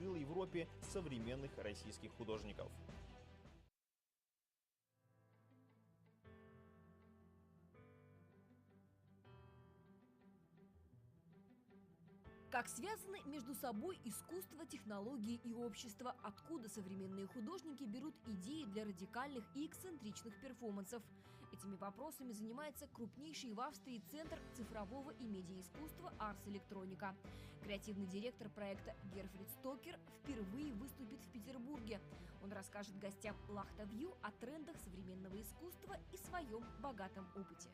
открыл Европе современных российских художников. Как связаны между собой искусство, технологии и общество? Откуда современные художники берут идеи для радикальных и эксцентричных перформансов? Этими вопросами занимается крупнейший в Австрии центр цифрового и медиаискусства ARS Electronica. Креативный директор проекта Gerfried Stocker впервые выступит в Петербурге. Он расскажет гостям LAKHTA о трендах современного искусства и своем богатом опыте.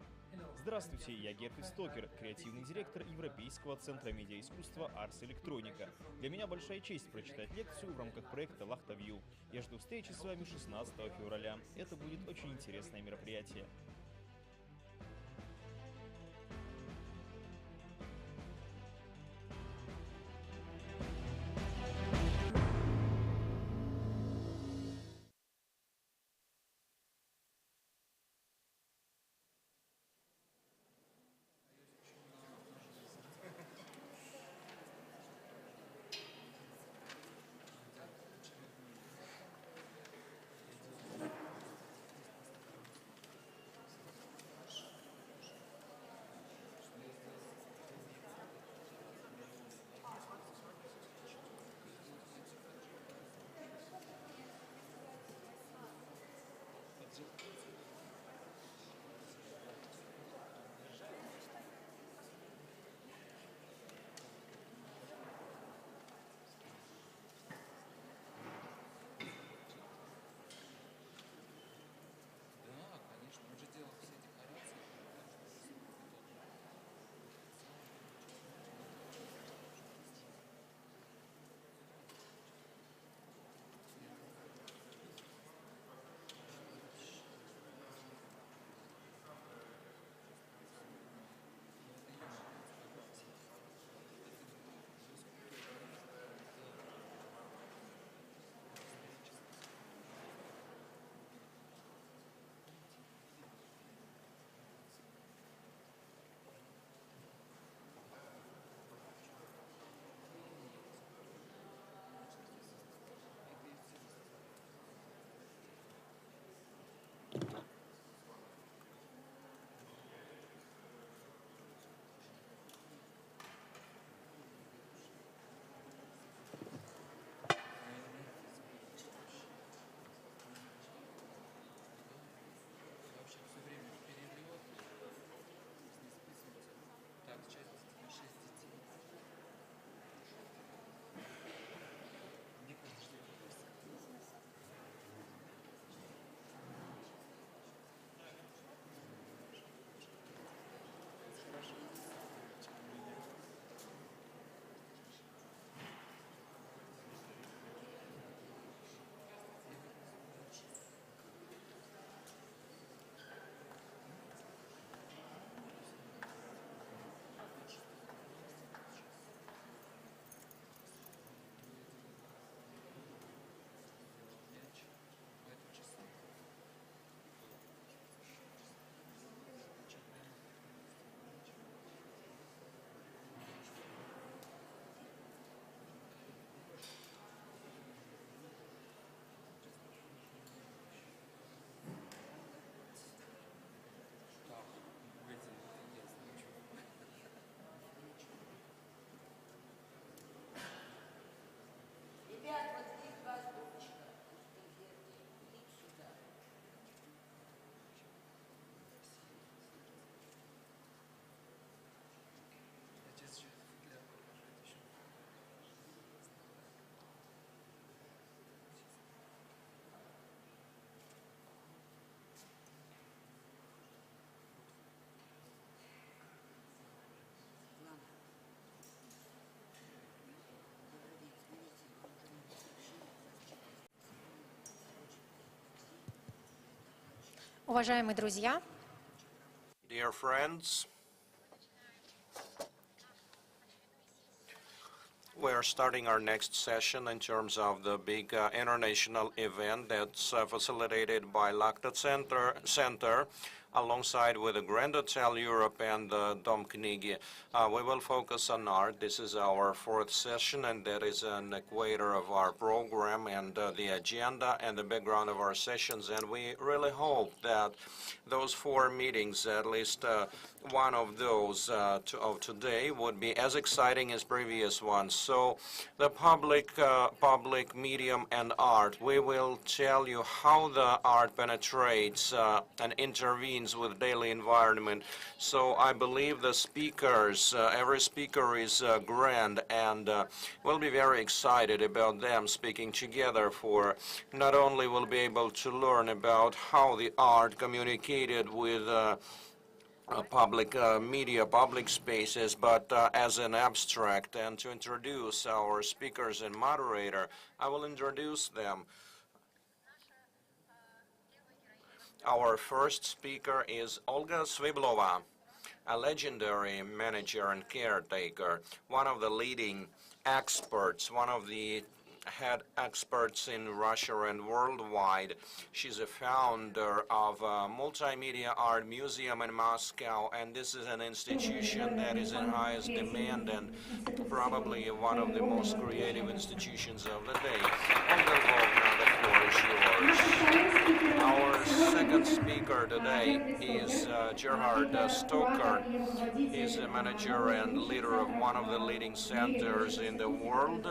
Здравствуйте, я Gerfried Stocker, креативный директор Европейского центра медиаискусства ARS Electronica. Для меня большая честь прочитать лекцию в рамках проекта LAKHTA. Я жду встречи с вами 16 февраля. Это будет очень интересное мероприятие. Он же делал все декорации. Ребят, вот здесь два стульчика. Идите сюда. Отец еще футляр покажет еще. Уважаемые друзья, Dear friends, we are starting our next session in terms of the big international event that's facilitated by LAKHTA Center alongside with the Grand Hotel Europe and the Dom Knigi. We will focus on art. This is our fourth session, and that is an equator of our program and the agenda and the background of our sessions. And we really hope that those four meetings, at least one of those of today, would be as exciting as previous ones. So the public, medium, and art. We will tell you how the art penetrates and intervenes with daily environment. So I believe the speakers, every speaker is grand, and we'll be very excited about them speaking together, for not only will be able to learn about how the art communicated with public media, public spaces, but as an abstract. And to introduce our speakers and moderator, I will introduce them. Our first speaker is Olga Sviblova, a legendary manager and caretaker, one of the leading experts, one of the head experts in Russia and worldwide. She's a founder of Multimedia Art Museum in Moscow, and this is an institution that is in highest demand and probably one of the most creative institutions of the day. Olga Lvovna, the floor is yours. Our second speaker today is Gerfried Stocker. He's a manager and leader of one of the leading centers in the world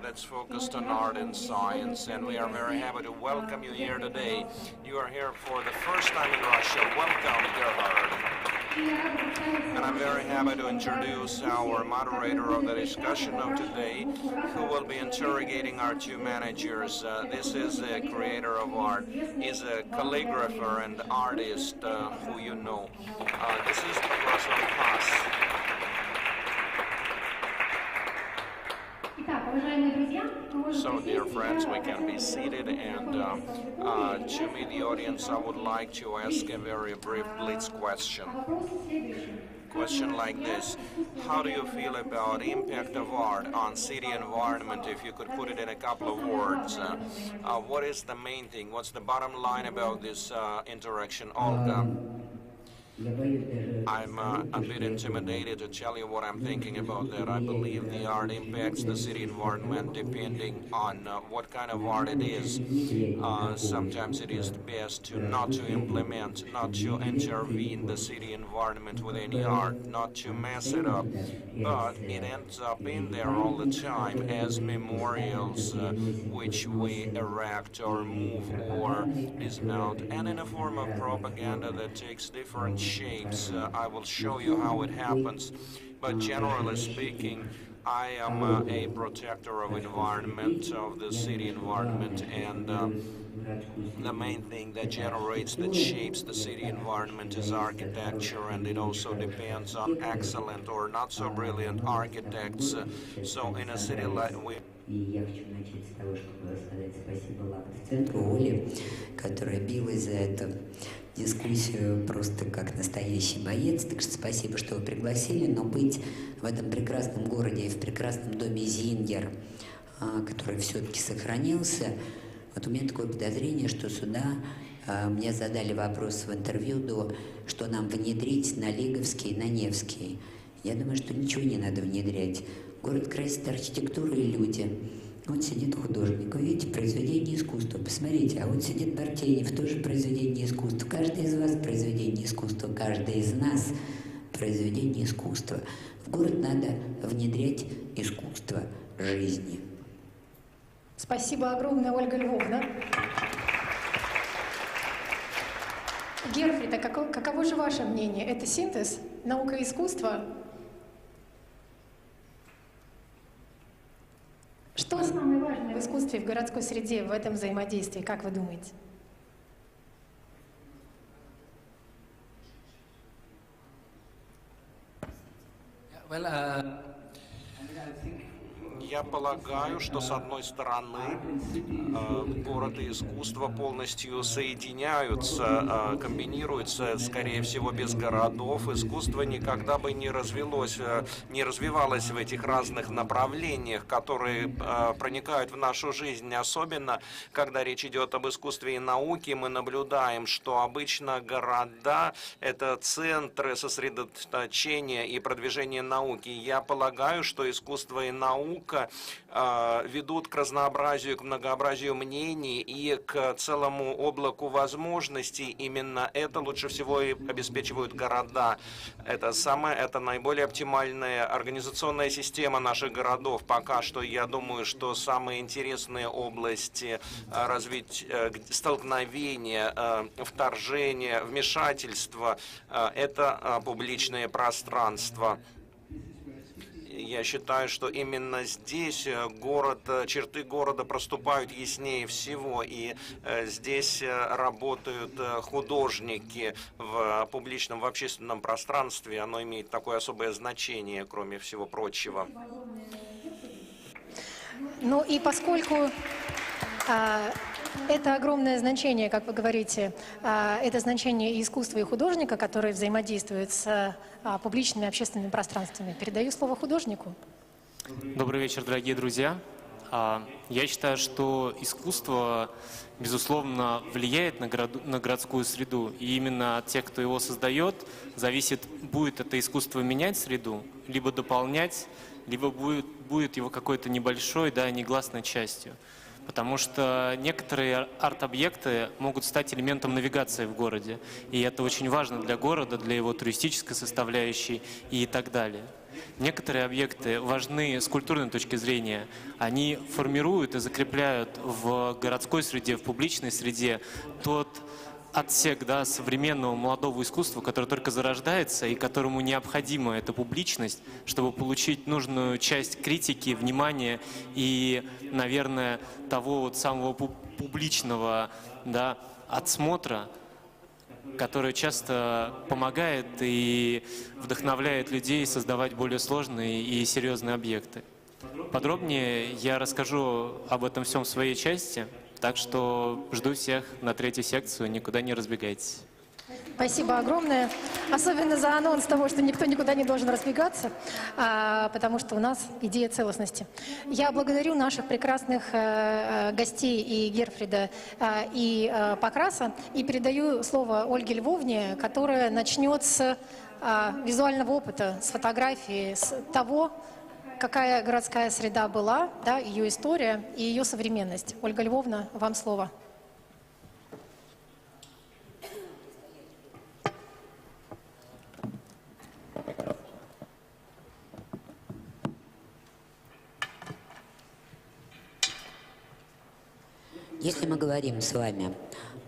that's focused on art and science, and we are very happy to welcome you here today. You are here for the first time in Russia. Welcome, Gerhard. And I'm very happy to introduce our moderator of the discussion of today, who will be interrogating our two managers. This is a creator of art. He's a calligrapher and artist who you know. This is Professor Haas. So, dear friends, we can be seated, and to me, the audience, I would like to ask a very brief blitz question. Question like this: how do you feel about impact of art on city environment, if you could put it in a couple of words? What is the main thing? What's the bottom line about this interaction, Olga? I'm a bit intimidated to tell you what I'm thinking about that. I believe the art impacts the city environment depending on what kind of art it is. Sometimes it is best to not to implement, not to intervene the city environment with any art, not to mess it up, but it ends up in there all the time as memorials which we erect or move or dismount, and in a form of propaganda that takes different shapes. I will show you how it happens. But generally speaking, I am a protector of environment, of the city environment, and the main thing that generates, that shapes the city environment is architecture, and it also depends on excellent or not so brilliant architects. So in a city like we... И я хочу начать с того, чтобы сказать спасибо ЛАКХТА-центру Оле, которая билась за эту дискуссию просто как настоящий боец. Так что спасибо, что вы пригласили, но быть в этом прекрасном городе и в прекрасном доме Зингер, который все-таки сохранился, вот у меня такое подозрение, что сюда мне задали вопрос в интервью что нам внедрить на Лиговский и на Невский. Я думаю, что ничего не надо внедрять. Город красит архитектурой и люди. Вот сидит художник, вы видите, произведение искусства. Посмотрите, а вот сидит Бартенев, тоже произведение искусства. Каждый из вас произведение искусства, каждый из нас произведение искусства. В город надо внедрять искусство жизни. Спасибо огромное, Ольга Львовна. Герфрид, а каково же ваше мнение? Это синтез наука и искусства? Что самое важное в искусстве, в городской среде, в этом взаимодействии, как вы думаете? Я полагаю, что с одной стороны город и искусство полностью соединяются, комбинируются, скорее всего, без городов. Искусство никогда бы не развивалось в этих разных направлениях, которые проникают в нашу жизнь. Особенно, когда речь идет об искусстве и науке, мы наблюдаем, что обычно города — это центры сосредоточения и продвижения науки. Я полагаю, что искусство и наука ведут к разнообразию, к многообразию мнений и к целому облаку возможностей. Именно это лучше всего и обеспечивают города. Это наиболее оптимальная организационная система наших городов. Пока что, я думаю, что самые интересные области столкновения, вторжения, вмешательства — это публичное пространство. Я считаю, что именно здесь черты города проступают яснее всего, и здесь работают художники в публичном, в общественном пространстве. Оно имеет такое особое значение, кроме всего прочего. Ну и поскольку это огромное значение, как вы говорите, это значение искусства и художника, которые взаимодействуют с публичными общественными пространствами. Передаю слово художнику. Добрый вечер, дорогие друзья. Я считаю, что искусство, безусловно, влияет на городскую среду. И именно от тех, кто его создает, зависит, будет это искусство менять среду, либо дополнять, либо будет его какой-то небольшой, негласной частью. Потому что некоторые арт-объекты могут стать элементом навигации в городе. И это очень важно для города, для его туристической составляющей и так далее. Некоторые объекты важны с культурной точки зрения. Они формируют и закрепляют в городской среде, в публичной среде тот отсек современного молодого искусства, который только зарождается и которому необходима эта публичность, чтобы получить нужную часть критики, внимания и, наверное, того самого публичного отсмотра, который часто помогает и вдохновляет людей создавать более сложные и серьезные объекты. Подробнее я расскажу об этом всем в своей части. Так что жду всех на третью секцию, никуда не разбегайтесь. Спасибо огромное. Особенно за анонс того, что никто никуда не должен разбегаться, потому что у нас идея целостности. Я благодарю наших прекрасных гостей и Герфрида, и Покраса, и передаю слово Ольге Львовне, которая начнет с визуального опыта, с фотографии, с того, какая городская среда была, ее история и ее современность. Ольга Львовна, вам слово. Если мы говорим с вами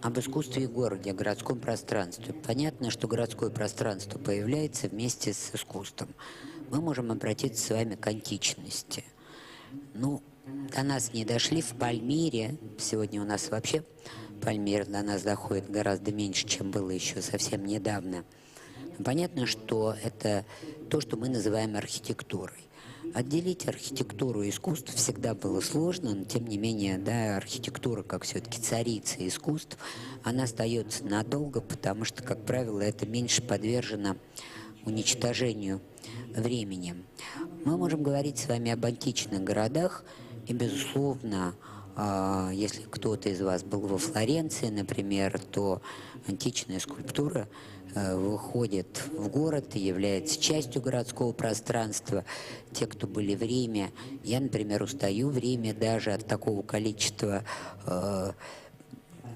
об искусстве и городе, о городском пространстве, понятно, что городское пространство появляется вместе с искусством. Мы можем обратиться с вами к античности. До нас не дошли в Пальмире. Сегодня у нас вообще Пальмир до нас доходит гораздо меньше, чем было еще совсем недавно. Понятно, что это то, что мы называем архитектурой. Отделить архитектуру и искусство всегда было сложно, но тем не менее, архитектура, как все-таки царица искусств, она остается надолго, потому что, как правило, это меньше подвержено уничтожению временем. Мы можем говорить с вами об античных городах, и, безусловно, если кто-то из вас был во Флоренции, например, то античная скульптура выходит в город и является частью городского пространства. Те, кто были в Риме, я, например, устаю в Риме даже от такого количества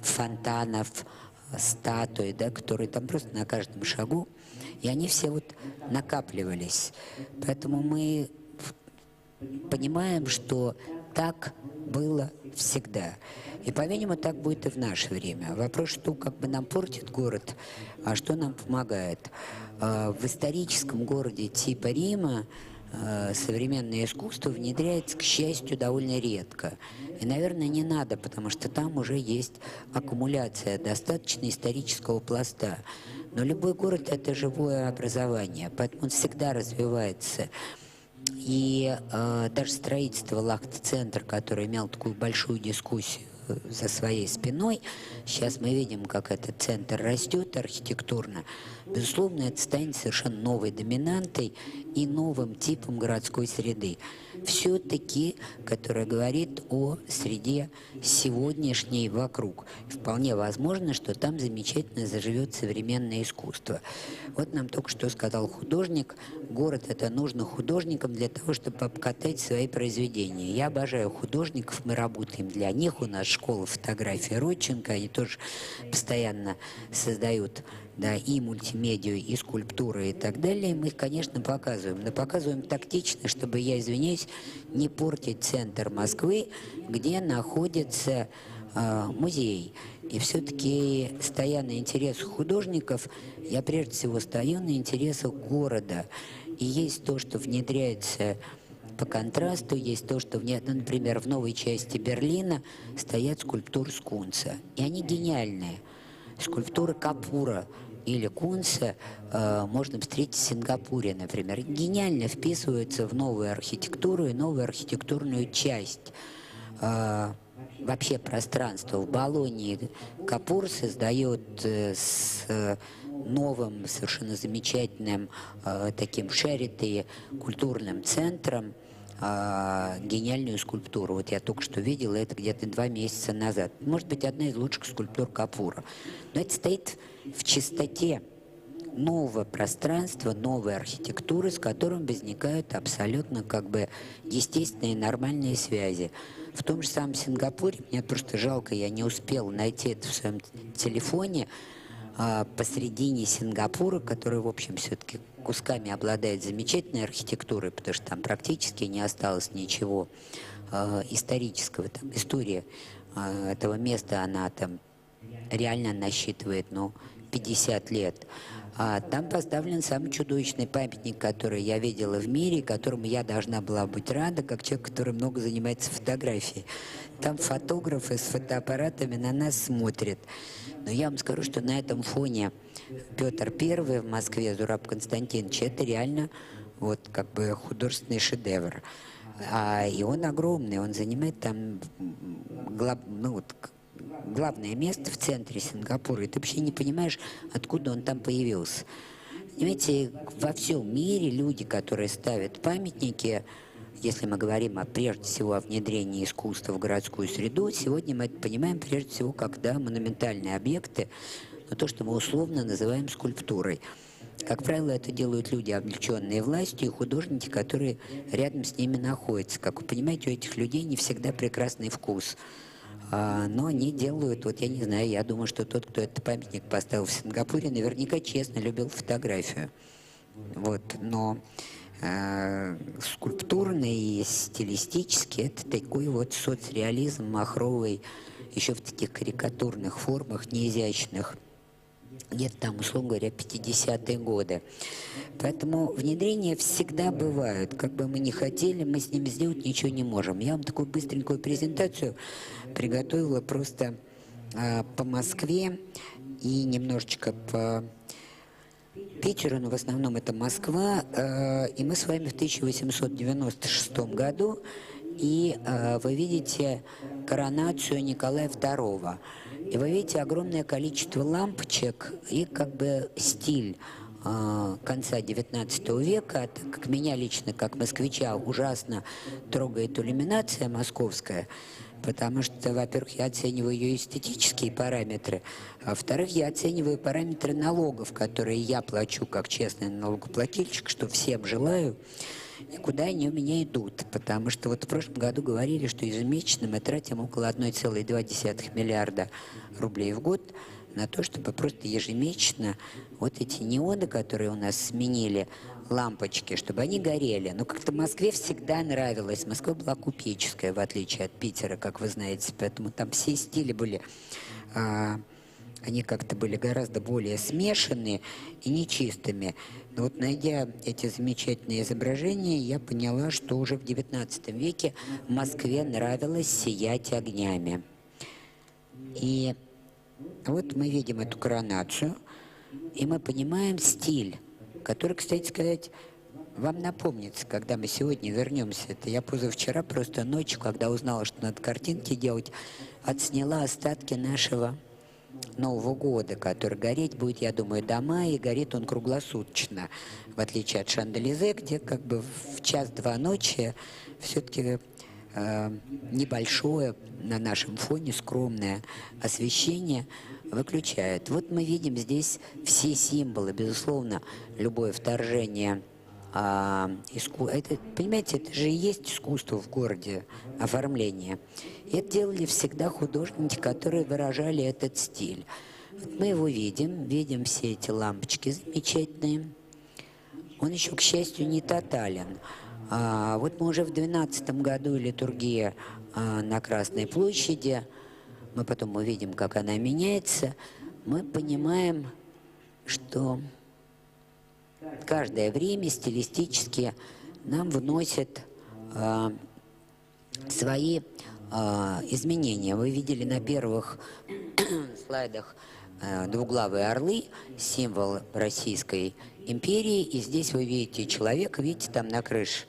фонтанов, статуи, которые там просто на каждом шагу. И они все накапливались. Поэтому мы понимаем, что так было всегда. И, по-видимому, так будет и в наше время. Вопрос, что как бы нам портит город, а что нам помогает. В историческом городе типа Рима современное искусство внедряется, к счастью, довольно редко. И, наверное, не надо, потому что там уже есть аккумуляция достаточно исторического пласта. Но любой город — это живое образование, поэтому он всегда развивается И даже строительство LAKHTA-центра, который имел такую большую дискуссию за своей спиной, сейчас мы видим, как этот центр растет архитектурно. Безусловно, это станет совершенно новой доминантой и новым типом городской среды. Все-таки, которая говорит о среде сегодняшней вокруг. Вполне возможно, что там замечательно заживет современное искусство. Вот нам только что сказал художник, город это нужно художникам для того, чтобы обкатать свои произведения. Я обожаю художников, мы работаем для них, у нас школа фотографии Родченко, они тоже постоянно создают, да, и мультимедию, и скульптуры, и так далее. Мы их, конечно, показываем. Но показываем тактично, чтобы, я извиняюсь, не портить центр Москвы, где находится музей. И все-таки, стоя на интересах художников, я прежде всего стою на интересах города. И есть то, что внедряется по контрасту, есть то, что, например, в новой части Берлина стоят скульптуры Скунса. И они гениальные. Скульптуры Капура или Кунса можно встретить в Сингапуре, например. Гениально вписываются в новую архитектуру и новую архитектурную часть вообще пространства. В Болонии Капур создает с новым, совершенно замечательным таким шарити культурным центром гениальную скульптуру. Вот я только что видела это где-то 2 месяца назад. Может быть, одна из лучших скульптур Капура. Но это стоит в чистоте нового пространства, новой архитектуры, с которым возникают абсолютно как бы естественные нормальные связи. В том же самом Сингапуре, мне просто жалко, я не успела найти это в своем телефоне, посредине Сингапура, который, в общем, все-таки кусками обладает замечательной архитектурой, потому что там практически не осталось ничего исторического. Там история этого места, она там реально насчитывает, 50 лет. Там поставлен самый чудовищный памятник, который я видела в мире, которому я должна была быть рада, как человек, который много занимается фотографией. Там фотографы с фотоаппаратами на нас смотрят. Но я вам скажу, что на этом фоне Петр I в Москве, Зураб Константинович, это реально вот как бы художественный шедевр. И он огромный, он занимает там главное место в центре Сингапура, и ты вообще не понимаешь, откуда он там появился. Понимаете, во всем мире люди, которые ставят памятники, если мы говорим прежде всего о внедрении искусства в городскую среду, сегодня мы это понимаем прежде всего как монументальные объекты, но то, что мы условно называем скульптурой. Как правило, это делают люди, облеченные властью, и художники, которые рядом с ними находятся. Как вы понимаете, у этих людей не всегда прекрасный вкус. Но они делают, вот я не знаю, я думаю, что тот, кто этот памятник поставил в Сингапуре, наверняка честно любил фотографию. Вот, но скульптурно и стилистически это такой вот соцреализм махровый, еще в таких карикатурных формах, неизящных. Где-то там, условно говоря, 50-е годы. Поэтому внедрения всегда бывают. Как бы мы ни хотели, мы с ними сделать ничего не можем. Я вам такую быстренькую презентацию приготовила просто по Москве и немножечко по Питеру, но в основном это Москва. И мы с вами в 1896 году, и вы видите коронацию Николая II. И вы видите огромное количество лампочек и как бы стиль конца XIX века, так как меня лично, как москвича, ужасно трогает иллюминация московская, потому что, во-первых, я оцениваю ее эстетические параметры, а во-вторых, я оцениваю параметры налогов, которые я плачу как честный налогоплательщик, что всем желаю, и куда они у меня идут. Потому что вот в прошлом году говорили, что ежемесячно мы тратим около 1,2 миллиарда рублей в год на то, чтобы просто ежемесячно вот эти неоны, которые у нас сменили, лампочки, чтобы они горели. Но как-то Москве всегда нравилось. Москва была купеческая, в отличие от Питера, как вы знаете. Поэтому там все стили были, они как-то были гораздо более смешанные и нечистыми. Но вот найдя эти замечательные изображения, я поняла, что уже в XIX веке Москве нравилось сиять огнями. И вот мы видим эту коронацию, и мы понимаем стиль, который, кстати сказать, вам напомнится, когда мы сегодня вернемся. Это я позавчера просто ночью, когда узнала, что надо картинки делать, отсняла остатки нашего Нового года, который гореть будет, я думаю, до мая, и горит он круглосуточно, в отличие от Шанделизе, где как бы в час-два ночи все-таки небольшое на нашем фоне скромное освещение выключают. Вот мы видим здесь все символы, безусловно, любое вторжение. Это, понимаете, это же и есть искусство в городе, оформление. И это делали всегда художники, которые выражали этот стиль. Вот мы его видим все эти лампочки замечательные. Он еще, к счастью, не тотален. Вот мы уже в 2012 году литургия на Красной площади, мы потом увидим, как она меняется, мы понимаем, что каждое время стилистически нам вносит свои изменения. Вы видели на первых слайдах двуглавые орлы, символ Российской империи, и здесь вы видите человека, видите, там на крыше.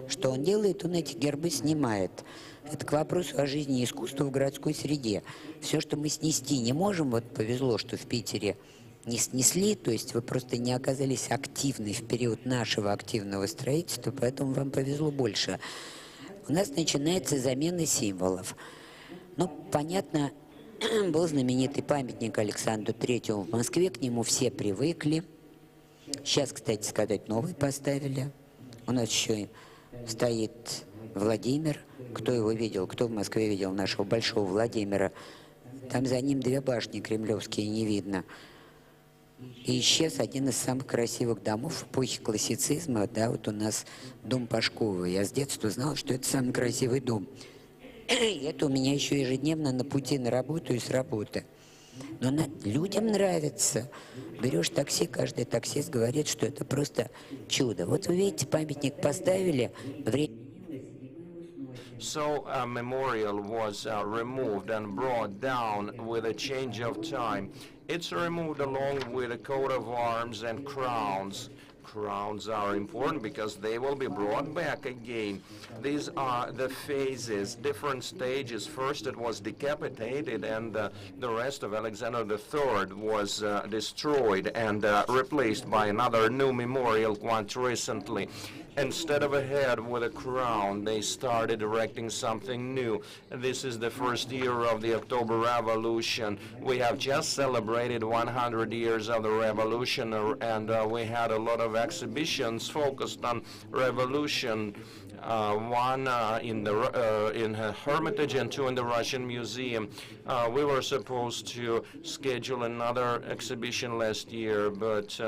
Что он делает? Он эти гербы снимает. Это к вопросу о жизни и искусстве в городской среде. Все, что мы снести не можем, вот повезло, что в Питере не снесли, то есть вы просто не оказались активны в период нашего активного строительства, поэтому вам повезло больше. У нас начинается замена символов. Ну, понятно, был знаменитый памятник Александру Третьему в Москве, к нему все привыкли. Сейчас, кстати сказать, новый поставили. У нас еще стоит Владимир. Кто его видел? Кто в Москве видел нашего большого Владимира? Там за ним две башни кремлевские не видно. И исчез один из самых красивых домов эпохи классицизма. Да, вот у нас дом Пашкова. Я с детства знала, что это самый красивый дом. И это у меня еще ежедневно на пути на работу и с работы. Но людям нравится. Берешь такси, каждый таксист говорит, что это просто чудо. Вот вы видите, памятник поставили. So a memorial was removed and brought down with a change of time. It's removed along with a coat of arms and crowns. Crowns are important because they will be brought back again. These are the phases, different stages. First it was decapitated, and the rest of Alexander III was destroyed and replaced by another new memorial quite recently. Instead of a head with a crown, they started erecting something new. This is the first year of the October Revolution. We have just celebrated 100 years of the revolution, and we had a lot of exhibitions focused on revolution. One in Hermitage and two in the Russian Museum. We were supposed to schedule another exhibition last year, but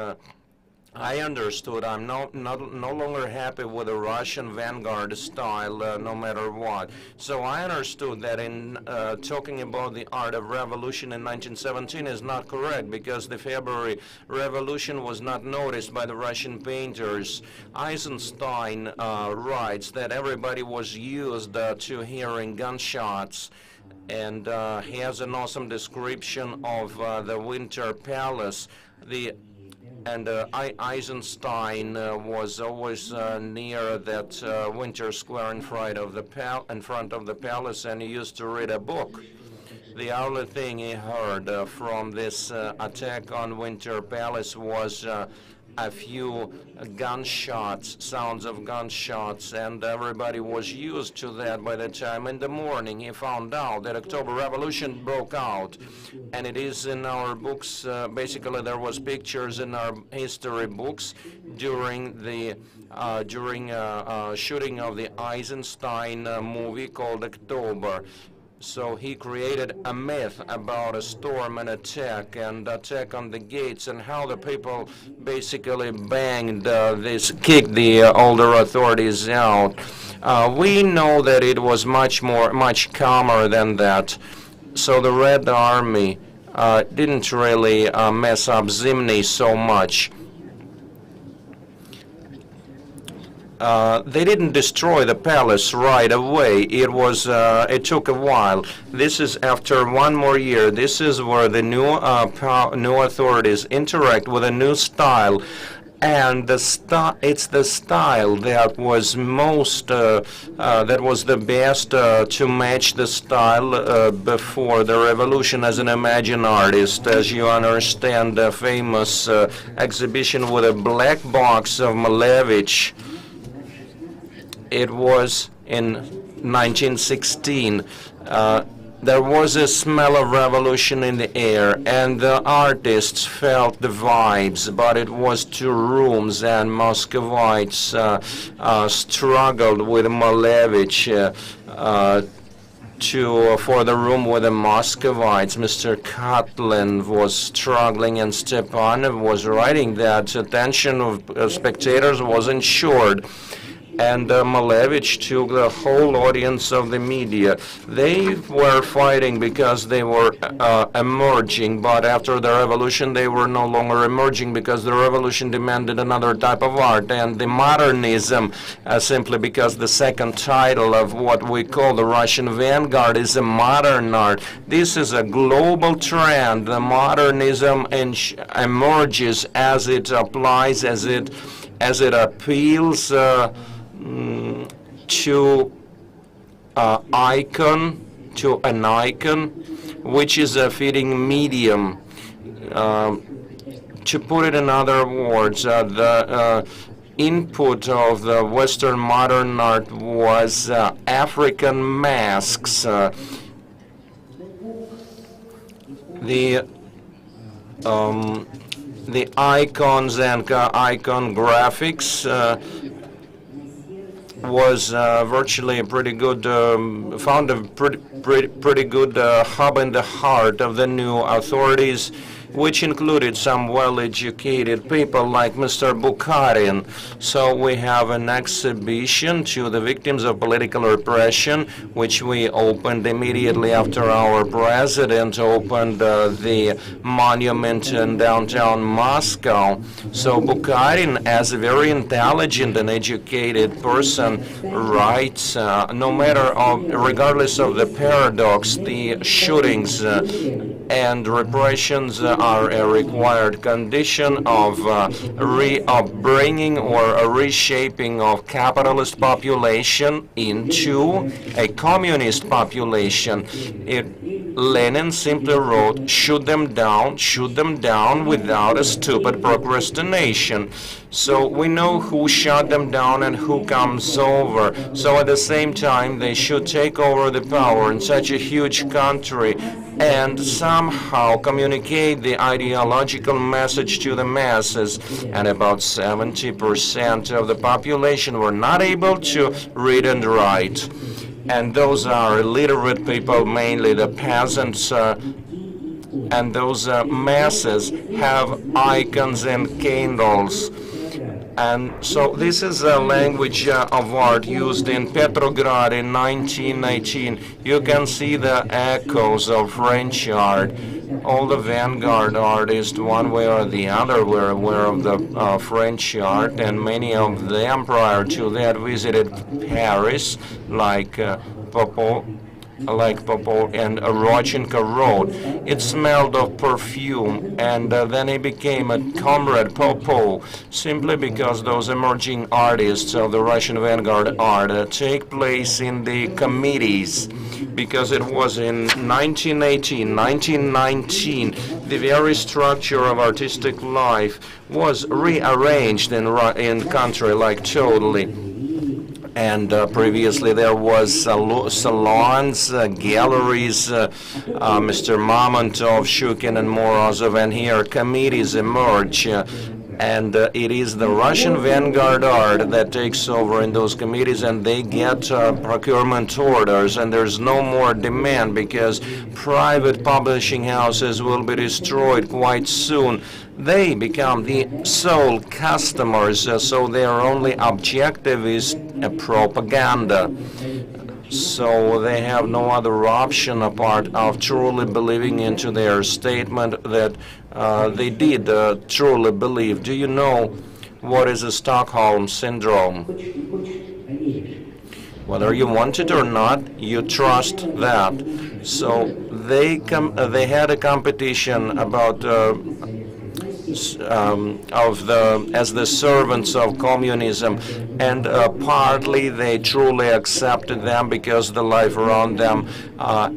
I understood I'm no longer happy with the Russian vanguard style, no matter what. So I understood that in talking about the art of revolution in 1917 is not correct, because the February Revolution was not noticed by the Russian painters. Eisenstein writes that everybody was used to hearing gunshots. And he has an awesome description of the Winter Palace. Eisenstein was always near that Winter Square in front of the palace, and he used to read a book. The only thing he heard from this attack on Winter Palace was a few gunshots, sounds of gunshots, and everybody was used to that. By the time in the morning he found out that October Revolution broke out, and it is in our books. Basically, there was pictures in our history books during the shooting of the Eisenstein movie called October. So he created a myth about a storm and attack on the gates, and how the people basically kicked the older authorities out. We know that it was much calmer than that. So the Red Army didn't really mess up Zimny so much. They didn't destroy the palace right away. It took a while. This is after one more year. This is where the new authorities interact with a new style. and it's the style that was that was the best to match the style before the revolution as an Imagine artist. As you understand, the famous exhibition with a black box of Malevich, it was in 1916. There was a smell of revolution in the air, and the artists felt the vibes, but it was two rooms, and Muscovites struggled with Malevich for the room with the Muscovites. Mr. Kotlin was struggling, and Stepanov was writing that attention of spectators was ensured. And Malevich took the whole audience of the media. They were fighting because they were emerging, but after the revolution they were no longer emerging because the revolution demanded another type of art. And the modernism, simply because the second title of what we call the Russian vanguard is a modern art. This is a global trend. The modernism emerges as it applies, as it appeals to an icon, which is a fitting medium. To put it in other words, the input of the Western modern art was African masks. The icons and icon graphics was virtually a pretty good, found a pretty good hub in the heart of the new authorities, which included some well-educated people like Mr. Bukharin. So we have an exhibition to the victims of political repression, which we opened immediately after our president opened the monument in downtown Moscow. So Bukharin, as a very intelligent and educated person, writes, regardless of the paradox, the shootings and repressions are a required condition of bringing or a reshaping of capitalist population into a communist population. Lenin simply wrote, shoot them down without a stupid procrastination. So we know who shot them down and who comes over. So at the same time, they should take over the power in such a huge country and somehow communicate the ideological message to the masses. And about 70% of the population were not able to read and write. And those are illiterate people, mainly the peasants, and those masses have icons and candles. And so this is a language of art used in Petrograd in 1918. You can see the echoes of French art. All the vanguard artists, one way or the other, were aware of the French art, and many of them prior to that visited Paris, like Popov and Rodchenko wrote. It smelled of perfume, and then he became a comrade Popov, simply because those emerging artists of the Russian vanguard art take place in the committees, because it was in 1918, 1919, the very structure of artistic life was rearranged in the country, like totally. And previously there was salons, galleries, Mr. Mamontov, Shukin, and Morozov, and here committees emerge. And it is the Russian vanguard art that takes over in those committees, and they get procurement orders, and there's no more demand because private publishing houses will be destroyed quite soon. They become the sole customers, so their only objective is propaganda. So they have no other option apart of truly believing into their statement that they did truly believe. Do you know what is a Stockholm syndrome? Whether you want it or not, you trust that. So they had a competition about as the servants of communism, and partly they truly accepted them because the life around them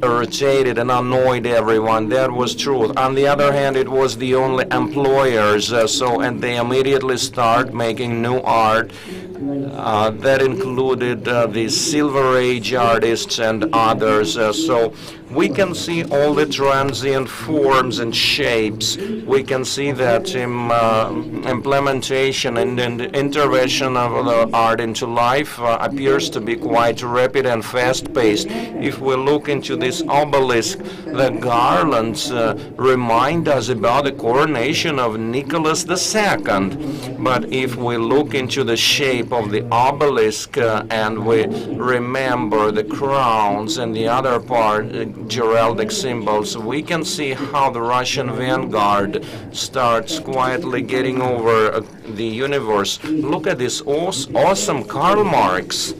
irritated and annoyed everyone. That was true. On the other hand, it was the only employers, and they immediately start making new art. That included the Silver Age artists and others. So we can see all the transient forms and shapes. We can see that implementation and intervention of the art into life appears to be quite rapid and fast-paced. If we look into this obelisk, the garlands remind us about the coronation of Nicholas II. But if we look into the shape of the obelisk and we remember the crowns and the other part, heraldic symbols, we can see how the Russian vanguard starts quietly getting over the universe. Look at this awesome Karl Marx.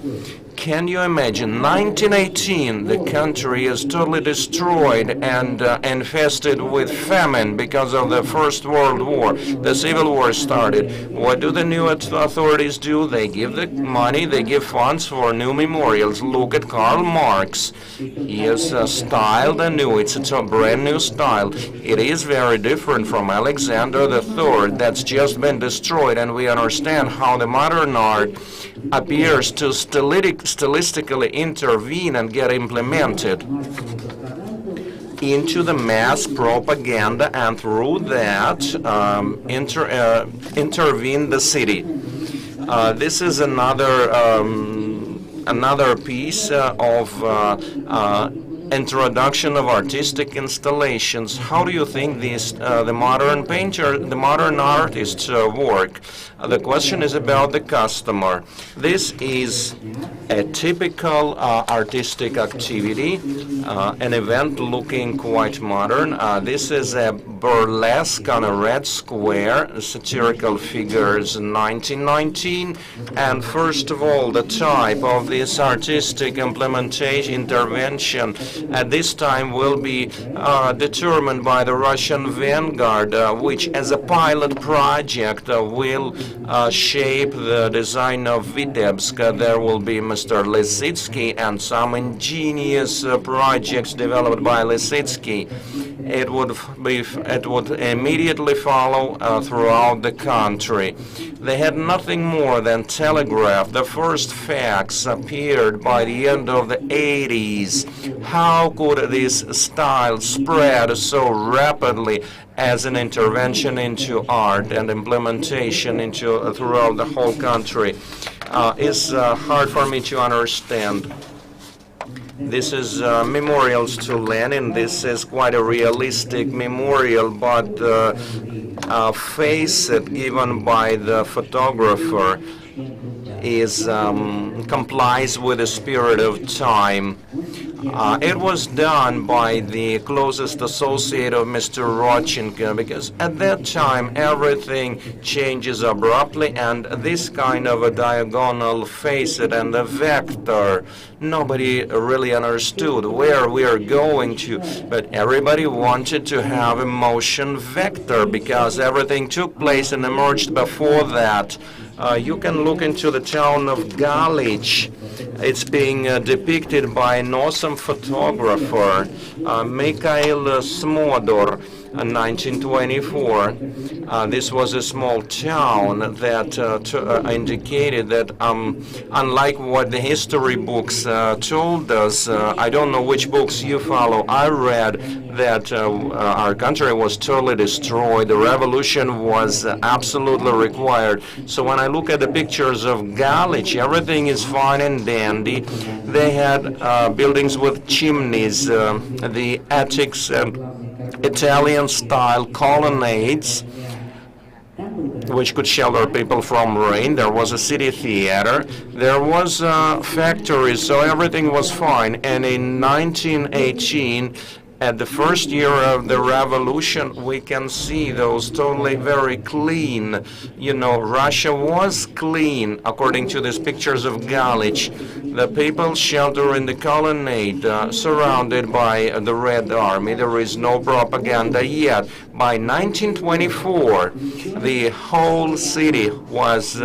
Can you imagine? 1918, the country is totally destroyed and infested with famine because of the First World War. The Civil War started. What do the new authorities do? They give the money, they give funds for new memorials. Look at Karl Marx. He is styled anew. It's a brand new style. It is very different from Alexander III that's just been destroyed, and we understand how the modern art appears to stylistically intervene and get implemented into the mass propaganda, and through that intervene the city. This is another piece of introduction of artistic installations. How do you think the modern painter, the modern artists work? The question is about the customer. This is a typical artistic activity, an event looking quite modern. This is a burlesque on a red square, satirical figures in 1919. And first of all, the type of this artistic implementation, intervention, at this time will be determined by the Russian vanguard, which as a pilot project will shape the design of Vitebsk. There will be Mr. Lisitsky and some ingenious projects developed by Lisitsky. It would immediately follow throughout the country. They had nothing more than telegraph. The first fax appeared by the end of the 80s. How could this style spread so rapidly as an intervention into art and implementation into throughout the whole country? Is hard for me to understand. This is memorials to Lenin. This is quite a realistic memorial, but face given by the photographer is complies with the spirit of time. It was done by the closest associate of Mr. Rodchenko, because at that time everything changes abruptly, and this kind of a diagonal facet and a vector, nobody really understood where we are going to, but everybody wanted to have a motion vector because everything took place and emerged before that. You can look into the town of Galich. It's being depicted by an awesome photographer, Mikhail Smodor, 1924. This was a small town that indicated that, unlike what the history books told us, I don't know which books you follow, I read that our country was totally destroyed. The revolution was absolutely required. So when I look at the pictures of Galich, everything is fine and dandy. They had buildings with chimneys, the attics, Italian-style colonnades, which could shelter people from rain. There was a city theater. There was factories, so everything was fine. And in 1918, At the first year of the revolution, we can see those totally very clean. You know, Russia was clean, according to these pictures of Galich. The people shelter in the colonnade, surrounded by the Red Army. There is no propaganda yet. By 1924, the whole city was,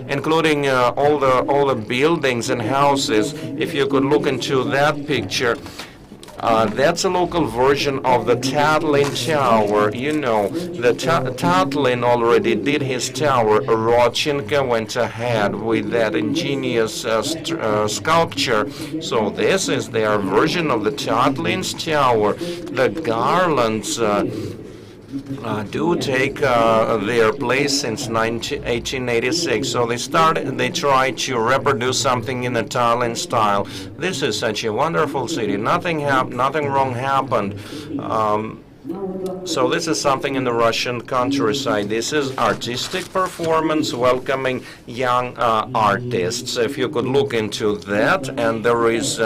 including all the buildings and houses. If you could look into that picture. That's a local version of the Tatlin Tower. You know, the Tatlin already did his tower. Rodchenko went ahead with that ingenious sculpture. So this is their version of the Tatlin's tower. The garlands do take their place since 1886. So they try to reproduce something in the Tallinn style. This is such a wonderful city. Nothing wrong happened. So this is something in the Russian countryside. This is artistic performance welcoming young artists. If you could look into that, and there is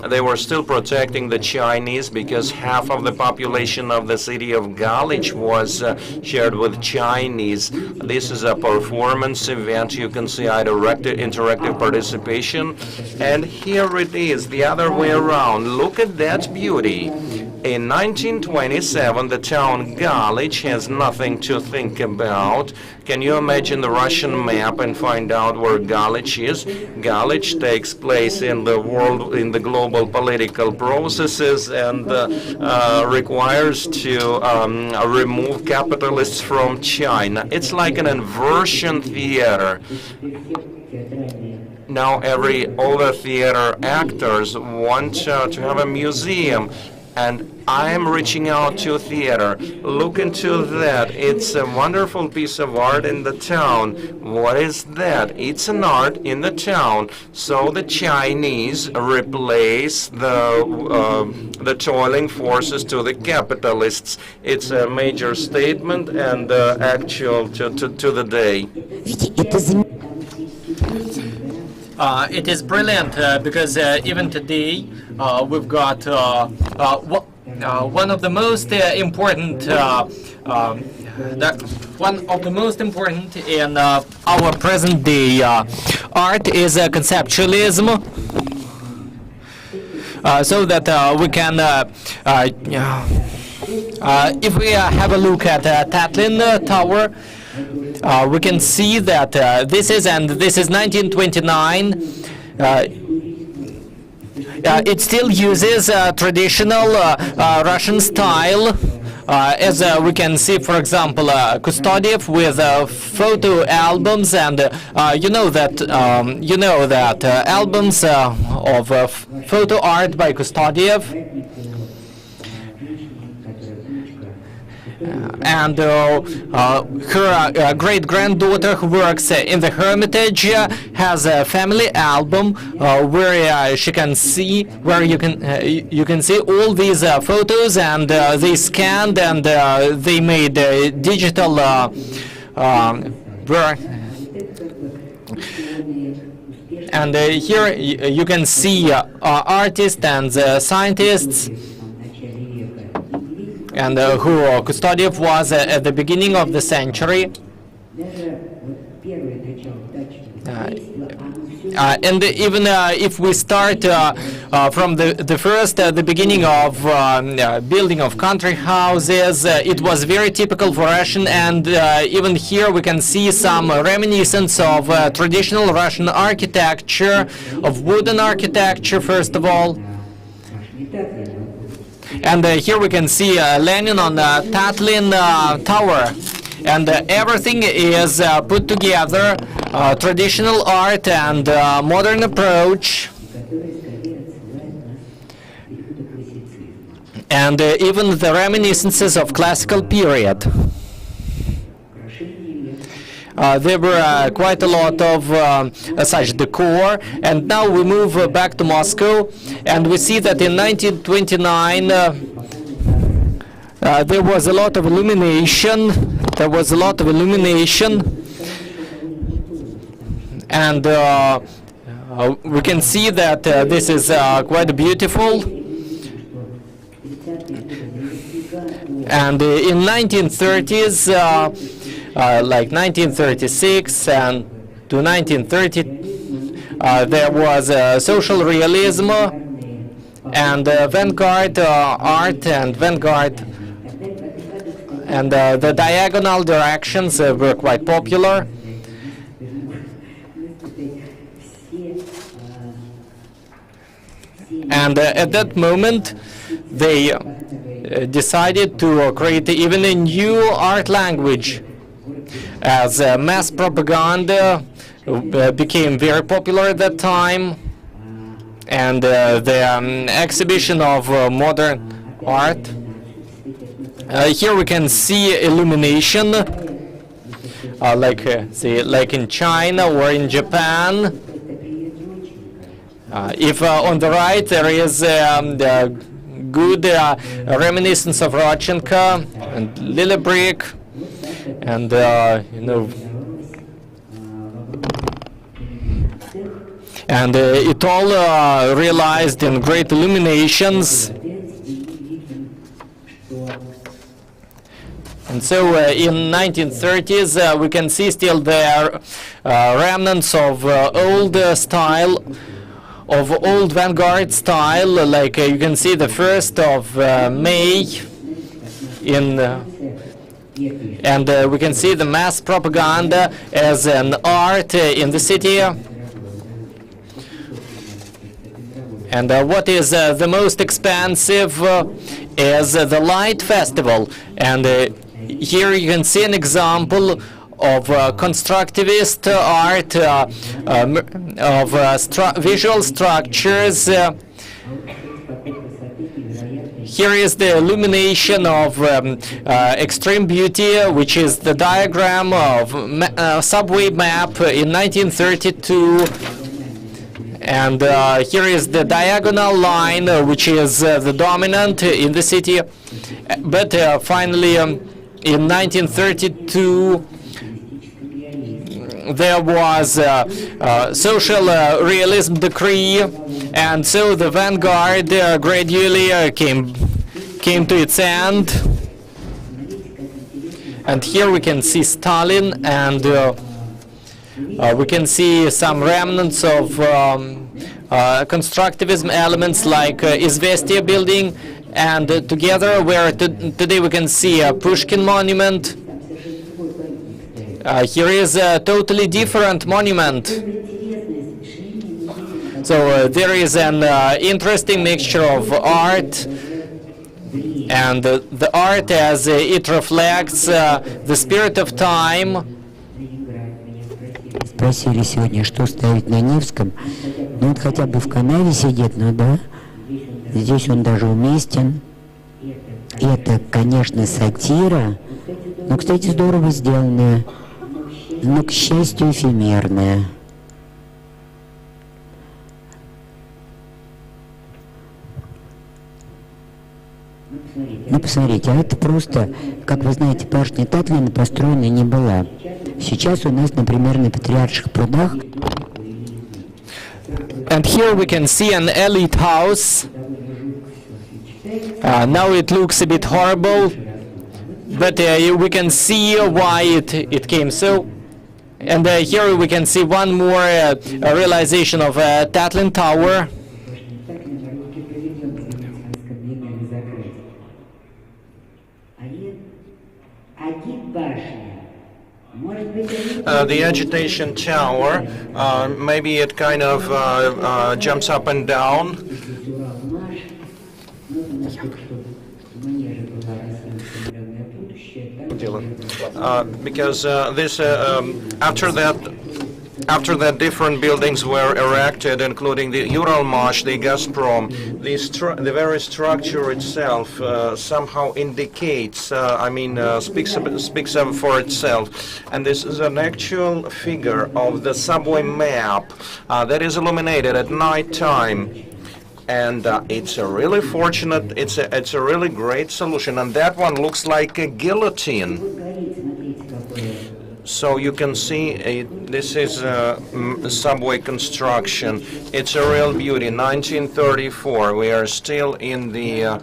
they were still protecting the Chinese because half of the population of the city of Galich was shared with Chinese. This is a performance event. You can see interactive participation. And here it is, the other way around. Look at that beauty. In 1927, the town Galich has nothing to think about. Can you imagine the Russian map and find out where Galich is? Galich takes place in the world, in the global political processes, and requires to remove capitalists from China. It's like an inversion theater. Now all the theater actors want to have a museum. And I'm reaching out to theater. Look into that. It's a wonderful piece of art in the town. What is that? It's an art in the town. So the Chinese replace the toiling forces to the capitalists. It's a major statement and actual to the day. It is brilliant because even today we've got one of the most important in our present day art is conceptualism. So that we can, if we have a look at Tatlin Tower, we can see that this is 1929. It still uses traditional Russian style, as we can see, for example, Kustodiev with photo albums, and you know that albums of photo art by Kustodiev. And her great-granddaughter, who works in the Hermitage, has a family album where you can see all these photos, and they scanned and they made digital and here you can see artists and scientists, and who Kustodiev was at the beginning of the century. And even if we start from the beginning of building of country houses, it was very typical for Russian, and even here we can see some reminiscence of traditional Russian architecture, of wooden architecture first of all. And here we can see Lenin on the Tatlin Tower. And everything is put together, traditional art and modern approach. And even the reminiscences of classical period. There were quite a lot of such decor, and now we move back to Moscow, and we see that in 1929 there was a lot of illumination. And we can see that this is quite beautiful. And in 1930s, like 1936 and to 1930, there was social realism and vanguard art and vanguard, and the diagonal directions were quite popular. And at that moment, they decided to create even a new art language, as mass propaganda became very popular at that time, and the exhibition of modern art. Here we can see illumination, like in China or in Japan. If on the right there is the good reminiscence of Rodchenko and Lillebrick, and and it all realized in great illuminations. And so in 1930s we can see still the remnants of old style, of old vanguard style, like you can see the 1st of May in and we can see the mass propaganda as an art in the city. And what is the most expensive is the Light Festival. And here you can see an example of constructivist art, of visual structures. Here is the illumination of extreme beauty, which is the diagram of subway map in 1932. And here is the diagonal line, which is the dominant in the city. But finally, in 1932, there was social realism decree, and so the vanguard gradually came to its end. And here we can see Stalin, and we can see some remnants of constructivism elements like Izvestia building, and together where today we can see a Pushkin monument. Here is a totally different monument. So there is an interesting mixture of art, and the art as it reflects the spirit of time. Спросили сегодня, что ставить на Невском. Ну вот хотя бы в канаве сидит, ну да. Здесь он даже уместен. Это, конечно, сатира, но, кстати, здорово сделанная, но, к счастью, эфемерная. Ну, посмотрите, а это просто, как вы знаете, башня Татлина построена не была. Сейчас у нас, например, на Патриарших прудах. And here we can see an elite house. Now it looks a bit horrible, but we can see why it came so. And here we can see one more realization of Tatlin Tower. The agitation tower, maybe it kind of jumps up and down. Because this after that different buildings were erected, including the Uralmash, the Gazprom, the very structure itself somehow indicates, speaks up for itself. And this is an actual figure of the subway map that is illuminated at night time. And it's a really fortunate, it's a really great solution. And that one looks like a guillotine. So you can see this is a subway construction. It's a real beauty. 1934. We are still in the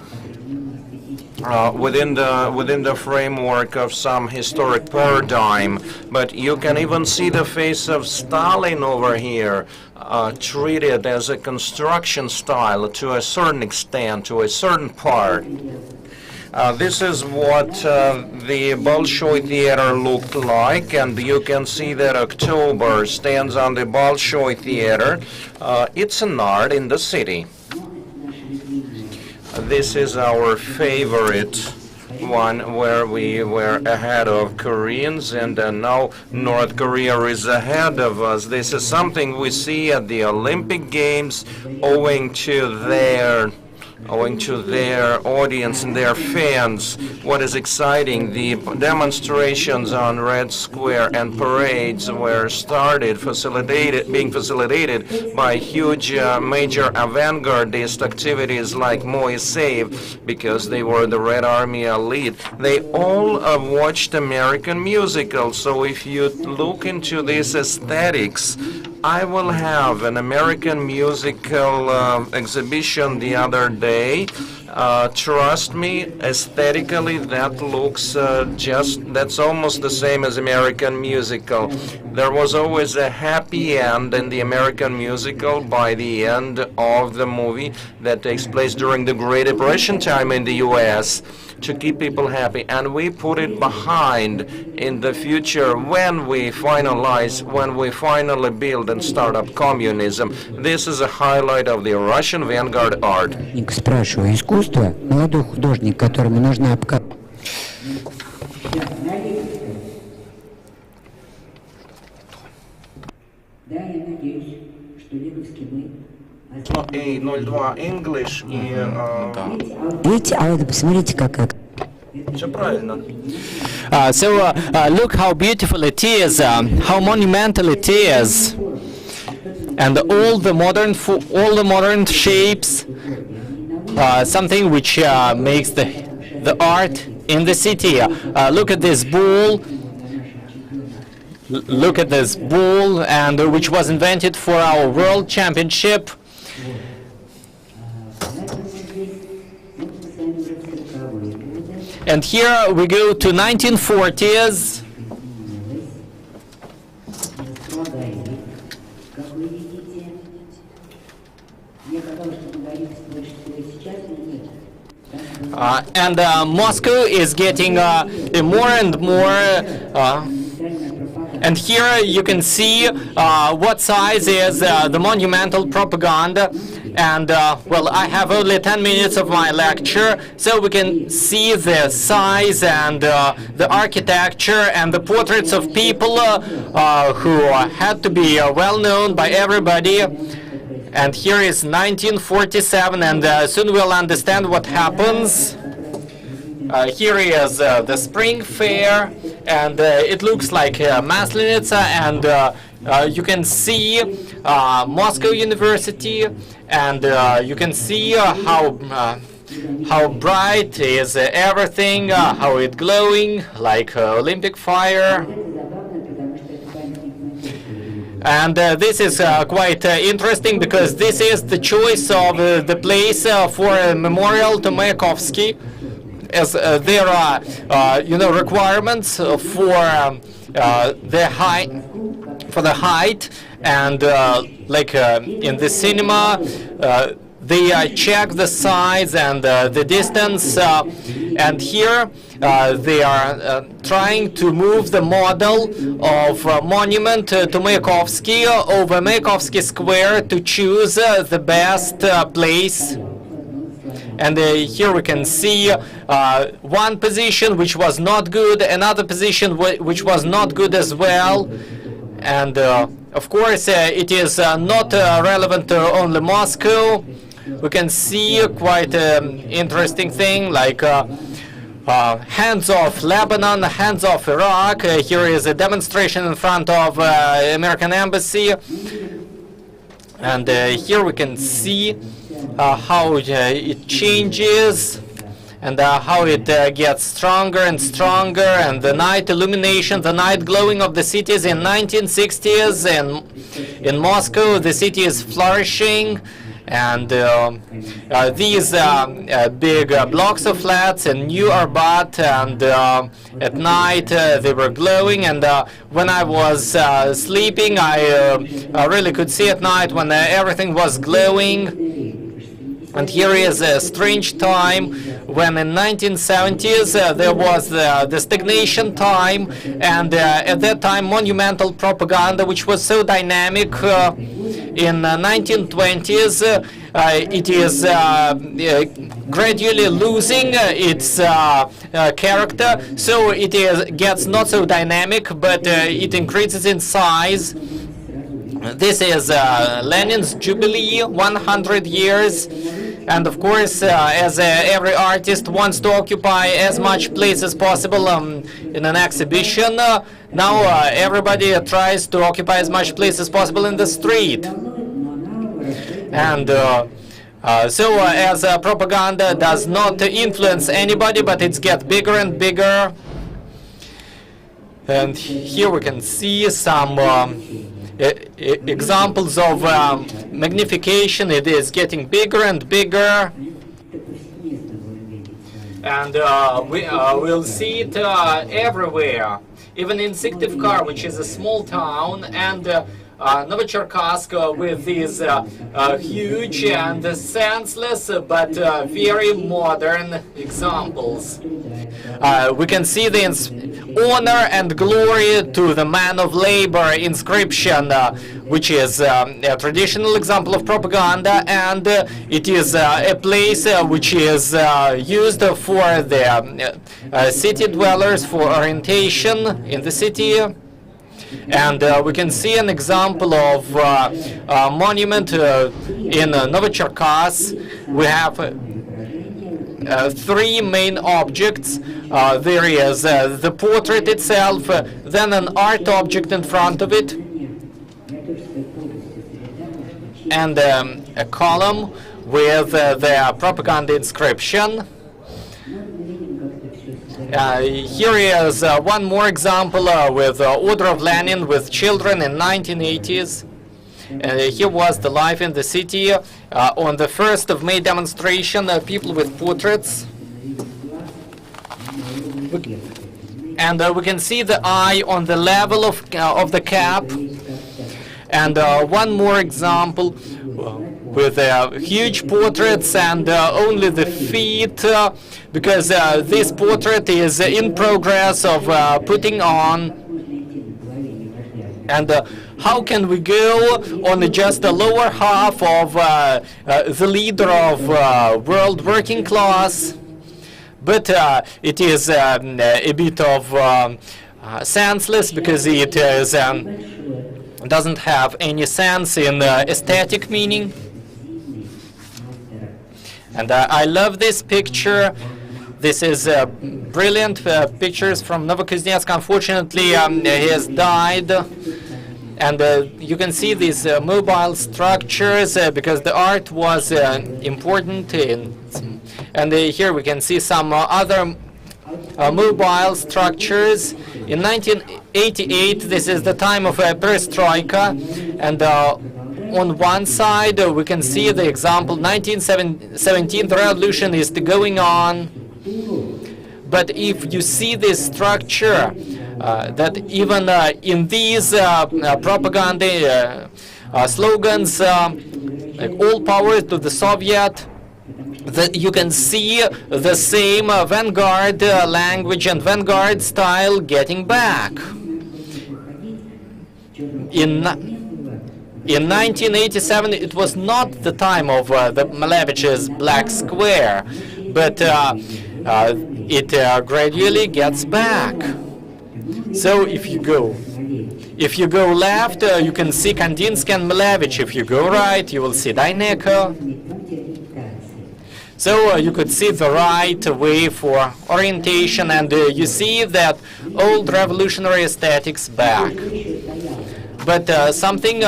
within the framework of some historic paradigm. But you can even see the face of Stalin over here, treated as a construction style to a certain extent, to a certain part. This is what the Bolshoi Theater looked like, and you can see that October stands on the Bolshoi Theater. It's an art in the city. This is our favorite one, where we were ahead of Koreans, and now North Korea is ahead of us. This is something we see at the Olympic Games owing to their audience and their fans. What is exciting, the demonstrations on Red Square and parades were being facilitated by huge major avant-gardist activities like Moiseev, because they were the Red Army elite. They all watched American musicals, so if you look into these aesthetics, I will have an American musical exhibition the other day. Trust me, aesthetically that looks that's almost the same as American musical. There was always a happy end in the American musical by the end of the movie that takes place during the Great Depression time in the US, to keep people happy, and we put it behind in the future when we finally build and start up communism. This is a highlight of the Russian vanguard art. Спрашиваю, искусство, молодой художник, которому нужно обкатать. Да, я надеюсь, что лиговский мы. A02 English и... Видите, а вот посмотрите, как... Все правильно. Look how beautiful it is, how monumental it is, and all the modern shapes, something which makes the art in the city. Look at this bull. Look at this bull, and which was invented for our World Championship. And here we go to 1940s. And Moscow is getting more and more. And here you can see what size is the monumental propaganda. And well, I have only 10 minutes of my lecture, so we can see the size and the architecture and the portraits of people who had to be well known by everybody. And here is 1947, and soon we'll understand what happens. Here is the spring fair, and it looks like Maslenitsa, and you can see Moscow University, and you can see how bright is everything, how it's glowing like Olympic fire. And this is quite interesting, because this is the choice of the place for a memorial to Mayakovsky, as there are requirements for the height, and like in the cinema, they check the size and the distance, and here they are trying to move the model of monument to Mayakovsky over Mayakovsky Square to choose the best place. And here we can see one position which was not good, another position which was not good as well. And of course it is not relevant to only Moscow. We can see quite an interesting thing, like hands off Lebanon, hands off Iraq. Here is a demonstration in front of American embassy. And here we can see how it changes, and how it gets stronger and stronger, and the night illumination, the night glowing of the cities in 1960s. And in Moscow, the city is flourishing, And these big blocks of flats in New Arbat, and at night they were glowing, and when I was sleeping I really could see at night when everything was glowing. And here is a strange time when in 1970s there was the stagnation time, and at that time monumental propaganda, which was so dynamic. In 1920s it is gradually losing its character, so it gets not so dynamic, but it increases in size. This is Lenin's Jubilee, 100 years. And of course, as every artist wants to occupy as much place as possible in an exhibition, now everybody tries to occupy as much place as possible in the street. And so as propaganda does not influence anybody, but it gets bigger and bigger. And here we can see some examples of magnification. It is getting bigger and bigger, and we'll see it everywhere, even in Syktyvkar, which is a small town, and Novocherkassk with these huge and senseless but very modern examples. We can see the honor and glory to the man of labor inscription, which is a traditional example of propaganda, and it is a place which is used for the city dwellers for orientation in the city. And we can see an example of a monument in Novocherkassk. We have three main objects. There is the portrait itself, then an art object in front of it, and a column with the propaganda inscription. Here is one more example with Order of Lenin with children in 1980s. Here was the life in the city on the 1st of May demonstration, people with portraits. And we can see the eye on the level of the cap. And one more example with huge portraits and only the feet, because this portrait is in progress of putting on. And how can we go on just the lower half of the leader of world working class? But it is a bit of senseless, because it is doesn't have any sense in aesthetic meaning. And I love this picture. This is brilliant pictures from Novokuznetsk. Unfortunately, he has died. And you can see these mobile structures because the art was important. And here we can see some other mobile structures. In 1988, this is the time of perestroika, and on one side we can see the example 1917, the revolution is going on. But if you see this structure, that even in these propaganda slogans, like all power to the Soviet, that you can see the same vanguard language and vanguard style getting back. In 1987, it was not the time of the Malevich's Black Square, but it gradually gets back. So if you go left, you can see Kandinsky and Malevich. If you go right, you will see Dyneko. So you could see the right way for orientation, and you see that old revolutionary aesthetics back. But something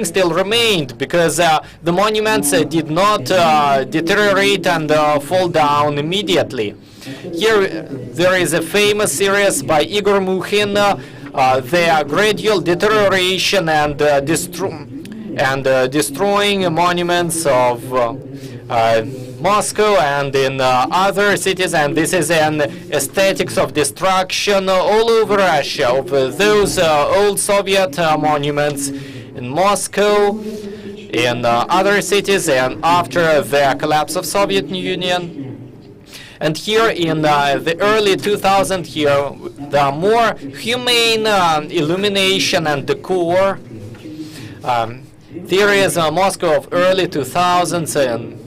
still remained, because the monuments did not deteriorate and fall down immediately. Here there is a famous series by Igor Mukhin, the gradual deterioration and and destroying monuments of Moscow and in other cities, and this is an aesthetics of destruction all over Russia of those old Soviet monuments in Moscow, in other cities, and after the collapse of Soviet Union. And here in the early 2000s, here the more humane illumination and decor. There is Moscow of early 2000s, and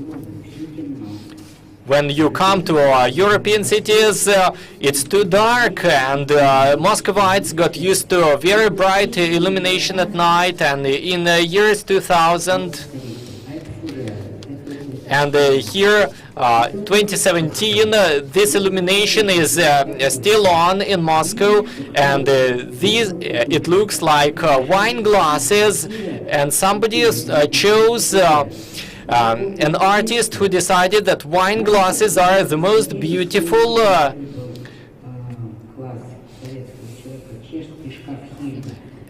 when you come to European cities, it's too dark, and Muscovites got used to very bright illumination at night. And in the years 2000, and here 2017, this illumination is still on in Moscow, and it looks like wine glasses, and somebody chose an artist who decided that wine glasses are the most beautiful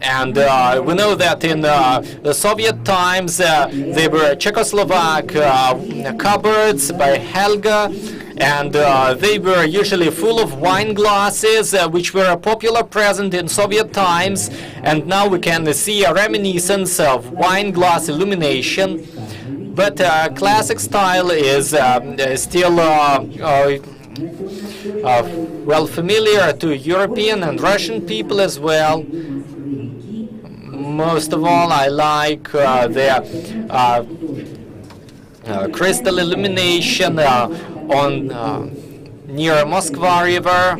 and we know that in the Soviet times they were Czechoslovak cupboards by Helga, and they were usually full of wine glasses, which were a popular present in Soviet times, and now we can see a reminiscence of wine glass illumination. But classic style is still well familiar to European and Russian people as well. Most of all, I like the crystal illumination on near Moskva River,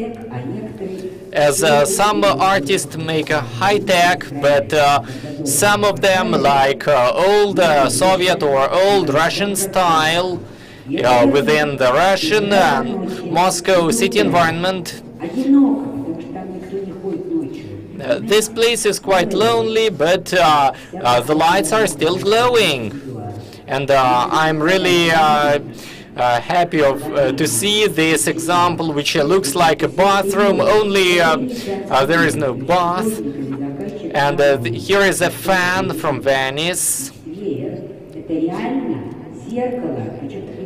as some artists make a high-tech, but some of them like old Soviet or old Russian style within the Russian Moscow city environment. This place is quite lonely, but the lights are still glowing, and I'm really happy to see this example, which looks like a bathroom, only there is no bath. And here is a fan from Venice.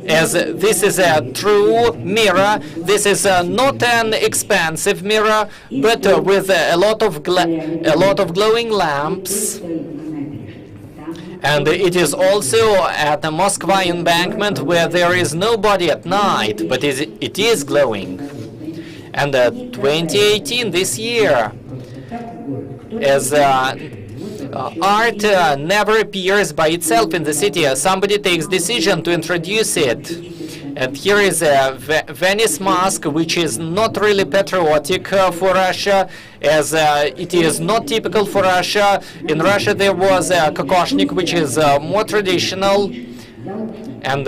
As this is a true mirror, this is not an expensive mirror, but with a lot of glowing lamps. And it is also at the Moskva embankment, where there is nobody at night, but it is glowing. And 2018, this year, as art never appears by itself in the city, somebody takes decision to introduce it. And here is a Venice mask, which is not really patriotic for Russia, as it is not typical for Russia. In Russia there was a kokoshnik, which is more traditional. And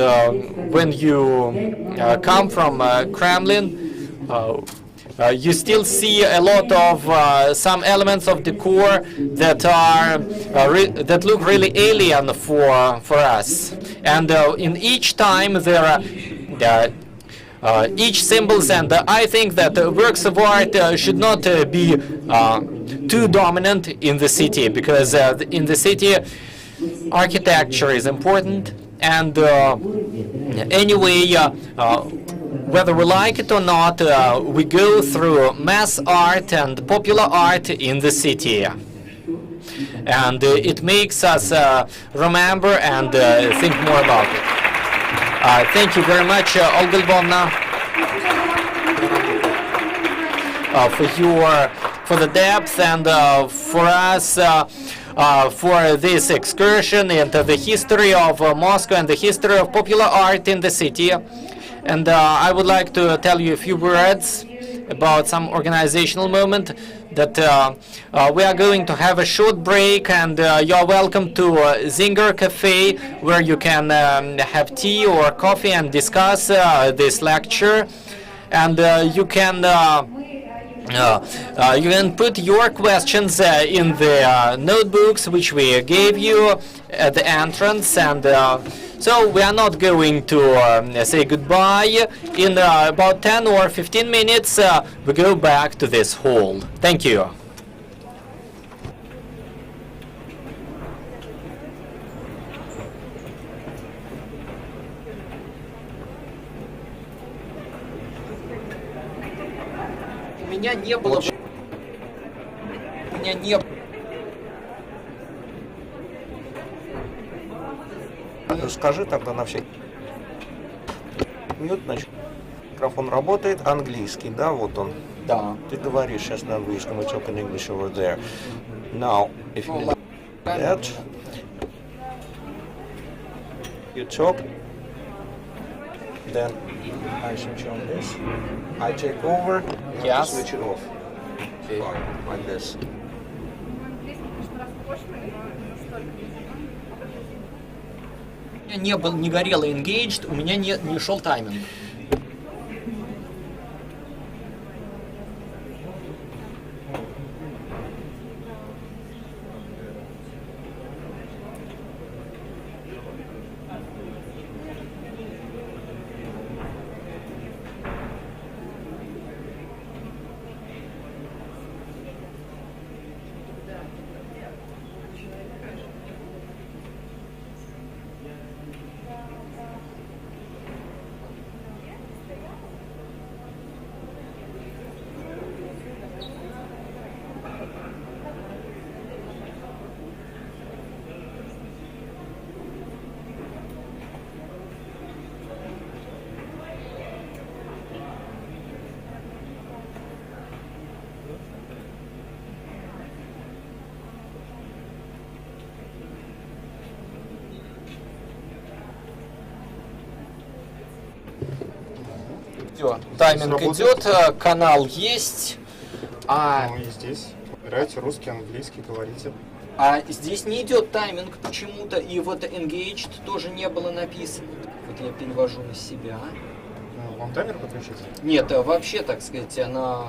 when you come from Kremlin, you still see a lot of some elements of decor that are that look really alien for us. And in each time there are each symbols, and I think that works of art should not be too dominant in the city, because in the city architecture is important. And anyway, whether we like it or not, we go through mass art and popular art in the city. And it makes us remember and think more about it. Thank you very much, Olga Lvovna, for the depth and for us for this excursion into the history of Moscow and the history of popular art in the city. And I would like to tell you a few words about some organizational moment, that we are going to have a short break, and you're welcome to Zinger Cafe, where you can have tea or coffee and discuss this lecture. And you can put your questions in the notebooks which we gave you at the entrance. And so we are not going to say goodbye. In about 10 or 15 minutes, we go back to this hall. Thank you. меня не было... У меня не было... Скажи тогда на всякий... Мьют, значит, микрофон работает, английский, да, вот он. Да. Ты говоришь сейчас на английском, we talk in English over there. Now, if you do that, you talk, then I switch on this, I take over, and you Yes. switch it off. Okay. Like this. У меня не горело engaged, у меня не шел тайминг. Все, тайминг идет, канал есть. Ну и здесь выбираете русский, английский, говорите. А здесь не идет тайминг почему-то, и вот engaged тоже не было написано. Вот я перевожу на себя. Вам таймер подключить? Нет, вообще, так сказать, она...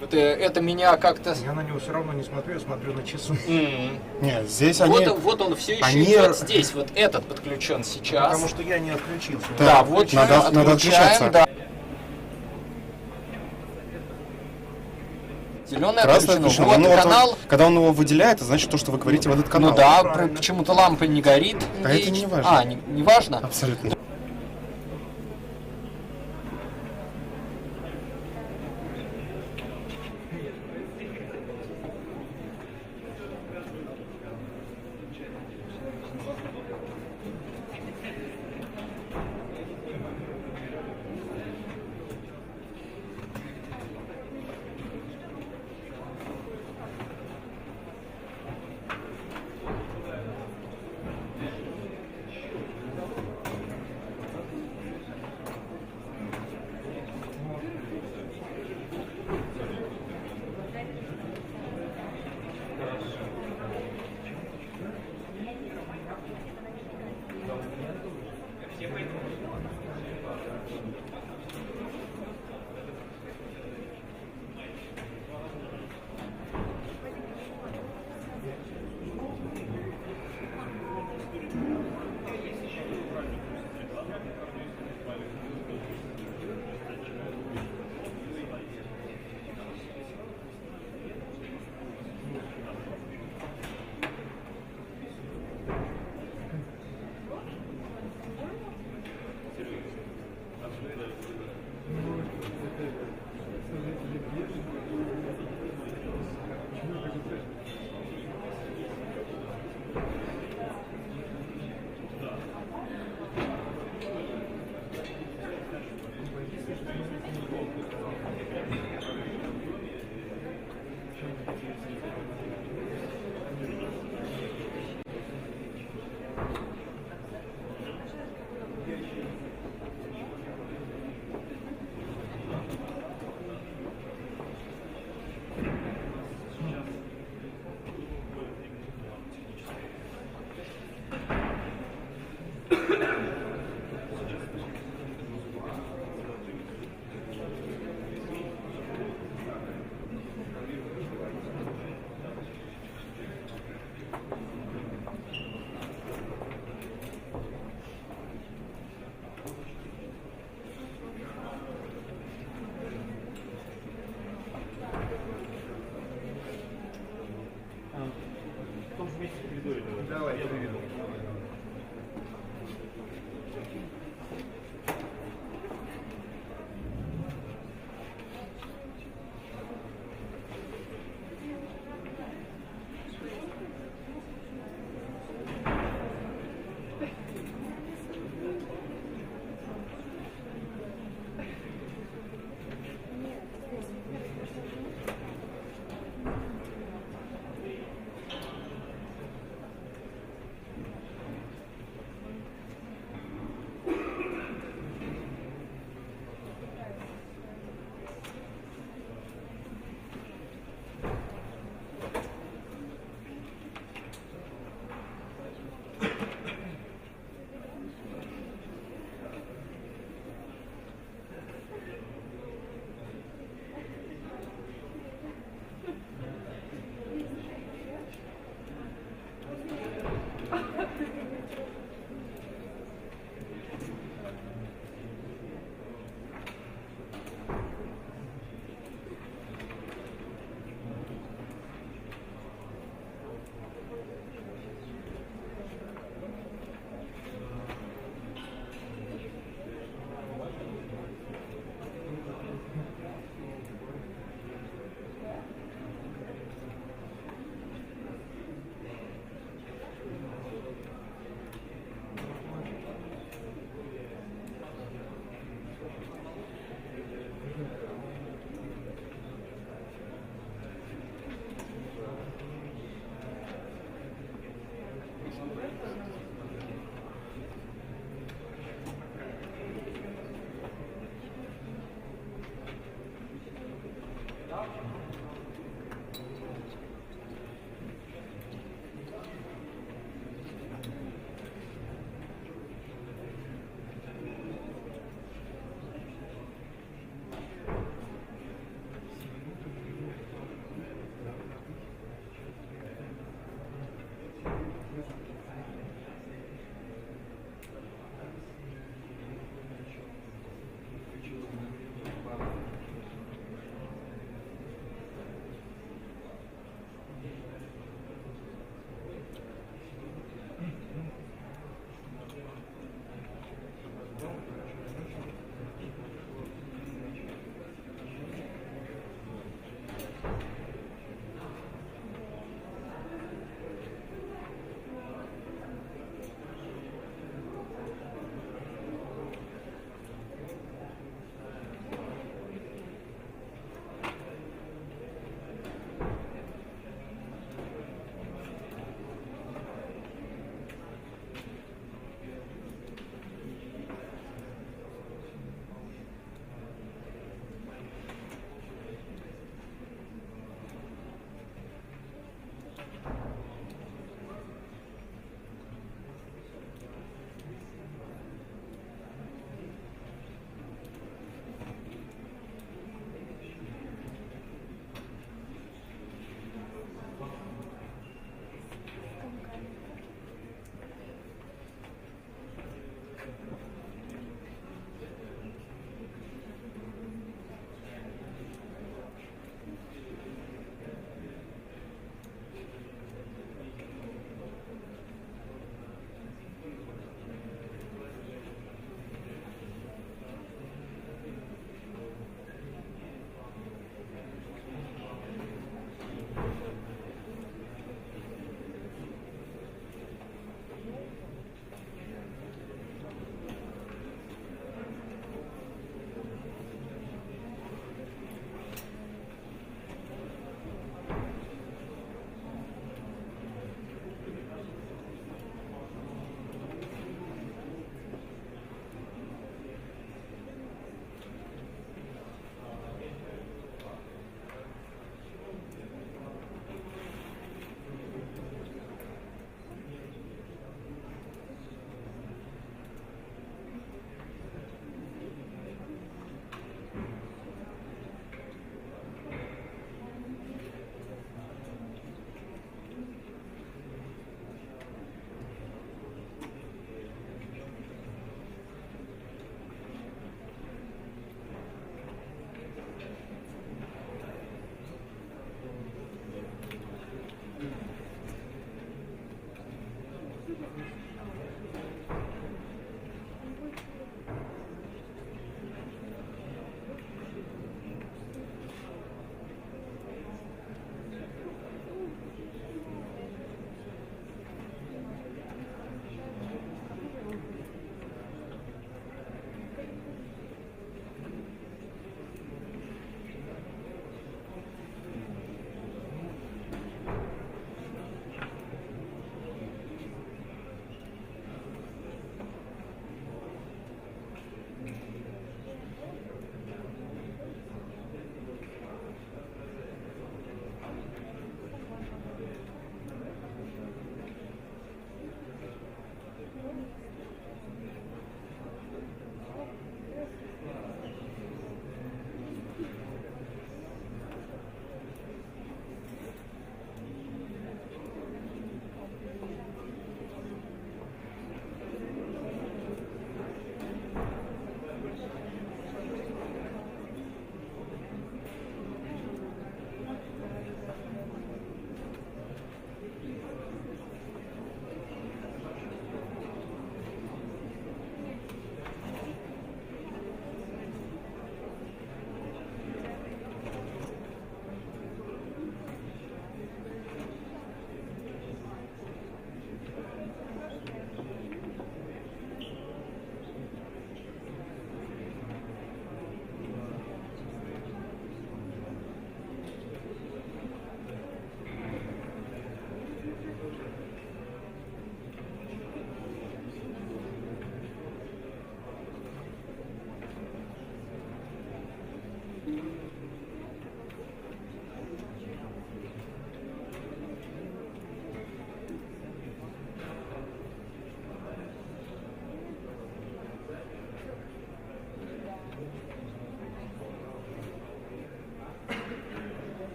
Это меня как-то... Я на него все равно не смотрю, я смотрю на часы. Нет, здесь вот, они... вот он все еще они... идет здесь, вот этот подключен сейчас. Потому что я не отключился. Да, вот надо отключаем, отключаться. да. Зеленый Красный отключен. отключен. Вот канал. Когда он его выделяет, это значит то, что вы говорите в этот канал. Ну да, почему-то лампа не горит. А это не важно. А, не важно? Абсолютно.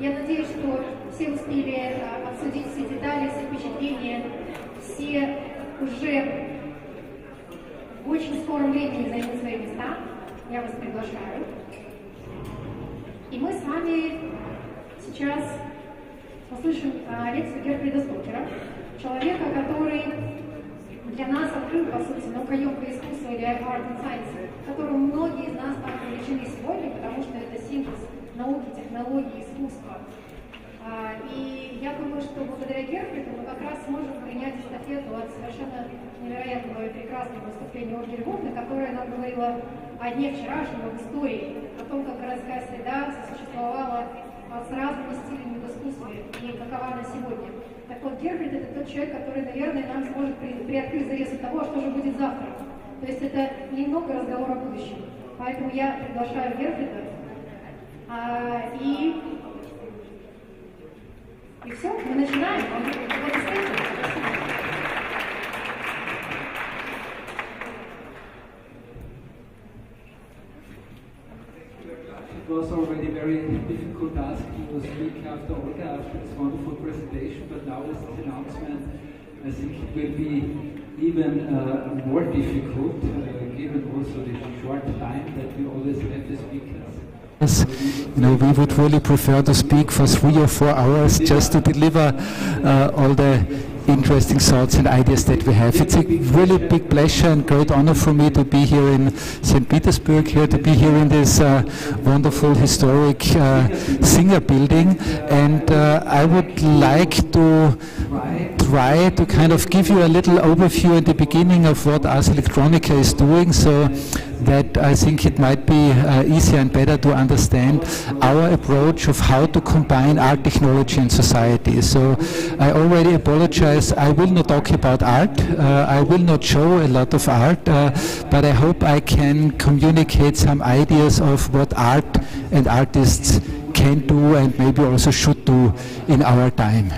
Я надеюсь, что все успели обсудить все детали, все впечатления, все уже в очень скором времени займут свои места. Я вас приглашаю. И мы с вами сейчас послушаем лекцию Gerfrieda Stockera, человека, который для нас открыл, по сути, наукоемкое искусство или art and science, которым многие из нас так увлечены сегодня, потому что это синтез науки, технологий, искусства. И я думаю, что благодаря Герфриду мы как раз сможем принять эстафету от совершенно невероятного и прекрасного выступления Ольги Львовны, которая нам говорила о дне вчерашнем, об истории, о том, как городская среда существовала с разными стилями в искусстве и какова она сегодня. Так вот, Герфрид — это тот человек, который, наверное, нам сможет приоткрыть завесу того, что же будет завтра. То есть это немного разговор о будущем. Поэтому я приглашаю Герфрида. И все, мы начинаем. It was already a very difficult task to speak after Olga, after this wonderful presentation, but now with this announcement, I think it will be even more difficult, given also the short time that we always have the speakers. You know, we would really prefer to speak for 3 or 4 hours just to deliver all the interesting thoughts and ideas that we have. It's a really big pleasure and great honor for me to be here in St. Petersburg, here to be here in this wonderful historic Singer building, and I would like to try to kind of give you a little overview at the beginning of what ARS Electronica is doing, so that I think it might be easier and better to understand our approach of how to combine art, technology and society. So I already apologize, I will not talk about art, I will not show a lot of art, but I hope I can communicate some ideas of what art and artists can do and maybe also should do in our time.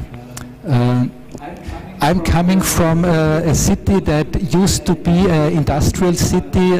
I'm coming from a city that used to be an industrial city,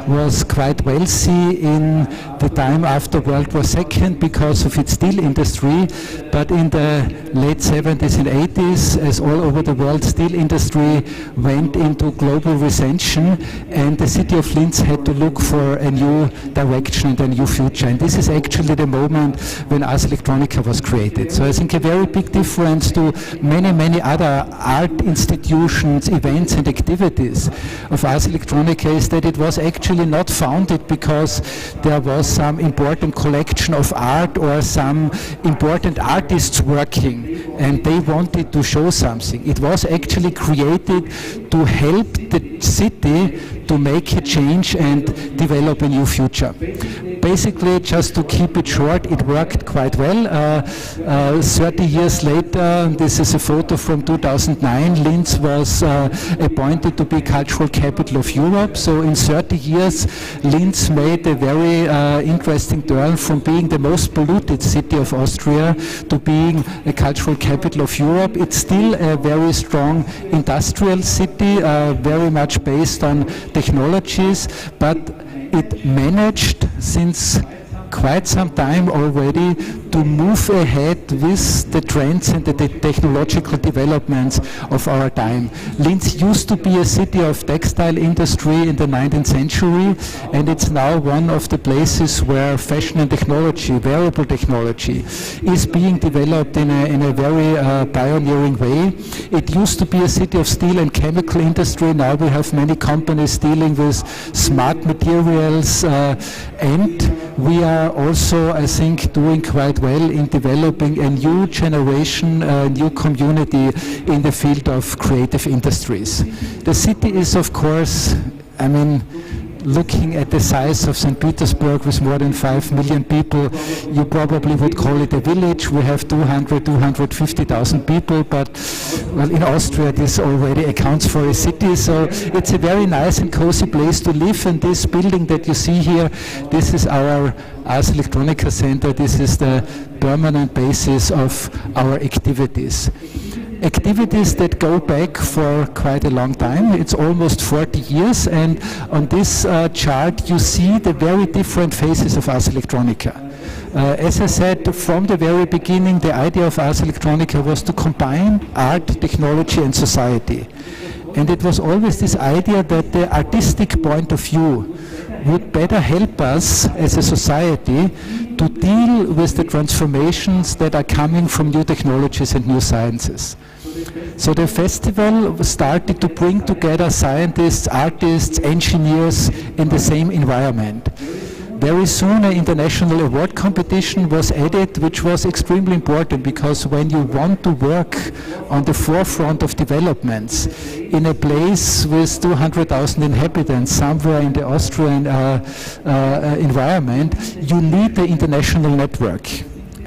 was quite wealthy in the time after World War II because of its steel industry, but in the late 70s and 80s, as all over the world, steel industry went into global recession and the city of Linz had to look for a new direction and a new future. And this is actually the moment when ARS Electronica was created. So I think a very big difference to many, many other art institutions, events and activities of ARS Electronica is that it was actually not founded because there was some important collection of art or some important artists working and they wanted to show something. It was actually created to help the city to make a change and develop a new future. Basically, just to keep it short, it worked quite well. 30 years later, this is a photo from 2009, Linz was appointed to be cultural capital of Europe. So in 30 years, Linz made a very interesting turn from being the most polluted city of Austria to being a cultural capital of Europe. It's still a very strong industrial city, very much based on technologies, but it managed since quite some time already to move ahead with the trends and the technological developments of our time. Linz used to be a city of textile industry in the 19th century, and it's now one of the places where fashion and technology, wearable technology, is being developed in a very pioneering way. It used to be a city of steel and chemical industry. Now we have many companies dealing with smart materials, and we are also, I think, doing quite well in developing a new generation, a new community in the field of creative industries. The city is, of course, I mean, looking at the size of St. Petersburg with more than 5 million people, you probably would call it a village. We have 250,000 people, but well, in Austria this already accounts for a city, so it's a very nice and cozy place to live. And this building that you see here, this is our ARS Electronica Center. This is the permanent basis of our activities. Activities that go back for quite a long time. It's almost 40 years, and on this chart you see the very different phases of ARS Electronica. As I said, from the very beginning, the idea of ARS Electronica was to combine art, technology, and society. And it was always this idea that the artistic point of view would better help us as a society to deal with the transformations that are coming from new technologies and new sciences. So the festival started to bring together scientists, artists, engineers in the same environment. Very soon an international award competition was added, which was extremely important, because when you want to work on the forefront of developments in a place with 200,000 inhabitants somewhere in the Austrian environment, you need the international network.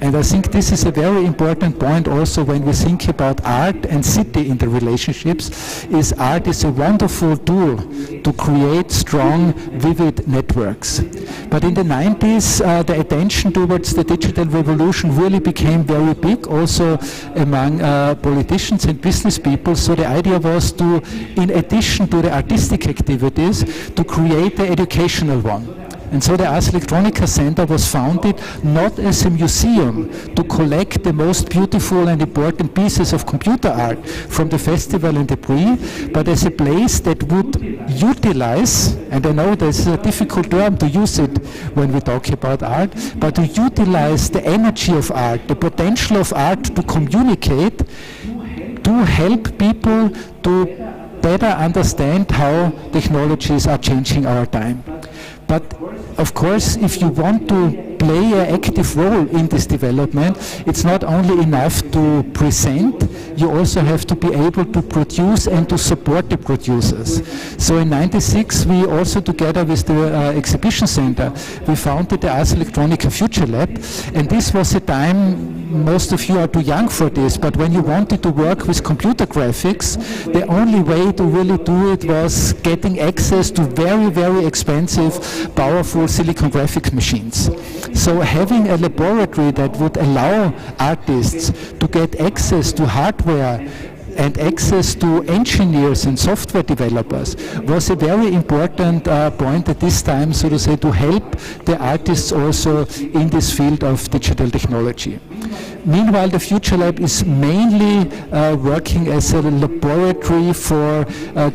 And I think this is a very important point also when we think about art and city in the relationships, is art is a wonderful tool to create strong, vivid networks. But in the 90s, the attention towards the digital revolution really became very big, also among politicians and business people. So the idea was to, in addition to the artistic activities, to create the educational one. And so the ARS Electronica Center was founded not as a museum to collect the most beautiful and important pieces of computer art from the festival and the Prix, but as a place that would utilize, and I know this is a difficult term to use it when we talk about art, but to utilize the energy of art, the potential of art to communicate, to help people to better understand how technologies are changing our time. But of course, if you want to play an active role in this development, it's not only enough to present, you also have to be able to produce and to support the producers. So in '96, we also, together with the exhibition center, we founded the ARS Electronica Future Lab, and this was a time, most of you are too young for this, but when you wanted to work with computer graphics, the only way to really do it was getting access to very, very expensive, powerful silicon graphics machines. So having a laboratory that would allow artists to get access to hardware and access to engineers and software developers was a very important point at this time, so to say, to help the artists also in this field of digital technology. Meanwhile, the Future Lab is mainly working as a laboratory for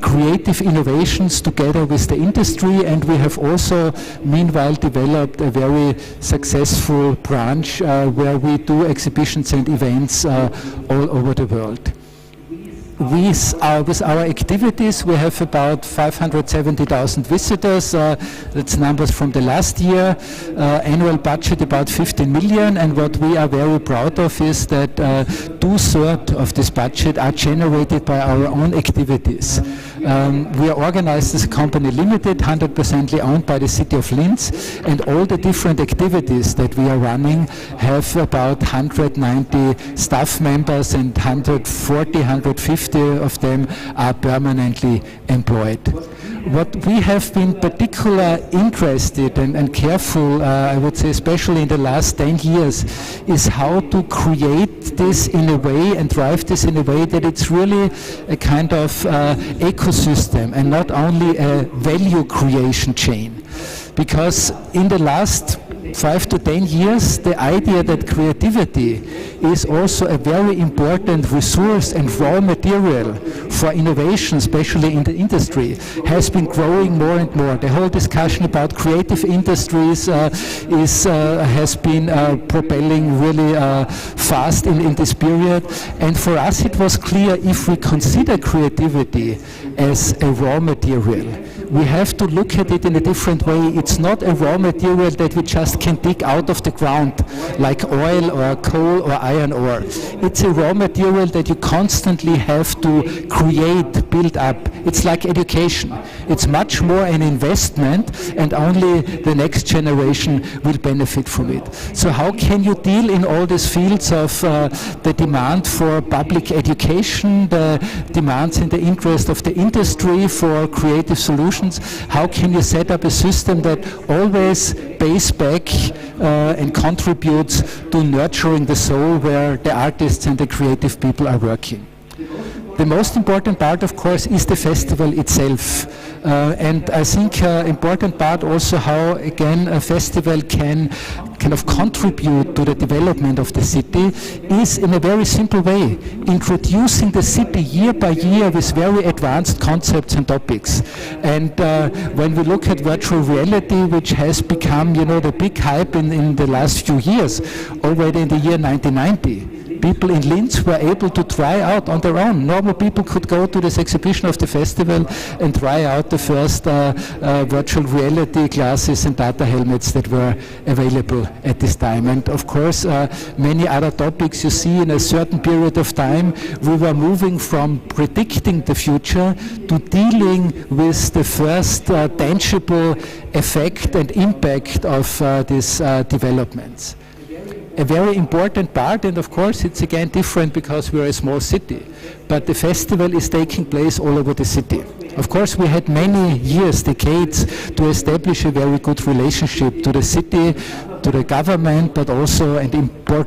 creative innovations together with the industry, and we have also meanwhile developed a very successful branch where we do exhibitions and events all over the world. With our activities, we have about 570,000 visitors. That's numbers from the last year. Annual budget about 15 million. And what we are very proud of is that 2/3 of this budget are generated by our own activities. We are organized as a company limited, 100% owned by the city of Linz, and all the different activities that we are running have about 190 staff members, and 150 of them are permanently employed. What we have been particularly interested and careful, I would say especially in the last 10 years, is how to create this in a way and drive this in a way that it's really a kind of ecosystem and not only a value creation chain. Because in the last 5 to 10 years, the idea that creativity is also a very important resource and raw material for innovation, especially in the industry, has been growing more and more. The whole discussion about creative industries has been propelling really fast in this period. And for us it was clear, if we consider creativity as a raw material, we have to look at it in a different way. It's not a raw material that we just can dig out of the ground, like oil or coal or iron ore. It's a raw material that you constantly have to create, build up. It's like education. It's much more an investment, and only the next generation will benefit from it. So how can you deal in all these fields of the demand for public education, the demands in the interest of the industry for creative solutions? How can you set up a system that always pays back and contributes to nurturing the soul where the artists and the creative people are working? The most important part, of course, is the festival itself. And I think important part also how, again, a festival can kind of contribute to the development of the city is in a very simple way, introducing the city year by year with very advanced concepts and topics. And when we look at virtual reality, which has become, the big hype in the last few years, already in the year 1990, people in Linz were able to try out on their own. Normal people could go to this exhibition of the festival and try out the first virtual reality glasses and data helmets that were available at this time. And of course, many other topics you see in a certain period of time, we were moving from predicting the future to dealing with the first tangible effect and impact of these developments. A very important part, and of course it's again different because we're a small city, but the festival is taking place all over the city. Of course we had many years, decades, to establish a very good relationship to the city, to the government, but also, and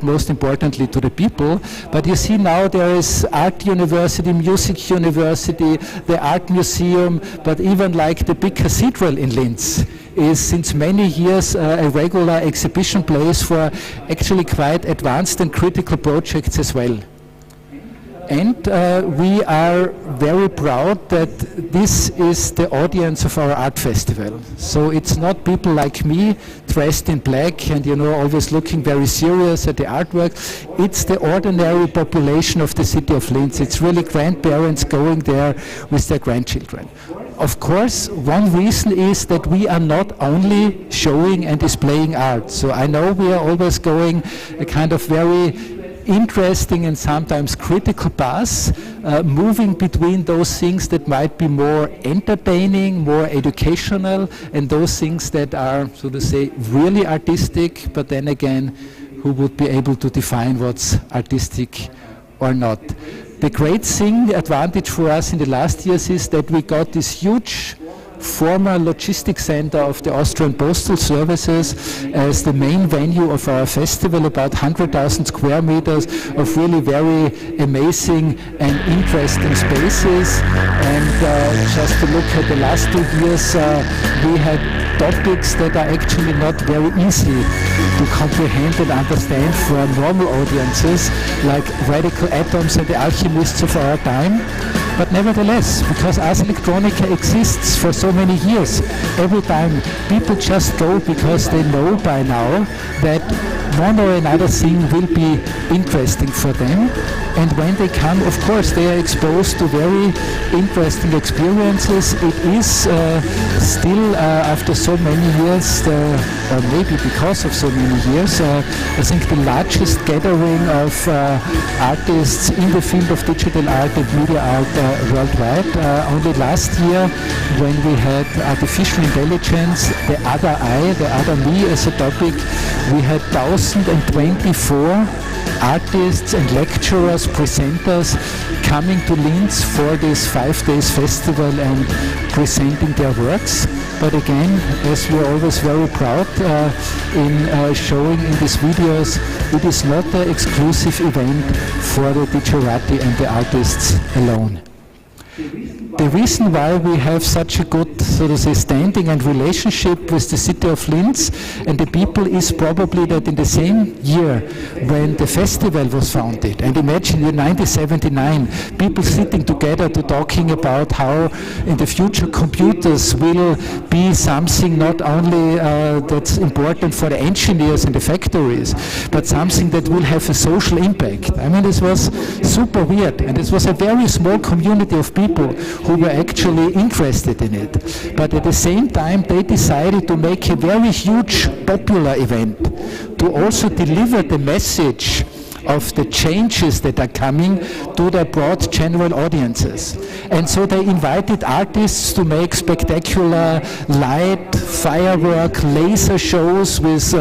most importantly, to the people. But you see now there is art university, music university, the art museum, but even like the big cathedral in Linz is since many years a regular exhibition place for actually quite advanced and critical projects as well. And we are very proud that this is the audience of our art festival. So it's not people like me dressed in black and always looking very serious at the artwork. It's the ordinary population of the city of Linz. It's really grandparents going there with their grandchildren. Of course, one reason is that we are not only showing and displaying art. So I know we are always going a kind of very interesting and sometimes critical path, moving between those things that might be more entertaining, more educational, and those things that are, so to say, really artistic, but then again, who would be able to define what's artistic or not. The great thing, advantage for us in the last years is that we got this huge former logistics center of the Austrian postal services as the main venue of our festival, about 100,000 square meters of really very amazing and interesting spaces. And just to look at the last 2 years, we had topics that are actually not very easy to comprehend and understand for normal audiences, like radical atoms and the alchemists of our time. But nevertheless, because ARS Electronica exists for so many years, every time people just go because they know by now that one or another thing will be interesting for them. And when they come, of course, they are exposed to very interesting experiences. It is still, after so many years, or maybe because of so many years, I think the largest gathering of artists in the field of digital art and media art worldwide. Only last year, when we had artificial intelligence, the other I, the other me as a topic, we had 1,024 artists and lecturers, presenters coming to Linz for this 5 days festival and presenting their works. But again, as we are always very proud in showing in these videos, it is not an exclusive event for the digerati and the artists alone. The reason why we have such a good, so to say, standing and relationship with the city of Linz and the people is probably that in the same year when the festival was founded, and imagine in 1979, people sitting together to talking about how in the future computers will be something not only that's important for the engineers in the factories, but something that will have a social impact. I mean, this was super weird, and this was a very small community of people who were actually interested in it. But at the same time, they decided to make a very huge popular event to also deliver the message of the changes that are coming to the broad general audiences. And so they invited artists to make spectacular light, firework, laser shows with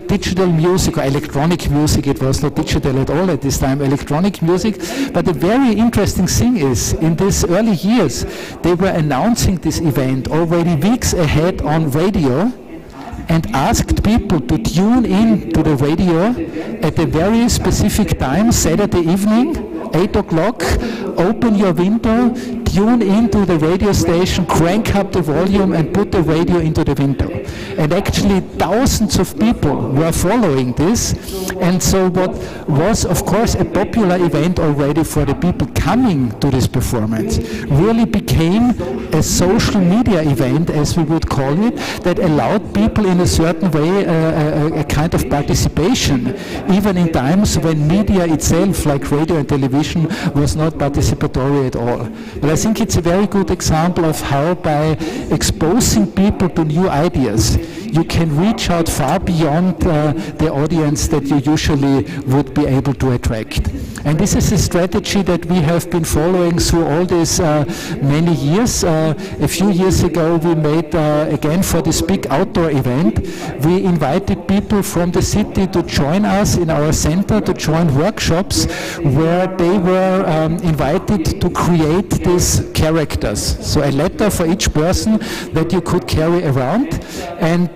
digital music or electronic music. It was not digital at all at this time, electronic music. But the very interesting thing is, in these early years, they were announcing this event already weeks ahead on radio, and asked people to tune in to the radio at a very specific time, Saturday evening, 8 o'clock, open your window, tune into the radio station, crank up the volume and put the radio into the window. And actually thousands of people were following this, and so what was of course a popular event already for the people coming to this performance really became a social media event, as we would call it, that allowed people in a certain way a kind of participation, even in times when media itself, like radio and television, was not participatory at all. But I think it's a very good example of how by exposing people to new ideas, you can reach out far beyond the audience that you usually would be able to attract. And this is a strategy that we have been following through all these many years. A few years ago we made, again for this big outdoor event, we invited people from the city to join us in our center, to join workshops where they were invited to create these characters. So a letter for each person that you could carry around, and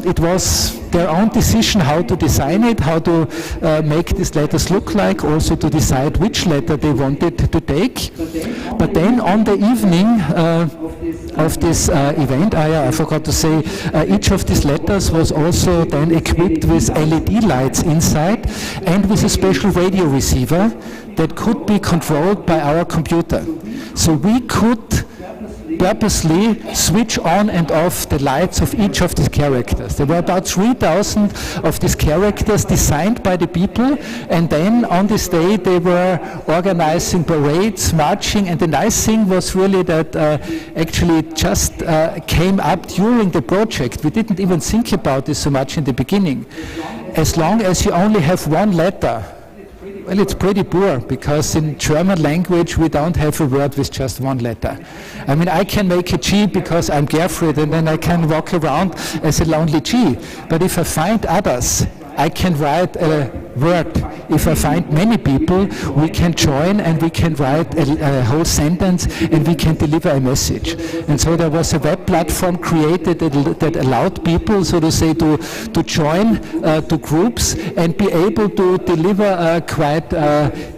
it was their own decision how to design it, how to make these letters look like, also to decide which letter they wanted to take. But then on the evening of this event, I forgot to say, each of these letters was also then equipped with LED lights inside and with a special radio receiver that could be controlled by our computer. So we could purposely switch on and off the lights of each of these characters. There were about 3,000 of these characters designed by the people, and then on this day they were organizing parades, marching, and the nice thing was really that actually it just came up during the project. We didn't even think about this so much in the beginning. As long as you only have one letter, well, it's pretty poor, because in German language we don't have a word with just one letter. I mean, I can make a G because I'm Gerfried, and then I can walk around as a lonely G. But if I find others, I can write a word. If I find many people, we can join and we can write a whole sentence and we can deliver a message. And so there was a web platform created that allowed people, so to say, to join to groups and be able to deliver quite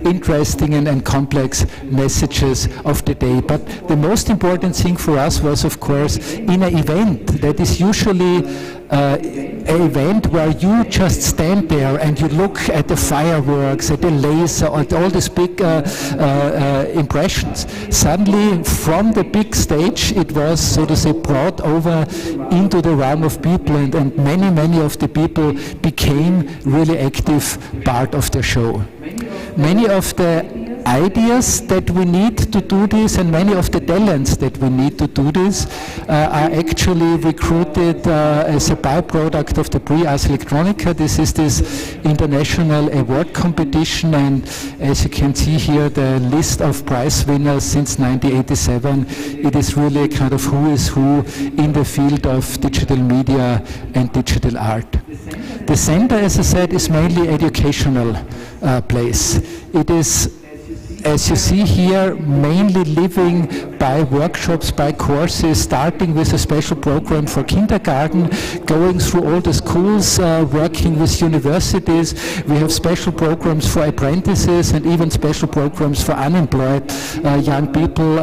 interesting and complex messages of the day. But the most important thing for us was, of course, in an event that is usually an event where you just stand there and you look at the fireworks, at the laser, at all these big impressions. Suddenly, from the big stage, it was, so to say, brought over into the realm of people, and many of the people became really active part of the show. Many of the ideas that we need to do this and many of the talents that we need to do this are actually recruited as a byproduct of the ARS Electronica. This is this international award competition, and as you can see here, the list of prize winners since 1987, it is really a kind of who is who in the field of digital media and digital art. The center, as I said, is mainly educational place. It is, as you see here, mainly living by workshops, by courses, starting with a special program for kindergarten, going through all the schools, working with universities. We have special programs for apprentices and even special programs for unemployed young people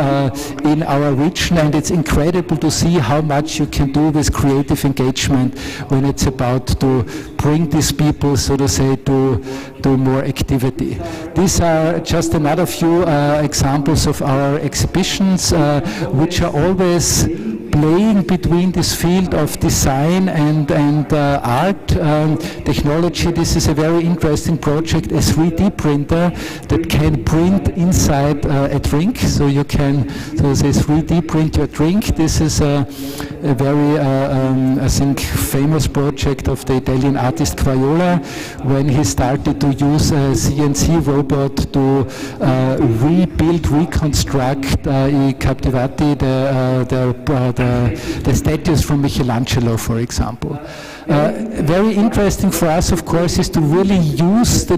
in our region, and it's incredible to see how much you can do with creative engagement when it's about to bring these people, so to say, to more activity. These are just another few examples of our exhibitions, which are always playing between this field of design and art technology. This is a very interesting project, a 3D printer that can print inside a drink. So you can, so say, 3D print your drink. This is a very, I think, famous project of the Italian artist Crayola, when he started to use a CNC robot to rebuild, reconstruct I Captivati, the statues from Michelangelo, for example. Very interesting for us, of course, is to really use the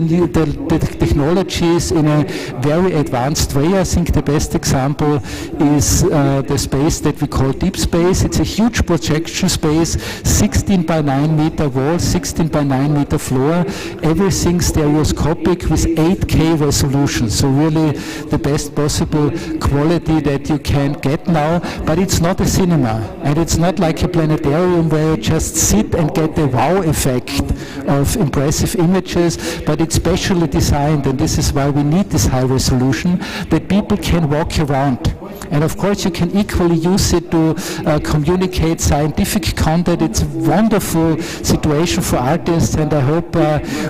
technologies in a very advanced way. I think the best example is the space that we call deep space. It's a huge projection space, 16 by 9 meter wall, 16 by 9 meter floor, everything stereoscopic with 8K resolution. So really the best possible quality that you can get now, but it's not a cinema, and it's not like a planetarium where you just sit and get the wow effect of impressive images, but it's specially designed, and this is why we need this high resolution, that people can walk around. And of course you can equally use it to communicate scientific content. It's a wonderful situation for artists, and I hope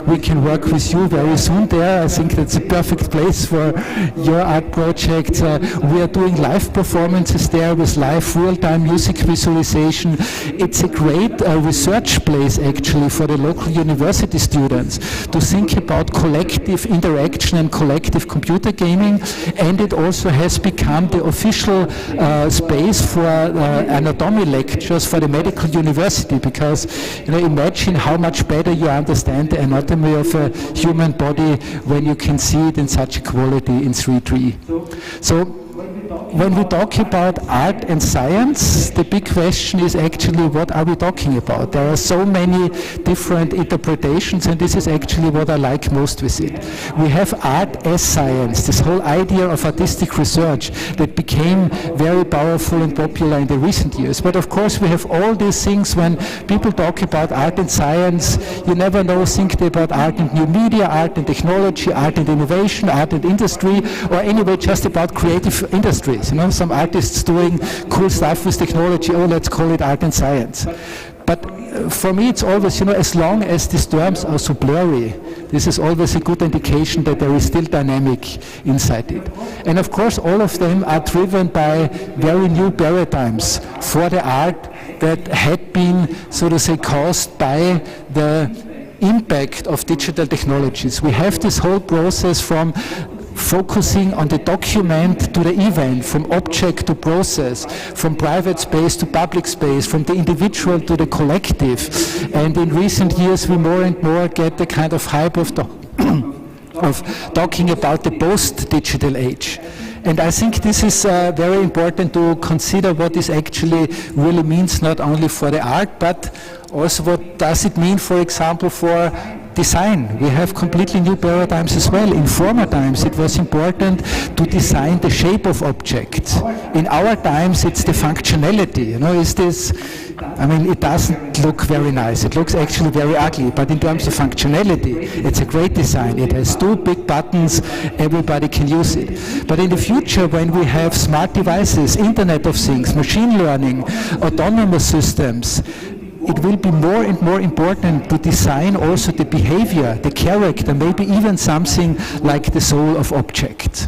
we can work with you very soon there. I think that's a perfect place for your art project. We are doing live performances there with live real-time music visualization. It's a great research place actually for the local university students to think about collective interaction and collective computer gaming, and it also has become the official space for anatomy lectures for the medical university, because imagine how much better you understand the anatomy of a human body when you can see it in such a quality in 3D. So when we talk about art and science, the big question is actually what are we talking about? There are so many different interpretations, and this is actually what I like most with it. We have art as science, this whole idea of artistic research that became very powerful and popular in the recent years. But of course we have all these things. When people talk about art and science, you never know, think about art and new media, art and technology, art and innovation, art and industry, or anyway just about creative industries. Some artists doing cool stuff with technology, oh, let's call it art and science. But for me it's always, as long as these terms are so blurry, this is always a good indication that there is still dynamic inside it. And of course all of them are driven by very new paradigms for the art that had been, so to say, caused by the impact of digital technologies. We have this whole process from focusing on the document to the event, from object to process, from private space to public space, from the individual to the collective. And in recent years we more and more get the kind of hype of talking about the post-digital age. And I think this is very important to consider what this actually really means, not only for the art, but also what does it mean, for example, for design. We have completely new paradigms as well. In former times it was important to design the shape of objects. In our times it's the functionality. It doesn't look very nice. It looks actually very ugly, but in terms of functionality it's a great design. It has two big buttons, everybody can use it. But in the future, when we have smart devices, Internet of Things, machine learning, autonomous systems, it will be more and more important to design also the behavior, the character, maybe even something like the soul of objects.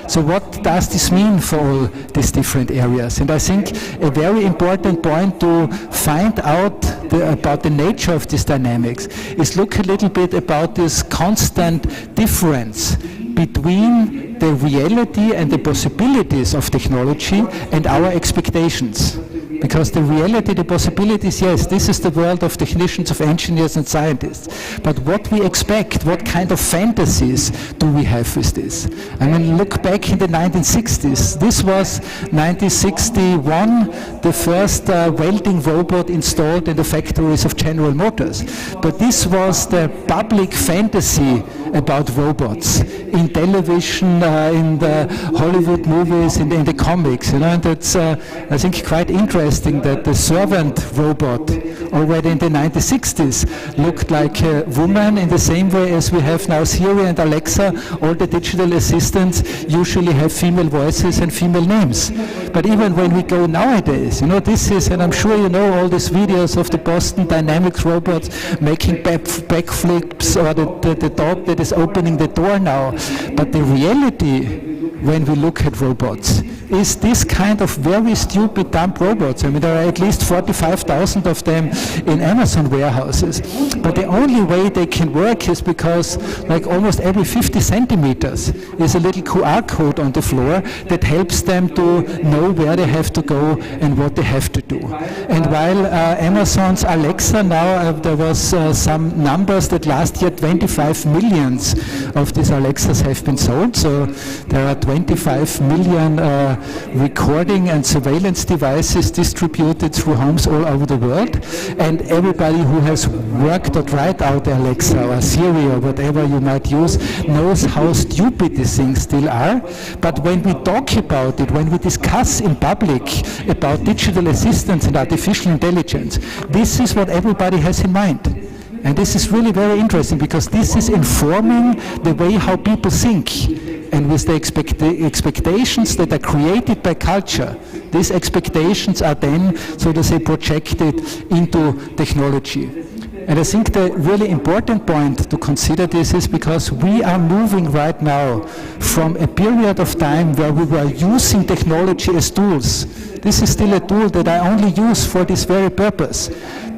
So what does this mean for all these different areas? And I think a very important point to find out about the nature of these dynamics is look a little bit about this constant difference between the reality and the possibilities of technology and our expectations. Because the reality, the possibilities, yes, this is the world of technicians, of engineers and scientists. But what we expect, what kind of fantasies do we have with this? Look back in the 1960s. This was 1961, the first welding robot installed in the factories of General Motors. But this was the public fantasy about robots in television, in the Hollywood movies, in the comics. And that's, I think, quite interesting that the servant robot already in the 1960s looked like a woman, in the same way as we have now Siri and Alexa. All the digital assistants usually have female voices and female names. But even when we go nowadays, this is, and I'm sure you know all these videos of the Boston Dynamics robots making backflips, or the dog that is opening the door now. But the reality, when we look at robots, is this kind of very stupid, dumb robots. There are at least 45,000 of them in Amazon warehouses. But the only way they can work is because, like, almost every 50 centimeters is a little QR code on the floor that helps them to know where they have to go and what they have to do. And while Amazon's Alexa now, there was some numbers that last year 25 millions of these Alexas have been sold. So there are 25 million recording and surveillance devices distributed through homes all over the world, and everybody who has worked or tried out Alexa or Siri or whatever you might use knows how stupid these things still are. But when we talk about it, when we discuss in public about digital assistants and artificial intelligence, this is what everybody has in mind. And this is really very interesting, because this is informing the way how people think. And with the expectations that are created by culture, these expectations are then, so to say, projected into technology. And I think the really important point to consider this is because we are moving right now from a period of time where we were using technology as tools. This is still a tool that I only use for this very purpose,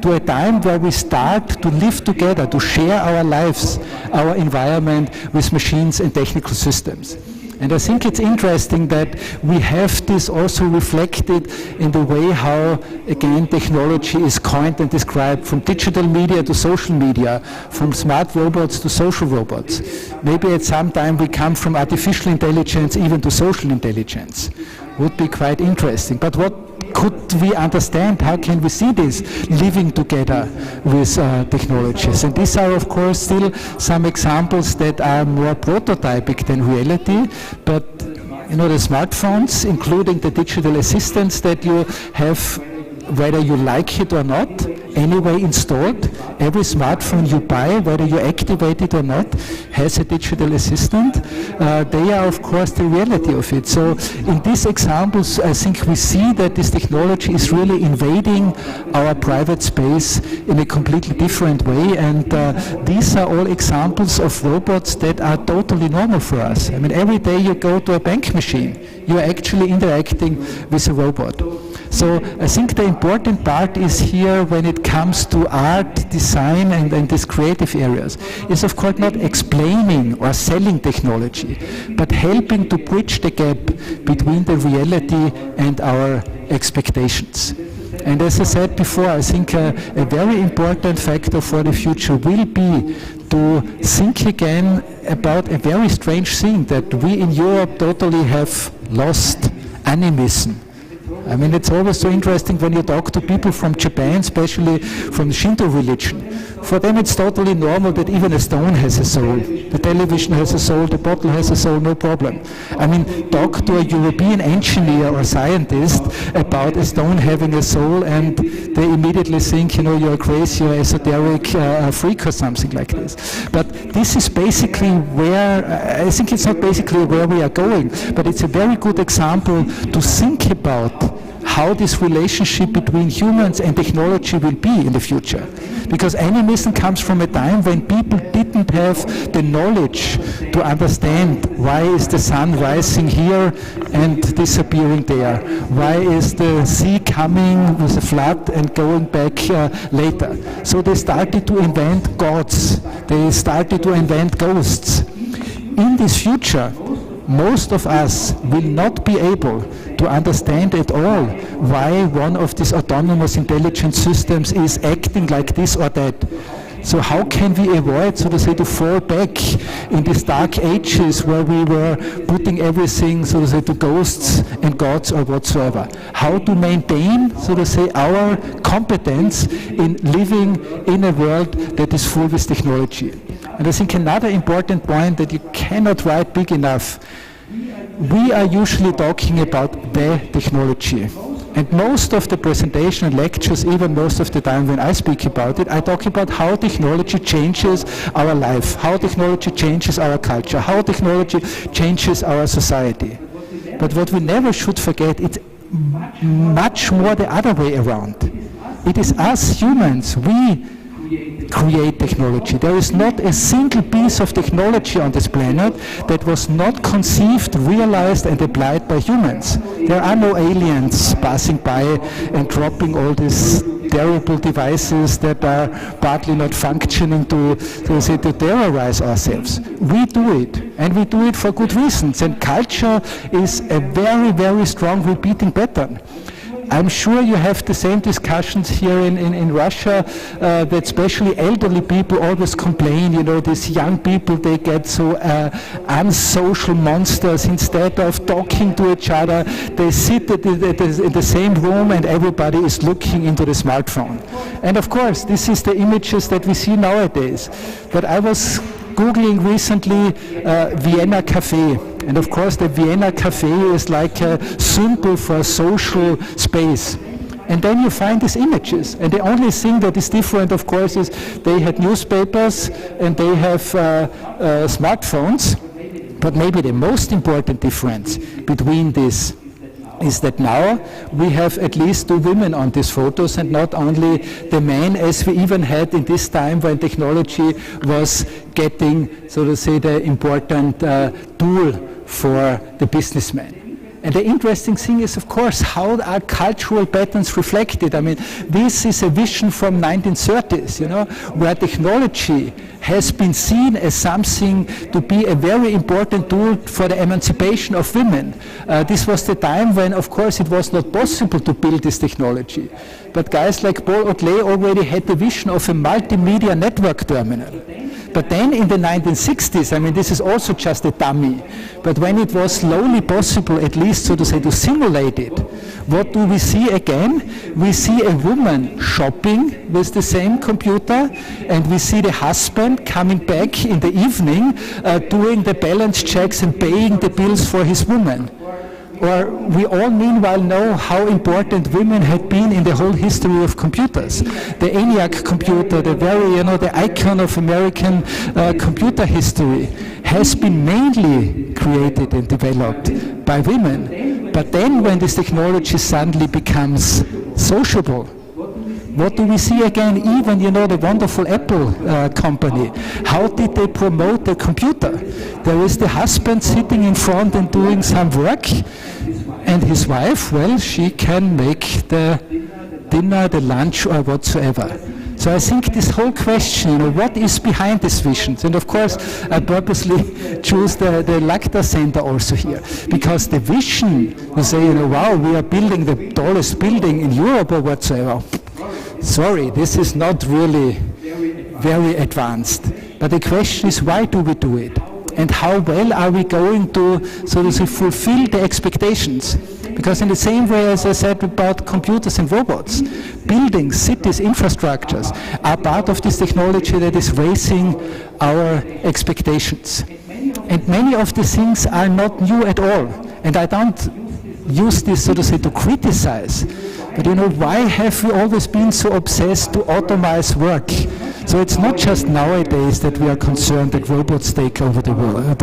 to a time where we start to live together, to share our lives, our environment with machines and technical systems. And I think it's interesting that we have this also reflected in the way how, again, technology is coined and described, from digital media to social media, from smart robots to social robots. Maybe at some time we come from artificial intelligence even to social intelligence. Would be quite interesting. But what could we understand? How can we see this living together with technologies? And these are, of course, still some examples that are more prototypic than reality. But you know, the smartphones, including the digital assistants that you have, whether you like it or not, anyway installed. Every smartphone you buy, whether you activate it or not, has a digital assistant. They are, of course, the reality of it. So in these examples, I think we see that this technology is really invading our private space in a completely different way. And these are all examples of robots that are totally normal for us. I mean, every day you go to a bank machine, you are actually interacting with a robot. So I think the important part is here, when it comes to art, design and these creative areas, is of course not explaining or selling technology, but helping to bridge the gap between the reality and our expectations. And as I said before, I think a very important factor for the future will be to think again about a very strange thing that we in Europe totally have lost: animism. I mean, it's always so interesting when you talk to people from Japan, especially from the Shinto religion. For them it's totally normal that even a stone has a soul. The television has a soul, the bottle has a soul, no problem. I mean, talk to a European engineer or scientist about a stone having a soul and they immediately think, you know, you're crazy, you're esoteric freak or something like this. But this is basically where, I think it's not basically where we are going, but it's a very good example to think about how this relationship between humans and technology will be in the future. Because animism comes from a time when people didn't have the knowledge to understand why is the sun rising here and disappearing there. Why is the sea coming with a flood and going back later. So they started to invent gods. They started to invent ghosts. In this future, most of us will not be able to understand at all why one of these autonomous intelligence systems is acting like this or that. So how can we avoid, so to say, to fall back in these dark ages where we were putting everything, so to say, to ghosts and gods or whatsoever? How to maintain, so to say, our competence in living in a world that is full with technology? And I think another important point that you cannot write big enough, we are usually talking about the technology. And most of the presentation and lectures, even most of the time when I speak about it, I talk about how technology changes our life, how technology changes our culture, how technology changes our society. But what we never should forget, it's much more the other way around. It is us humans, we create technology. There is not a single piece of technology on this planet that was not conceived, realized and applied by humans. There are no aliens passing by and dropping all these terrible devices that are partly not functioning to terrorize ourselves. We do it, and we do it for good reasons. And culture is a very, very strong repeating pattern. I'm sure you have the same discussions here in Russia, that especially elderly people always complain, you know, these young people, they get so unsocial monsters. Instead of talking to each other, they sit in the same room and everybody is looking into the smartphone. And of course, this is the images that we see nowadays. But I was Googling recently Vienna Cafe. And of course, the Vienna Cafe is like a symbol for social space. And then you find these images. And the only thing that is different, of course, is they had newspapers and they have smartphones. But maybe the most important difference between this is that now we have at least 2 women on these photos and not only the men, as we even had in this time when technology was getting, so to say, the important tool for the businessman. And the interesting thing is, of course, how are cultural patterns reflected? I mean, this is a vision from 1930s, you know, where technology has been seen as something to be a very important tool for the emancipation of women. This was the time when, of course, it was not possible to build this technology. But guys like Paul Otlet already had the vision of a multimedia network terminal. But then in the 1960s, I mean, this is also just a dummy, but when it was slowly possible, at least so to say, to simulate it, what do we see again? We see a woman shopping with the same computer, and we see the husband coming back in the evening, doing the balance checks and paying the bills for his woman. Or we all meanwhile know how important women had been in the whole history of computers. The ENIAC computer, the very, you know, the icon of American computer history, has been mainly created and developed by women. But then when this technology suddenly becomes sociable, what do we see again? Even, you know, the wonderful Apple company. How did they promote the computer? There is the husband sitting in front and doing some work, and his wife, well, she can make the dinner, the lunch, or whatsoever. So I think this whole question, you know, what is behind these visions? And of course, I purposely choose the LAKHTA Center also here, because the vision, you say, you know, wow, we are building the tallest building in Europe or whatsoever. Sorry, this is not really very advanced. But the question is, why do we do it? And how well are we going to, so to say, fulfill the expectations? Because in the same way as I said about computers and robots, buildings, cities, infrastructures are part of this technology that is raising our expectations. And many of the things are not new at all. And I don't use this, so to say, to criticize. But you know, why have we always been so obsessed to automate work? So it's not just nowadays that we are concerned that robots take over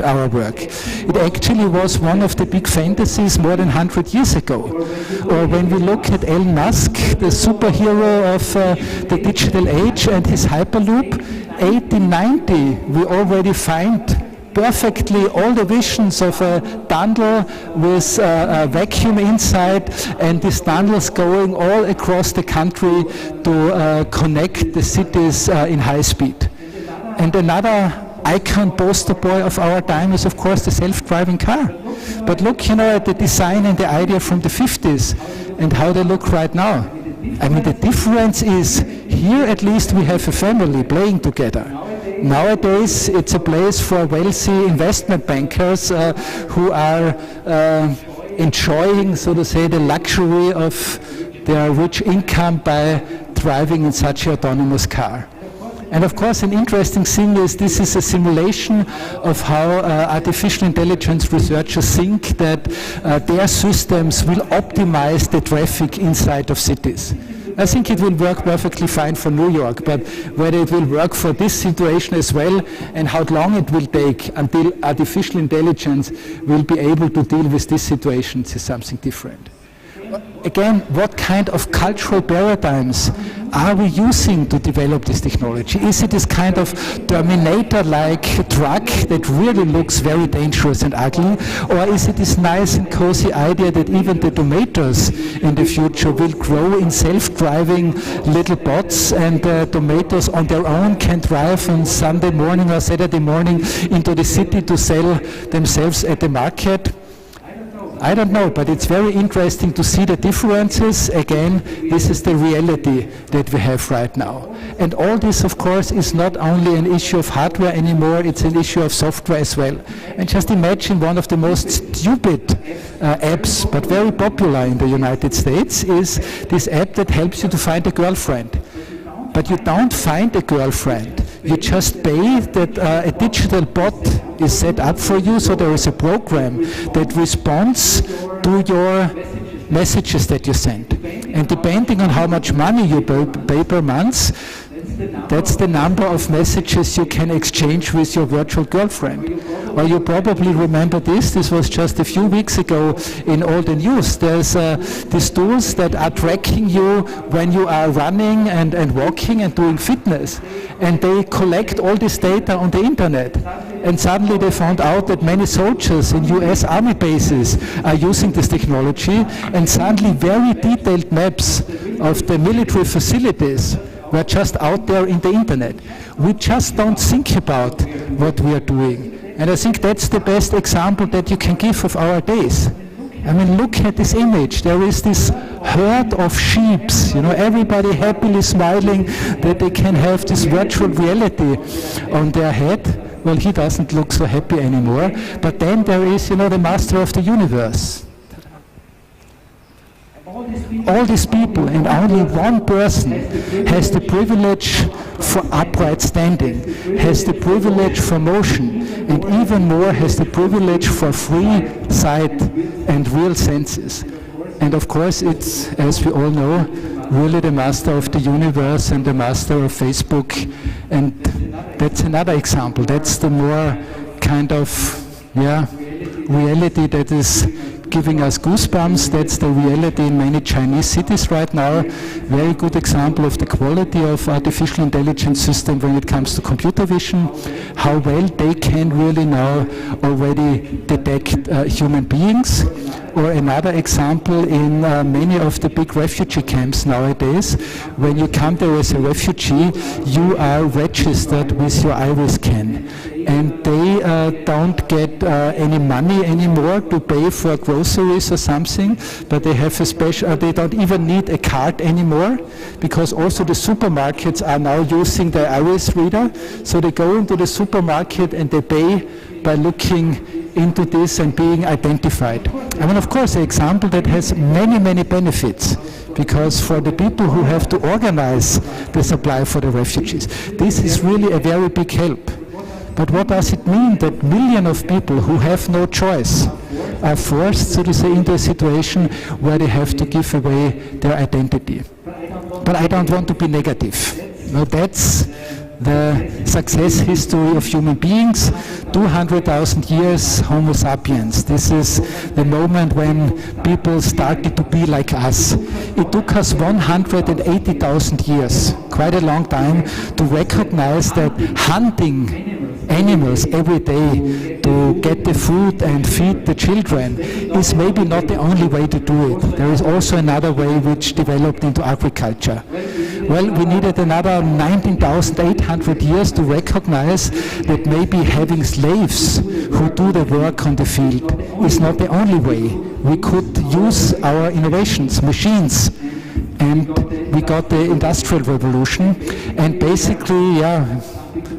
our work. It actually was one of the big fantasies more than 100 years ago. Or when we look at Elon Musk, the superhero of the digital age and his Hyperloop, 1890 we already find perfectly all the visions of a tunnel with a vacuum inside, and these tunnels going all across the country to connect the cities in high speed. And another icon poster boy of our time is, of course, the self-driving car. But look, you know, at the design and the idea from the 50s and how they look right now. I mean, the difference is here at least we have a family playing together. Nowadays, it's a place for wealthy investment bankers who are enjoying, so to say, the luxury of their rich income by driving in such an autonomous car. And of course, an interesting thing is this is a simulation of how artificial intelligence researchers think that their systems will optimize the traffic inside of cities. I think it will work perfectly fine for New York, but whether it will work for this situation as well, and how long it will take until artificial intelligence will be able to deal with these situations is something different. Again, what kind of cultural paradigms are we using to develop this technology? Is it this kind of Terminator-like drug that really looks very dangerous and ugly? Or is it this nice and cozy idea that even the tomatoes in the future will grow in self-driving little bots, and tomatoes on their own can drive on Sunday morning or Saturday morning into the city to sell themselves at the market? I don't know, but it's very interesting to see the differences. Again, this is the reality that we have right now. And all this, of course, is not only an issue of hardware anymore, it's an issue of software as well. And just imagine one of the most stupid apps, but very popular in the United States, is this app that helps you to find a girlfriend. But you don't find a girlfriend. You just pay that a digital bot is set up for you, so there is a program that responds to your messages that you send. And depending on how much money you pay per month, that's the number of messages you can exchange with your virtual girlfriend. Or you probably remember this was just a few weeks ago in all the news. There's these tools that are tracking you when you are running and walking and doing fitness. And they collect all this data on the internet. And suddenly they found out that many soldiers in US army bases are using this technology, and suddenly very detailed maps of the military facilities were just out there in the internet. We just don't think about what we are doing. And I think that's the best example that you can give of our days. I mean, look at this image. There is this herd of sheep, everybody happily smiling that they can have this virtual reality on their head. Well, he doesn't look so happy anymore. But then there is, the master of the universe. All these people, and only one person has the privilege for upright standing, has the privilege for motion, and even more has the privilege for free sight and real senses. And of course it's, as we all know, really the master of the universe and the master of Facebook. And that's another example. That's the more kind of, reality that is giving us goosebumps. That's the reality in many Chinese cities right now. Very good example of the quality of artificial intelligence system when it comes to computer vision, how well they can really now already detect human beings. Or another example in many of the big refugee camps nowadays, when you come there as a refugee, you are registered with your iris scan. And they don't get any money anymore to pay for groceries or something, but they have a special, they don't even need a card anymore, because also the supermarkets are now using the iris reader. So they go into the supermarket and they pay by looking into this and being identified. I mean, of course, an example that has many, many benefits, because for the people who have to organize the supply for the refugees, this is really a very big help. But what does it mean that millions of people who have no choice are forced, so to say, into a situation where they have to give away their identity? But I don't want to be negative. No, that's the success history of human beings. 200,000 years, Homo sapiens. This is the moment when people started to be like us. It took us 180,000 years, quite a long time, to recognize that hunting animals every day to get the food and feed the children is maybe not the only way to do it. There is also another way which developed into agriculture. Well, we needed another 19,800 years to recognize that maybe having slaves who do the work on the field is not the only way. We could use our innovations, machines, and we got the Industrial Revolution, and basically,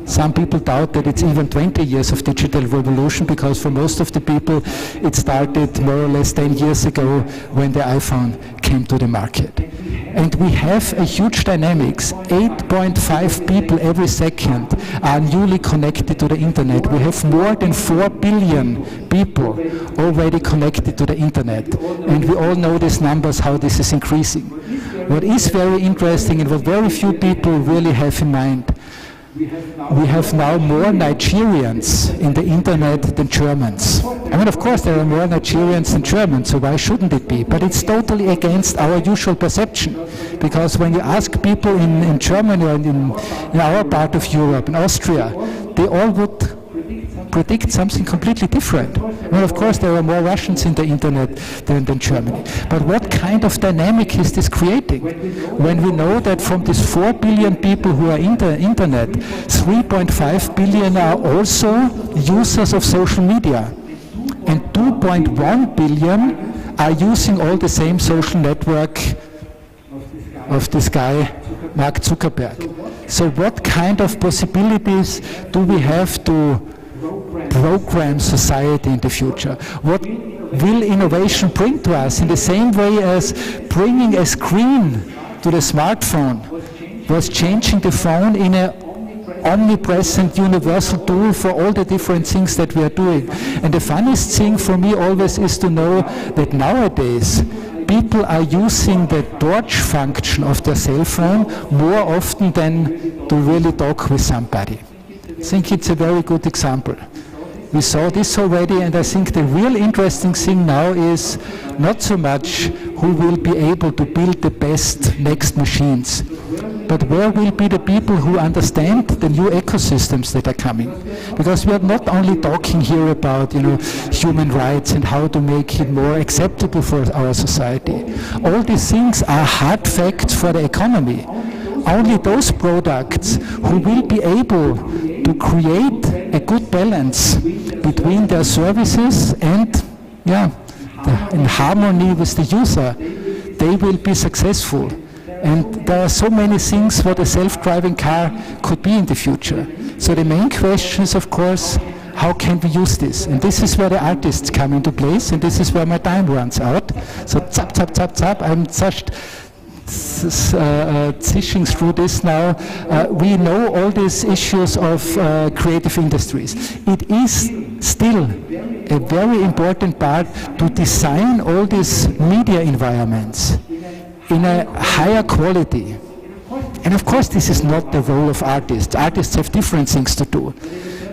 some people doubt that it's even 20 years of digital revolution, because for most of the people it started more or less 10 years ago when the iPhone came to the market. And we have a huge dynamics. 8.5 people every second are newly connected to the internet. We have more than 4 billion people already connected to the internet. And we all know these numbers, how this is increasing. What is very interesting and what very few people really have in mind, we have now more Nigerians in the internet than Germans. I mean, of course, there are more Nigerians than Germans, so why shouldn't it be? But it's totally against our usual perception, because when you ask people in Germany or in our part of Europe, in Austria, they all would predict something completely different. Well, of course, there are more Russians in the internet than Germany. But what kind of dynamic is this creating? When we know that from these 4 billion people who are in the internet, 3.5 billion are also users of social media. and 2.1 billion are using all the same social network of this guy, Mark Zuckerberg. So what kind of possibilities do we have to program society in the future? What will innovation bring to us in the same way as bringing a screen to the smartphone was changing the phone in an omnipresent universal tool for all the different things that we are doing. And the funniest thing for me always is to know that nowadays people are using the torch function of their cell phone more often than to really talk with somebody. I think it's a very good example. We saw this already, and I think the real interesting thing now is not so much who will be able to build the best next machines, but where will be the people who understand the new ecosystems that are coming. Because we are not only talking here about, human rights and how to make it more acceptable for our society. All these things are hard facts for the economy. Only those products who will be able to create a good balance between their services and in harmony with the user, they will be successful. And there are so many things what a self-driving car could be in the future. So the main question is, of course, how can we use this? And this is where the artists come into place, and this is where my time runs out. So zap, zap, zap, zap, I'm just zishing through this now. We know all these issues of creative industries. It is still a very important part to design all these media environments in a higher quality. And of course this is not the role of artists. Artists have different things to do.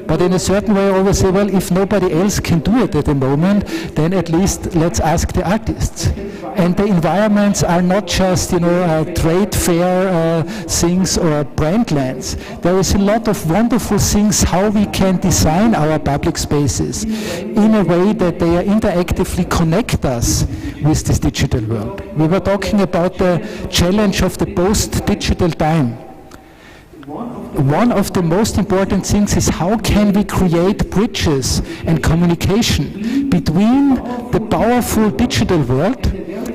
But in a certain way I always say, well, if nobody else can do it at the moment, then at least let's ask the artists. And the environments are not just, trade fair things or brand lands. There is a lot of wonderful things how we can design our public spaces in a way that they are interactively connect us with this digital world. We were talking about the challenge of the post-digital time. One of the most important things is how can we create bridges and communication between the powerful digital world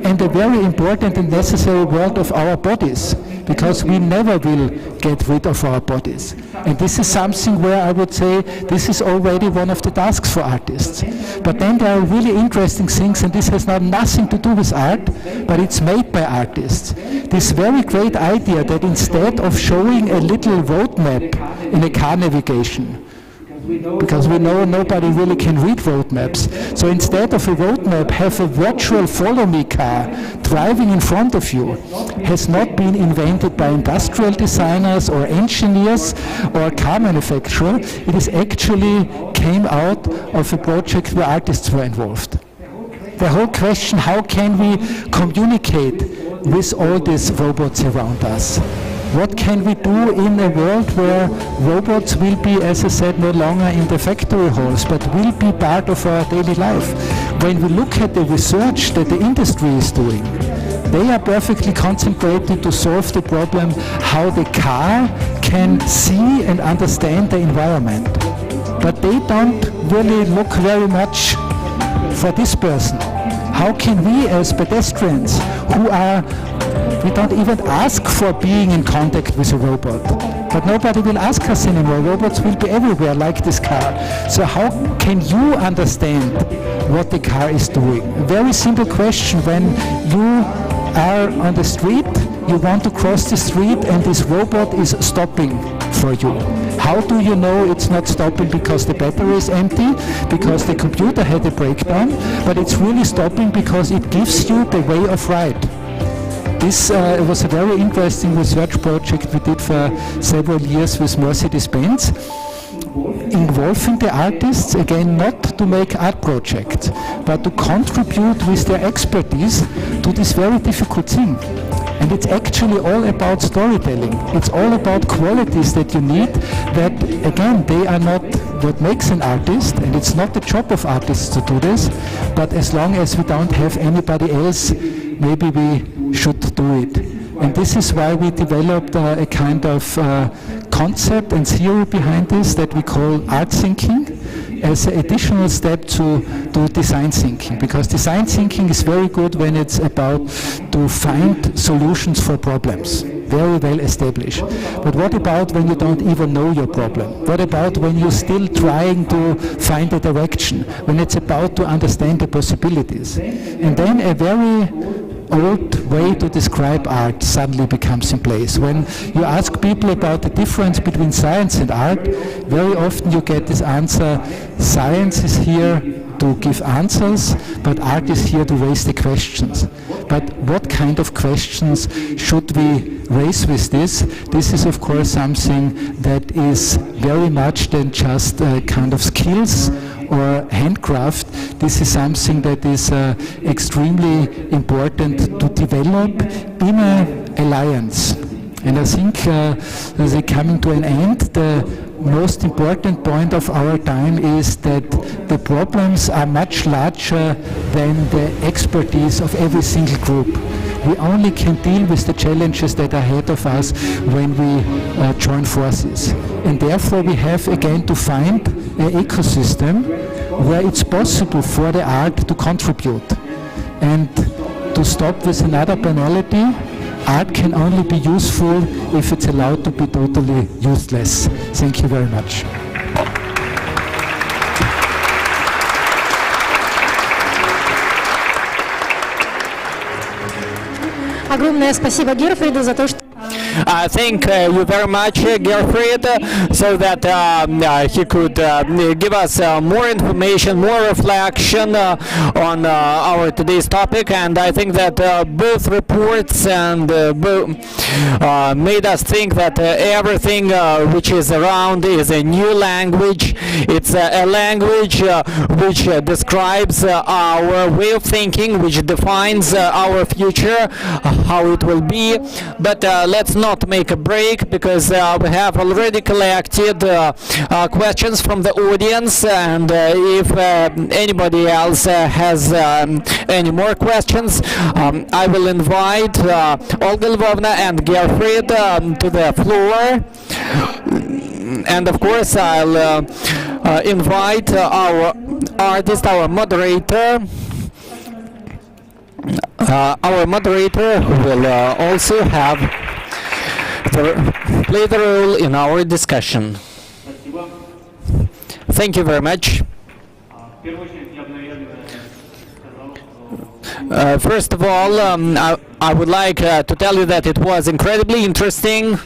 and the very important and necessary world of our bodies, because we never will get rid of our bodies. And this is something where I would say this is already one of the tasks for artists. But then there are really interesting things, and this has now nothing to do with art, but it's made by artists. This very great idea that instead of showing a little roadmap in a car navigation, because we know nobody really can read roadmaps. So instead of a roadmap, have a virtual follow-me car driving in front of you, has not been invented by industrial designers or engineers or car manufacturers. It is actually came out of a project where artists were involved. The whole question, how can we communicate with all these robots around us? What can we do in a world where robots will be, as I said, no longer in the factory halls, but will be part of our daily life? When we look at the research that the industry is doing, they are perfectly concentrated to solve the problem how the car can see and understand the environment. But they don't really look very much for this person. How can we as pedestrians, we don't even ask for being in contact with a robot, but nobody will ask us anymore. Robots will be everywhere like this car. So how can you understand what the car is doing? A very simple question. When you are on the street, you want to cross the street and this robot is stopping for you. How do you know it's not stopping because the battery is empty, because the computer had a breakdown, but it's really stopping because it gives you the way of ride? This was a very interesting research project we did for several years with Mercedes-Benz, involving the artists, again, not to make art projects, but to contribute with their expertise to this very difficult thing. And it's actually all about storytelling. It's all about qualities that you need that, again, they are not what makes an artist, and it's not the job of artists to do this, but as long as we don't have anybody else, maybe we should do it. And this is why we developed a kind of concept and theory behind this that we call art thinking. as an additional step to design thinking, because design thinking is very good when it's about to find solutions for problems, very well established. But what about when you don't even know your problem? What about when you're still trying to find a direction, when it's about to understand the possibilities? And then a very old way to describe art suddenly becomes in place. When you ask people about the difference between science and art, very often you get this answer: science is here to give answers, but art is here to raise the questions. But what kind of questions should we raise with this? This is of course something that is very much than just kind of skills or handcraft. This is something that is extremely important to develop in an alliance. And I think as we're coming to an end, the most important point of our time is that the problems are much larger than the expertise of every single group. We only can deal with the challenges that are ahead of us when we join forces. And therefore we have again to find an ecosystem where it's possible for the art to contribute. And to stop with another banality, art can only be useful if it's allowed to be totally useless. Thank you very much. Огромное спасибо Герфриду за то, что Thank you very much, Gerfried, so that he could give us more information, more reflection on our today's topic. And I think that both reports and made us think that everything which is around is a new language. It's a language which describes our way of thinking, which defines our future, how it will be. But let's not make a break, because we have already collected questions from the audience, and if anybody else has any more questions, I will invite Olga Lvovna and Gerfried to the floor. And of course I'll invite our artist, our moderator. Our moderator will also play the role in our discussion. Thank you very much. First of all, I would like to tell you that it was incredibly interesting,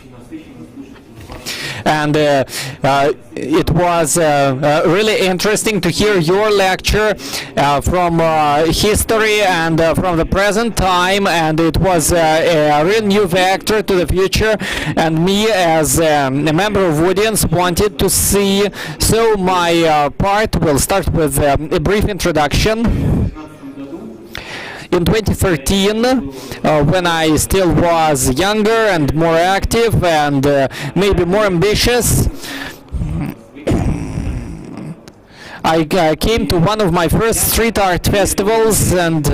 and it was really interesting to hear your lecture from history and from the present time, and it was a real new vector to the future, and me as a member of audience wanted to see. So my part will start with a brief introduction. In 2013, when I still was younger and more active and maybe more ambitious, I came to one of my first street art festivals, and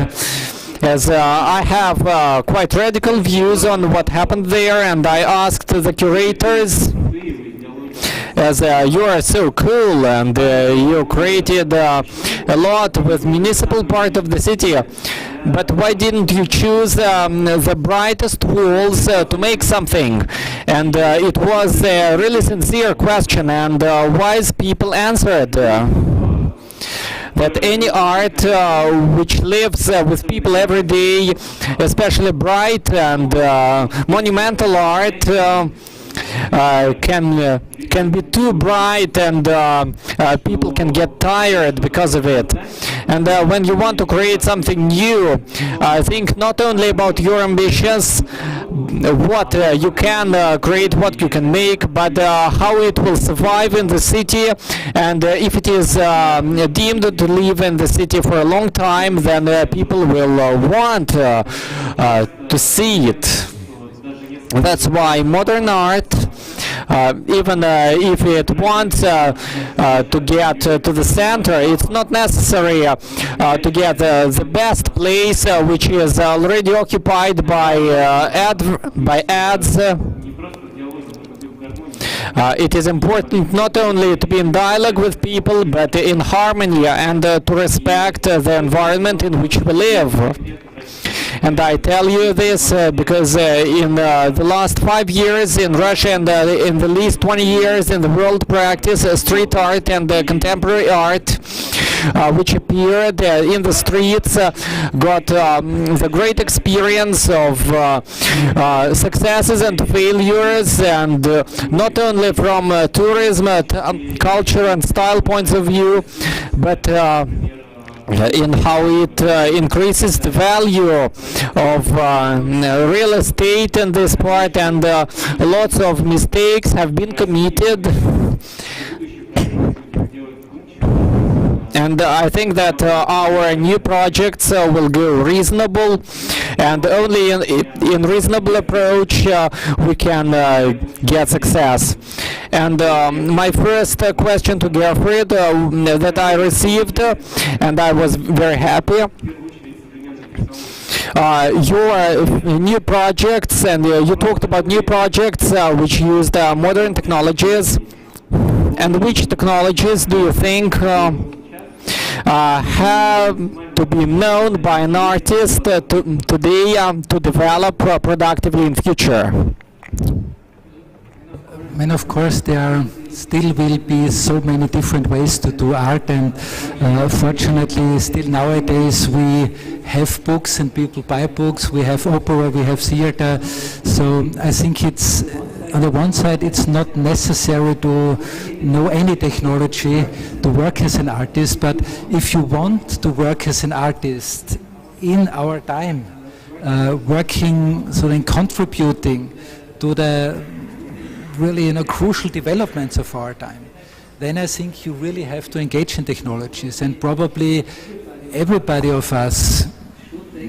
as I have quite radical views on what happened there, and I asked the curators, as you are so cool and you created a lot with municipal part of the city, but why didn't you choose the brightest walls to make something? And it was a really sincere question, and wise people answered that any art which lives with people every day, especially bright and monumental art, can be too bright, and people can get tired because of it. And when you want to create something new, think not only about your ambitions, what you can create, what you can make, but how it will survive in the city, and if it is deemed to live in the city for a long time, then people will want to see it. That's why modern art, even if it wants to get to the center, it's not necessary to get the best place, which is already occupied by ads. It is important not only to be in dialogue with people, but in harmony and to respect the environment in which we live. And I tell you this because in the last 5 years in Russia and in the least 20 years in the world practice, street art and contemporary art, which appeared in the streets, got the great experience of successes and failures, and not only from tourism, culture and style points of view, but in how it increases the value of real estate in this part, and lots of mistakes have been committed. And I think that our new projects will go reasonable, and only in reasonable approach we can get success. And my first question to Gerfried that I received, and I was very happy, your new projects, and you talked about new projects which used modern technologies, and which technologies do you think have to be known by an artist today to develop productively in future? I mean, of course, there still will be so many different ways to do art, and fortunately, still nowadays we have books and people buy books. We have opera, we have theater. So I think it's, on the one side, it's not necessary to know any technology to work as an artist, but if you want to work as an artist in our time, working, so then contributing to the really crucial developments of our time, then I think you really have to engage in technologies, and probably everybody of us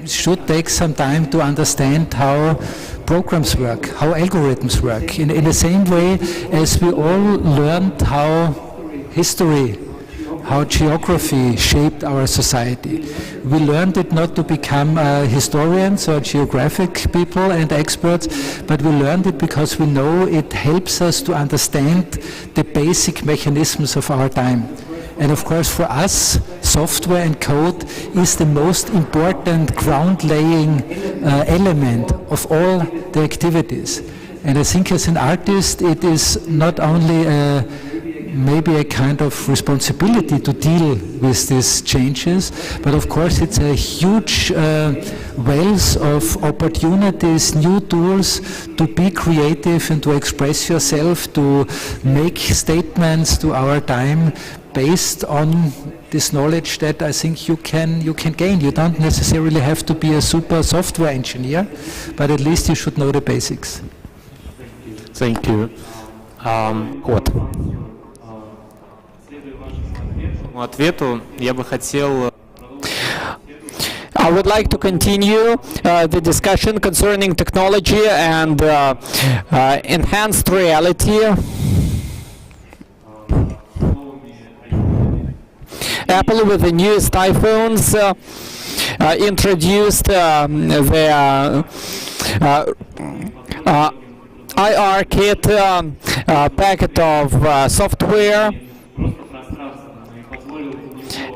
should take some time to understand how programs work, how algorithms work, in the same way as we all learned how history, how geography shaped our society. We learned it not to become historians or geographic people and experts, but we learned it because we know it helps us to understand the basic mechanisms of our time. And of course, for us, software and code is the most important ground-laying element of all the activities. And I think as an artist, it is not only maybe a kind of responsibility to deal with these changes, but of course it's a huge wealth of opportunities, new tools to be creative and to express yourself, to make statements to our time based on this knowledge that I think you can gain. You don't necessarily have to be a super software engineer, but at least you should know the basics. Thank you. Ответу я бы хотел. I would like to continue the discussion concerning technology and enhanced reality. Apple, with the newest iPhones, introduced the IR kit packet of software,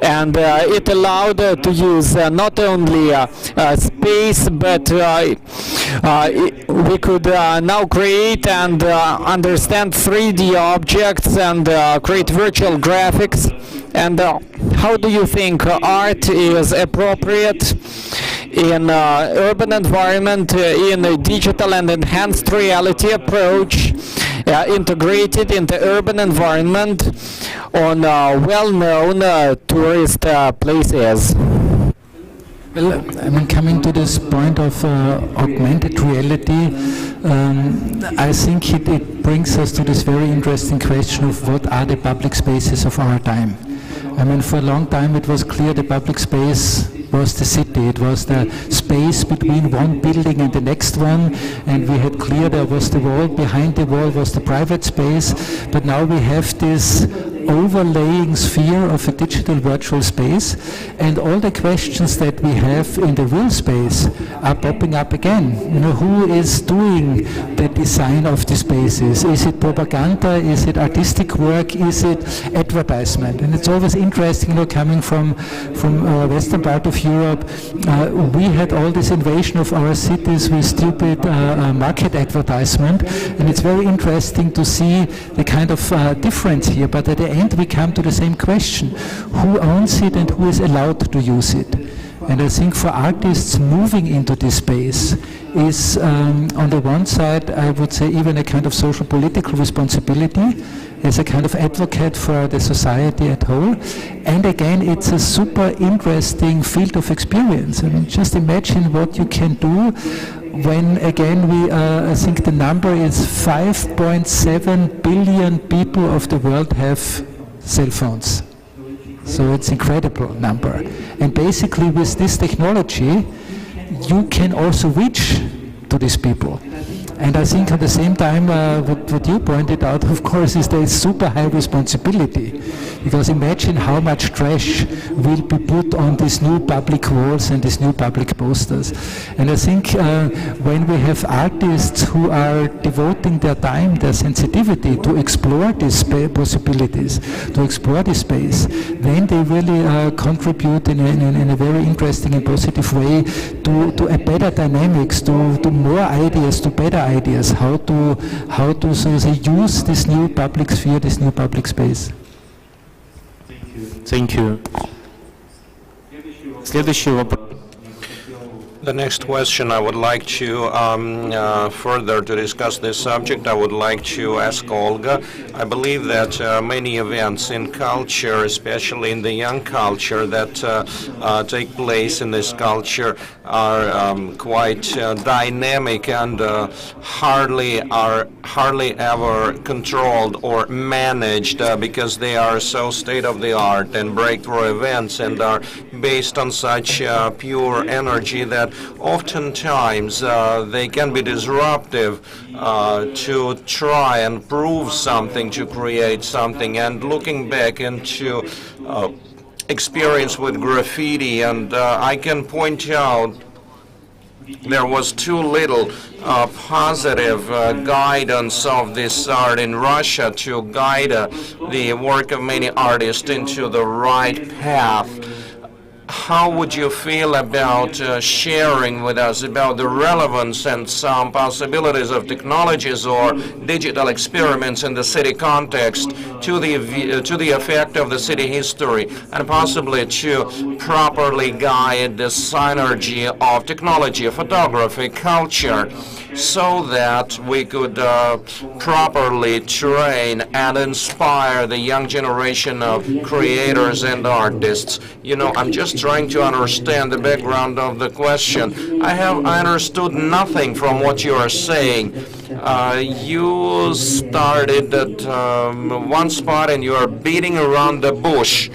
and it allowed to use not only space, but we could now create and understand 3D objects and create virtual graphics. And how do you think art is appropriate in urban environment, in a digital and enhanced reality approach, integrated into urban environment on well-known tourist places? Well, I mean, coming to this point of augmented reality, I think it brings us to this very interesting question of what are the public spaces of our time. I mean, for a long time it was clear the public space was the city. It was the space between one building and the next one, and we had clear there was the wall, behind the wall was the private space, but now we have this overlaying sphere of a digital virtual space, and all the questions that we have in the real space are popping up again. Who is doing the design of the spaces? Is it propaganda? Is it artistic work? Is it advertisement? And it's always interesting, coming from western part of Europe, we had all this invasion of our cities with stupid market advertisement, and it's very interesting to see the kind of difference here. But at the end, we come to the same question: who owns it and who is allowed to use it? And I think for artists, moving into this space is, on the one side, I would say, even a kind of social political responsibility, as a kind of advocate for the society at whole. And again, it's a super interesting field of experience. I mean, just imagine what you can do when, again, I think the number is 5.7 billion people of the world have cell phones. So it's an incredible number. And basically with this technology, you can also reach to these people. And I think at the same time, what you pointed out, of course, is there is super high responsibility. Because imagine how much trash will be put on these new public walls and these new public posters. And I think when we have artists who are devoting their time, their sensitivity to explore these possibilities, to explore this space, then they really contribute in a very interesting and positive way to a better dynamics, to more ideas, to better ideas, how to so to say, use this new public sphere, this new public space. Thank you. Следующий вопрос. The next question, I would like to further to discuss this subject. I would like to ask Olga. I believe that many events in culture, especially in the young culture that take place in this culture, are quite dynamic and hardly ever controlled or managed because they are so state-of-the-art and breakthrough events and are based on such pure energy that oftentimes they can be disruptive to try and prove something, to create something. And looking back into experience with graffiti, and I can point out there was too little positive guidance of this art in Russia to guide the work of many artists into the right path. How would you feel about sharing with us about the relevance and some possibilities of technologies or digital experiments in the city context to the effect of the city history, and possibly to properly guide the synergy of technology, photography, culture, so that we could properly train and inspire the young generation of creators and artists? I'm just trying to understand the background of the question. I understood nothing from what you are saying. You started at one spot and you are beating around the bush.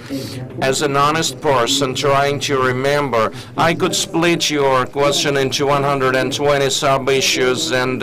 As an honest person trying to remember, I could split your question into 120 sub-issues and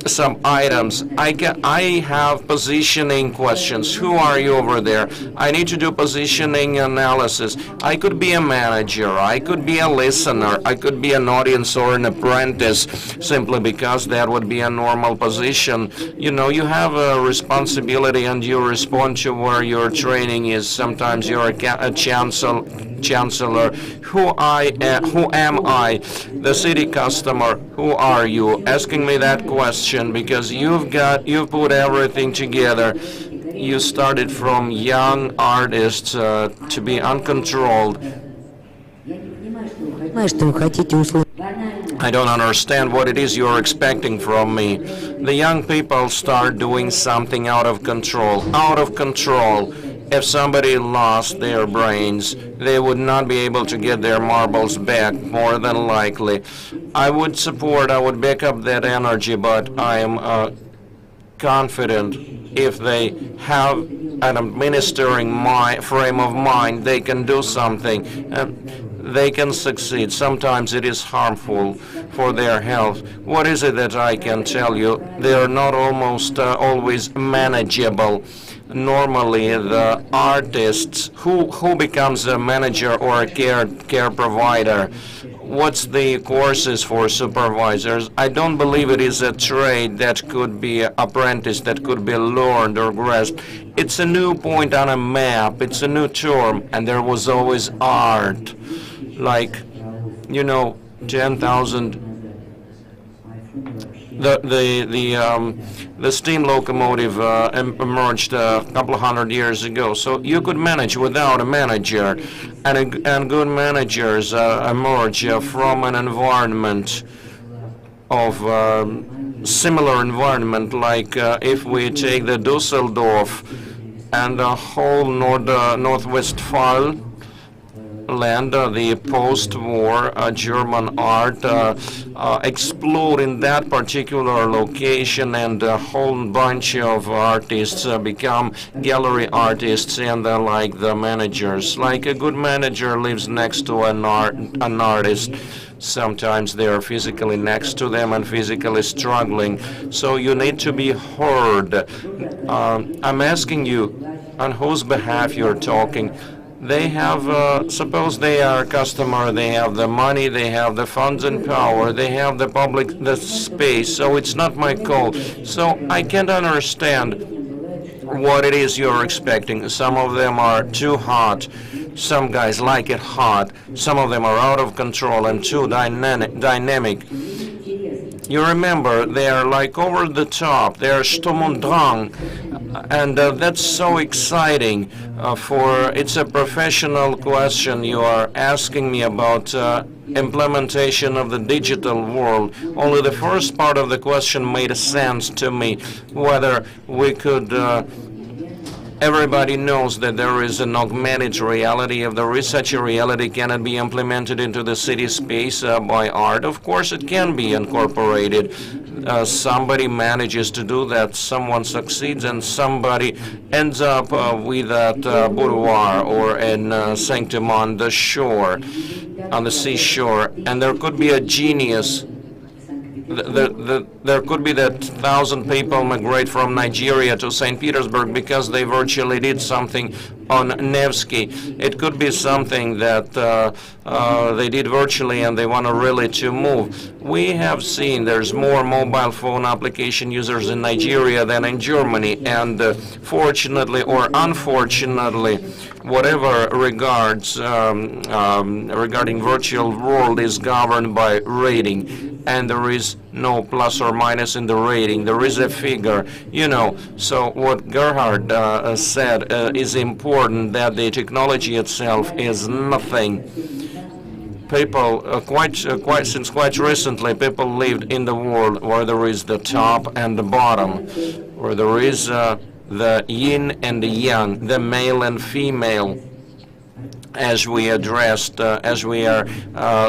some items. I have positioning questions. Who are you over there? I need to do positioning analysis. I could be a manager. I could be a listener. I could be an audience or an apprentice, simply because that would be a normal position. You have a responsibility and you respond to where your training is. Sometimes you're a chancellor. Who am I? The city customer. Who are you? Asking me that question because you've put everything together. You started from young artists to be uncontrolled. I don't understand what it is you're expecting from me. The young people start doing something out of control. Out of control. If somebody lost their brains, they would not be able to get their marbles back, more than likely. I would back up that energy, but I am confident if they have an administering frame of mind, they can do something. They can succeed. Sometimes it is harmful for their health. What is it that I can tell you? They are not always manageable. normally the artists, who becomes a manager or a care provider? What's the courses for supervisors? I don't believe it is a trade that could be apprenticed, that could be learned or grasped. It's a new point on a map, it's a new term, and there was always art. Like, 10,000. The steam locomotive emerged a couple of hundred years ago, so you could manage without a manager, and good managers emerge from an environment of similar environment, like if we take the Dusseldorf and the whole North-Westphal land, the post-war German art explode in that particular location, and a whole bunch of artists become gallery artists, and they're like the managers. Like a good manager lives next to an artist. Sometimes they are physically next to them and physically struggling. So you need to be heard. I'm asking you, on whose behalf you're talking. They have, suppose they are a customer, they have the money, they have the funds and power, they have the space, so it's not my call. So I can't understand what it is you're expecting. Some of them are too hot, some guys like it hot, some of them are out of control and too dynamic. You remember, they are like over the top, they are Sturm und Drang, and that's so exciting. It's a professional question you are asking me about implementation of the digital world. Only the first part of the question made sense to me, whether we could everybody knows that there is an augmented reality. If there is such a reality, can it be implemented into the city space by art? Of course it can be incorporated. Somebody manages to do that, someone succeeds, and somebody ends up with that boudoir or in Sanctum on the shore, on the seashore, and there could be a genius. There could be that 1,000 people migrate from Nigeria to St. Petersburg because they virtually did something on Nevsky. It could be something that they did virtually and they want to really to move. We have seen there's more mobile phone application users in Nigeria than in Germany, and fortunately or unfortunately, whatever regards regarding virtual world is governed by rating, and there is no plus or minus in the rating. There is a figure, So what Gerhard said is important, that the technology itself is nothing. People, since quite recently, people lived in the world where there is the top and the bottom, where there is the yin and the yang, the male and female. As we addressed, as we are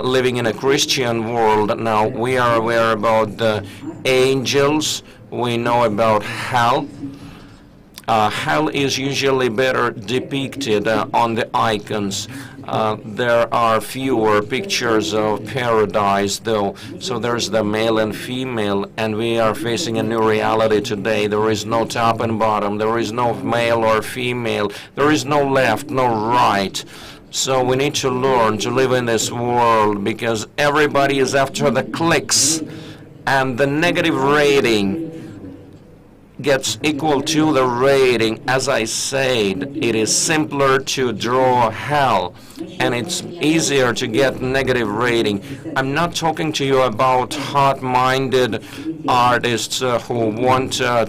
living in a Christian world now, we are aware about the angels, we know about hell. Hell is usually better depicted on the icons. There are fewer pictures of paradise, though, so there's the male and female, and we are facing a new reality today. There is no top and bottom, there is no male or female, there is no left, no right. So we need to learn to live in this world, because everybody is after the clicks, and the negative rating gets equal to the rating. As I said, it is simpler to draw hell, and it's easier to get negative rating. I'm not talking to you about hot-minded artists who want to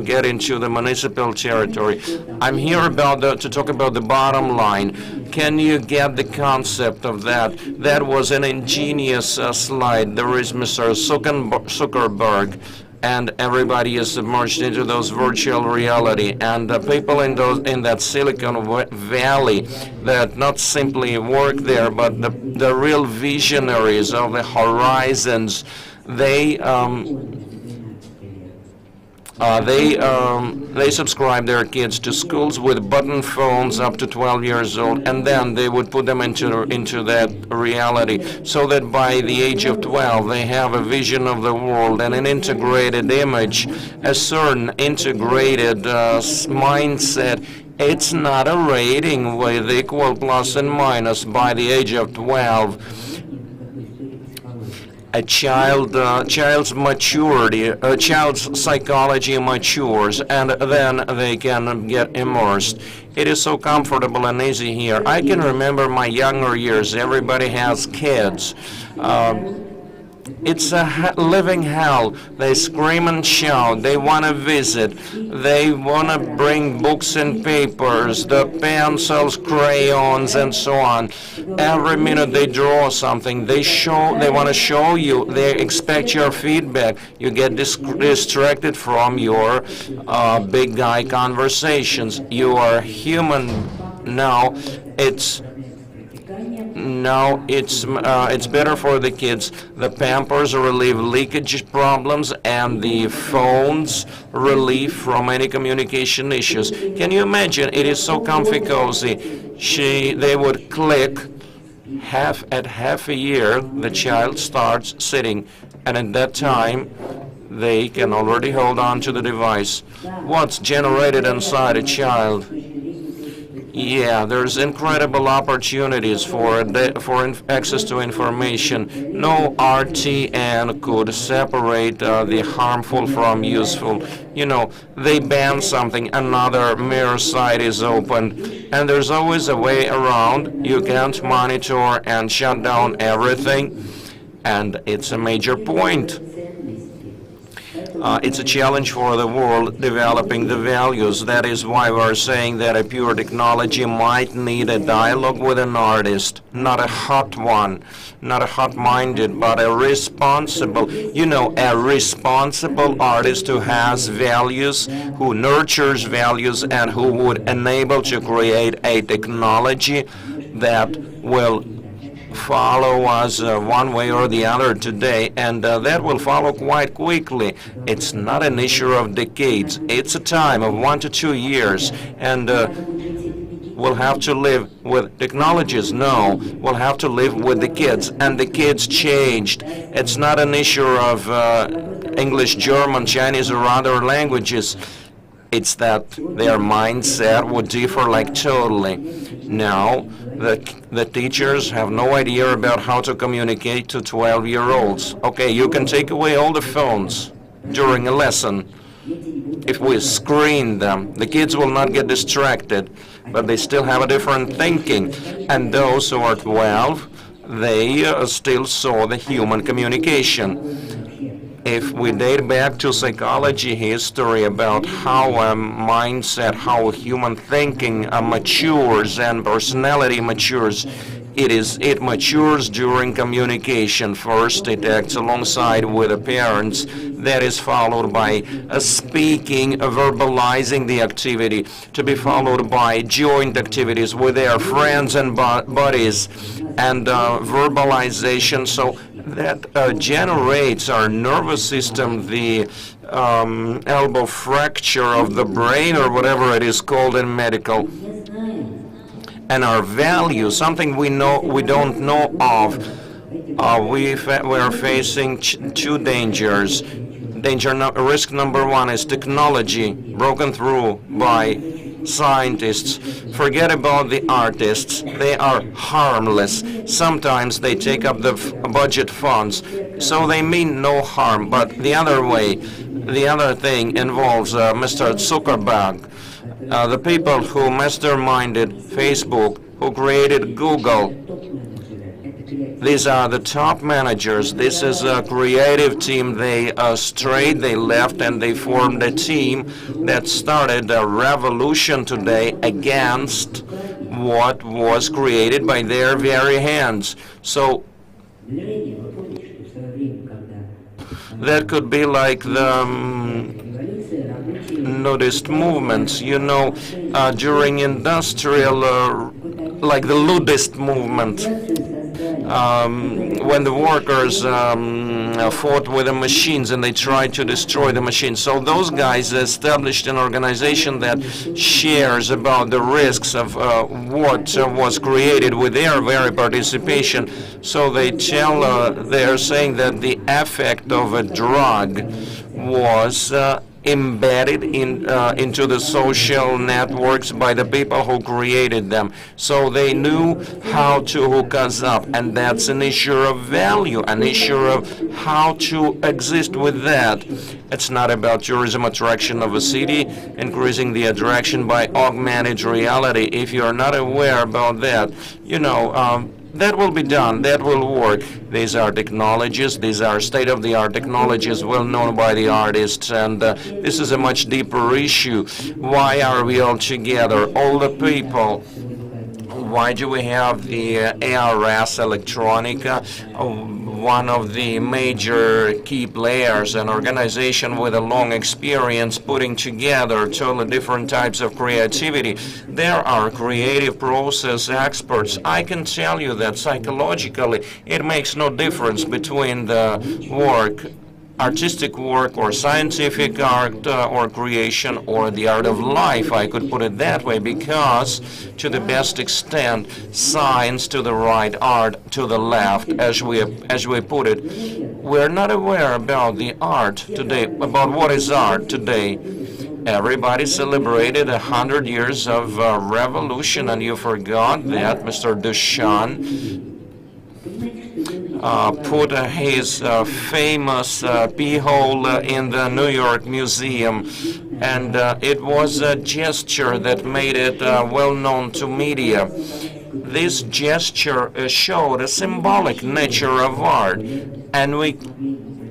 get into the municipal territory. I'm here to talk about the bottom line. Can you get the concept of that? That was an ingenious slide. There is Mr. Zuckerberg, and everybody is submerged into those virtual reality, and people in that Silicon Valley that not simply work there, but the real visionaries of the horizons, they They subscribe their kids to schools with button phones up to 12 years old, and then they would put them into that reality, so that by the age of 12 they have a vision of the world and an integrated image, a certain integrated mindset. It's not a rating with equal plus and minus. By the age of 12, a child's maturity, a child's psychology matures, and then they can get immersed. It is so comfortable and easy here. I can remember my younger years. Everybody has kids. It's a living hell. They scream and shout. They want to visit. They want to bring books and papers, the pencils, crayons, and so on. Every minute they draw something. They want to show you. They expect your feedback. You get distracted from your big guy conversations. You are human now. It's better for the kids. The Pampers relieve leakage problems, and the phones relieve from any communication issues. Can you imagine? It is so comfy, cozy. They would click. At half a year, the child starts sitting, and at that time, they can already hold on to the device. What's generated inside a child? Yeah, there's incredible opportunities for access to information. No RTN could separate the harmful from useful. You know, they ban something, another mirror site is opened, and there's always a way around. You can't monitor and shut down everything, and it's a major point. It's a challenge for the world developing the values. That is why we're saying that a pure technology might need a dialogue with an artist, not a hot one, not a hot-minded, but a responsible, a responsible artist who has values, who nurtures values, and who would enable to create a technology that will follow us one way or the other today, and that will follow quite quickly. It's not an issue of decades. It's a time of 1 to 2 years, and we'll have to live with technologies. No, we'll have to live with the kids, and the kids changed. It's not an issue of English, German, Chinese, or other languages. It's that their mindset would differ like totally. Now, the teachers have no idea about how to communicate to 12-year-olds. Okay, you can take away all the phones during a lesson. If we screen them, the kids will not get distracted, but they still have a different thinking. And those who are 12, they still saw the human communication. If we date back to psychology history about how a mindset, how human thinking matures and personality matures, it matures during communication. First, it acts alongside with the parents. That is followed by speaking, verbalizing the activity, to be followed by joint activities with their friends and buddies, and verbalization. So that generates our nervous system, the elbow fracture of the brain, or whatever it is called in medical. And our value, something we don't know of. We are facing two dangers. Risk number one is technology broken through by scientists. Forget about the artists. They are harmless. Sometimes they take up the budget funds, so they mean no harm. But the other thing involves Mr. Zuckerberg. The people who masterminded Facebook, who created Google. These are the top managers. This is a creative team. They strayed, they left, and they formed a team that started a revolution today against what was created by their very hands. So that could be like the nudist movements, during industrial, like the ludist movement. When the workers fought with the machines and they tried to destroy the machines. So those guys established an organization that shares about the risks of what was created with their very participation. So they're saying that the effect of a drug was embedded into the social networks by the people who created them. So they knew how to hook us up, and that's an issue of value, an issue of how to exist with that. It's not about tourism attraction of a city, increasing the attraction by augmented reality. If you're not aware about that, that will be done, that will work. These are technologies, these are state-of-the-art technologies well known by the artists, and this is a much deeper issue. Why are we all together, all the people? Why do we have the ARS Electronica, one of the major key players, an organization with a long experience putting together totally different types of creativity? There are creative process experts. I can tell you that psychologically it makes no difference between the work, artistic work or scientific art or creation or the art of life, I could put it that way, because to the best extent, science to the right, art to the left, as we put it. We're not aware about the art today, about what is art today. Everybody celebrated 100 years of revolution, and you forgot that Mr. Duchamp put his famous p-hole in the New York Museum, and it was a gesture that made it well known to media. This gesture showed a symbolic nature of art, and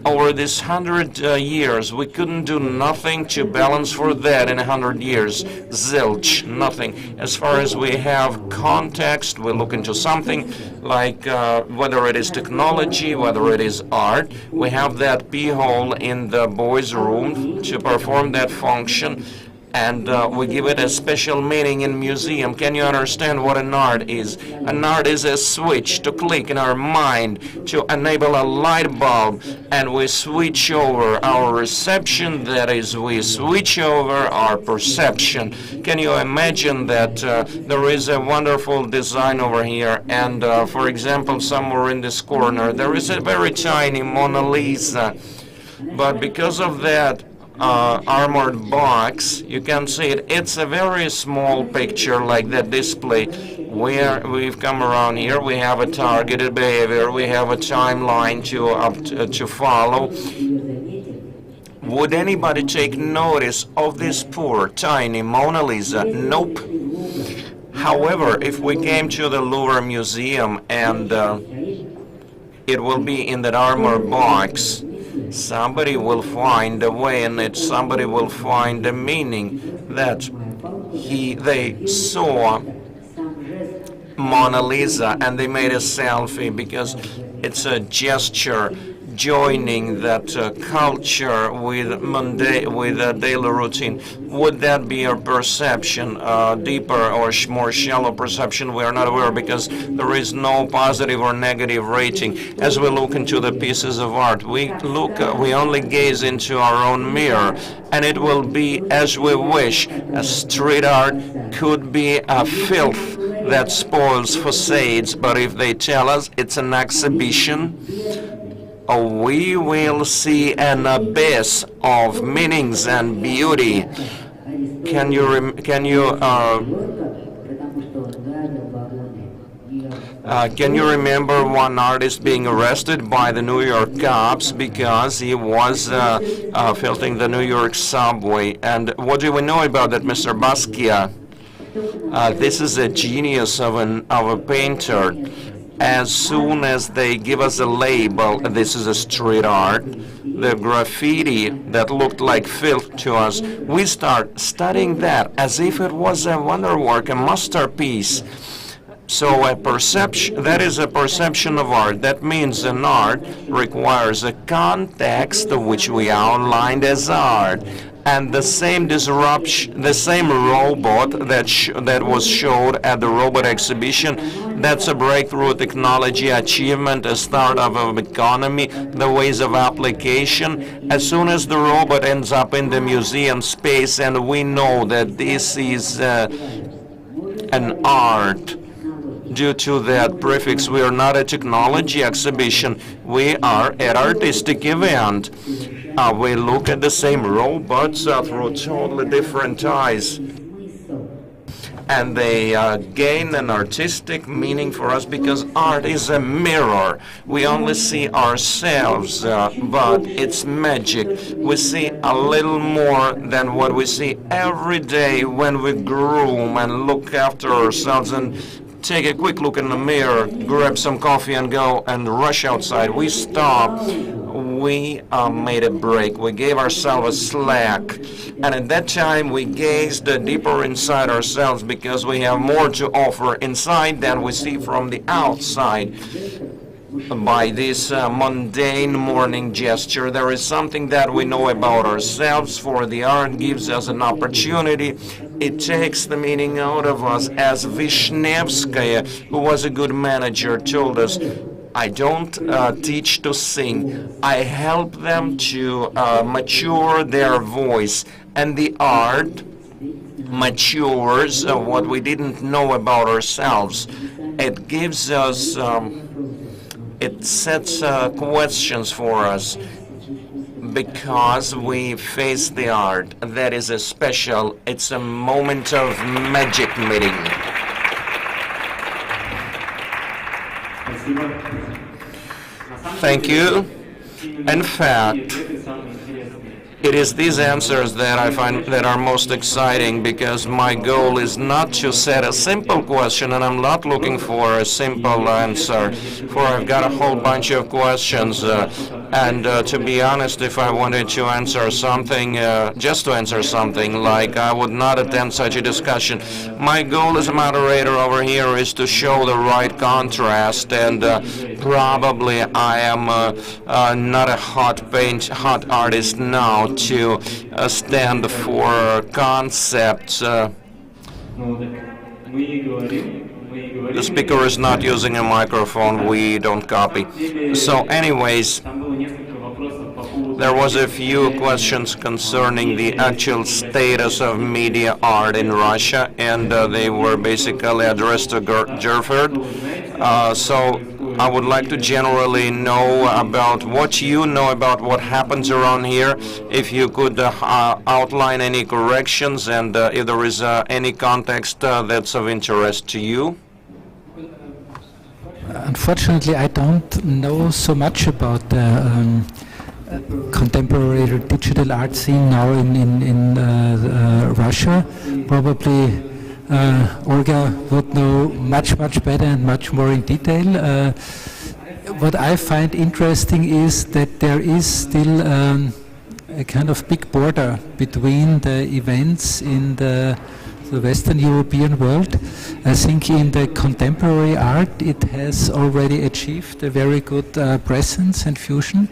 over this 100 years, we couldn't do nothing to balance for that in 100 years. Zilch, nothing. As far as we have context, we look into something like whether it is technology, whether it is art. We have that p-hole in the boys' room to perform that function, and we give it a special meaning in museum. Can you understand what an art is? An art is a switch to click in our mind to enable a light bulb, and we switch over our reception, that is, we switch over our perception. Can you imagine that there is a wonderful design over here, and for example, somewhere in this corner, there is a very tiny Mona Lisa, but because of that armored box, you can see it. It's a very small picture like that display. We've come around here, we have a targeted behavior, we have a timeline to follow. Would anybody take notice of this poor tiny Mona Lisa? Nope. However, if we came to the Louvre Museum and it will be in that armored box, somebody will find a way in it, somebody will find a meaning that they saw Mona Lisa and they made a selfie because it's a gesture joining that culture with a daily routine. Would that be a perception, deeper or more shallow perception? We are not aware because there is no positive or negative rating. As we look into the pieces of art, we only gaze into our own mirror, and it will be as we wish. A street art could be a filth that spoils facades, but if they tell us it's an exhibition, we will see an abyss of meanings and beauty. Can you remember one artist being arrested by the New York cops because he was filtering the New York subway? And what do we know about that, Mr. Basquiat? This is a genius of a painter. As soon as they give us a label, this is a street art, the graffiti that looked like filth to us, we start studying that as if it was a wonderwork, a masterpiece. So a perception, that is a perception of art. That means an art requires a context which we outlined as art. And the same disruption, the same robot that was showed at the robot exhibition, that's a breakthrough technology achievement, a startup of economy, the ways of application. As soon as the robot ends up in the museum space, and we know that this is an art, due to that prefix, we are not a technology exhibition, we are an artistic event. We look at the same robots through totally different eyes, and they gain an artistic meaning for us because art is a mirror. We only see ourselves, but it's magic. We see a little more than what we see every day when we groom and look after ourselves and take a quick look in the mirror, grab some coffee and go and rush outside. We stop. We made a break. We gave ourselves a slack. And at that time, we gazed deeper inside ourselves because we have more to offer inside than we see from the outside. By this mundane morning gesture, there is something that we know about ourselves, for the art gives us an opportunity. It takes the meaning out of us, as Vishnevskaya, who was a good manager, told us, I don't teach to sing, I help them to mature their voice, and the art matures what we didn't know about ourselves. It gives us it sets questions for us because we face the art. That is a special, it's a moment of magic meeting. Thank you. In fact, it is these answers that I find that are most exciting, because my goal is not to set a simple question, and I'm not looking for a simple answer, for I've got a whole bunch of questions, and to be honest, if I wanted to answer something, just to answer something, like I would not attend such a discussion. My goal as a moderator over here is to show the right contrast, and probably I am not a hot artist now to stand for concepts. The speaker is not using a microphone, we don't copy. So anyways, there was a few questions concerning the actual status of media art in Russia, and they were basically addressed to Gerfried. So I would like to generally know about what you know about what happens around here. If you could outline any corrections, and if there is any context that's of interest to you. Unfortunately, I don't know so much about the contemporary digital art scene now in Russia. Probably Olga would know much better and much more in detail. What I find interesting is that there is still a kind of big border between the events in the Western European world. I think in the contemporary art it has already achieved a very good presence and fusion,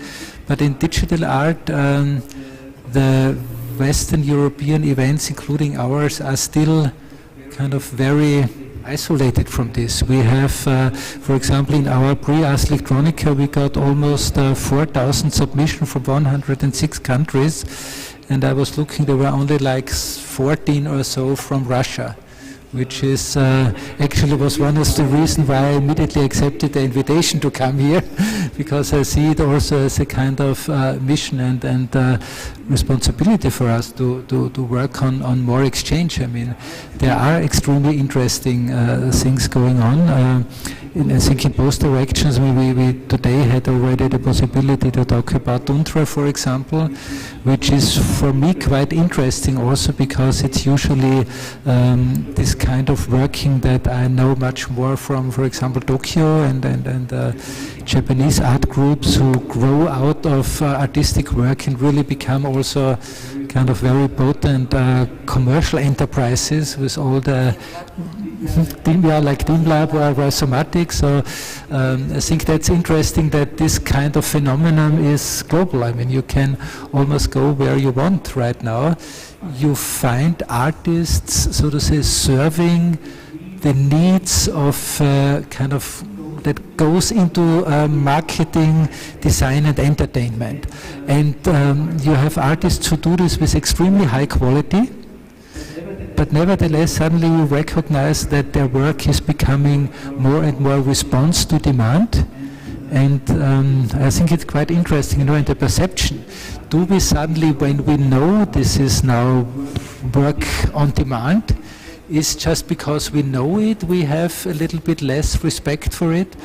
but in digital art the Western European events, including ours, are still kind of very isolated from this. We have, for example, in our ARS Electronica, we got almost 4,000 submissions from 106 countries, and I was looking, there were only like 14 or so from Russia, which is actually was one of the reasons why I immediately accepted the invitation to come here, because I see it also as a kind of mission and responsibility for us to work on more exchange. I mean, there are extremely interesting things going on. I think in both directions. I mean, we today had already the possibility to talk about Tundra, for example, which is for me quite interesting also because it's usually this kind of working that I know much more from, for example, Tokyo and Japanese art groups who grow out of artistic work and really become also kind of very potent commercial enterprises with all the like DIMLab or Somatic. So I think that's interesting that this kind of phenomenon is global. I mean, you can almost go where you want right now. You find artists, so to say, serving the needs of kind of that goes into marketing, design and entertainment. And you have artists who do this with extremely high quality, but nevertheless suddenly you recognize that their work is becoming more and more response to demand. And I think it's quite interesting, in the perception. Do we suddenly, when we know this is now work on demand, is just because we know it, we have a little bit less respect for it?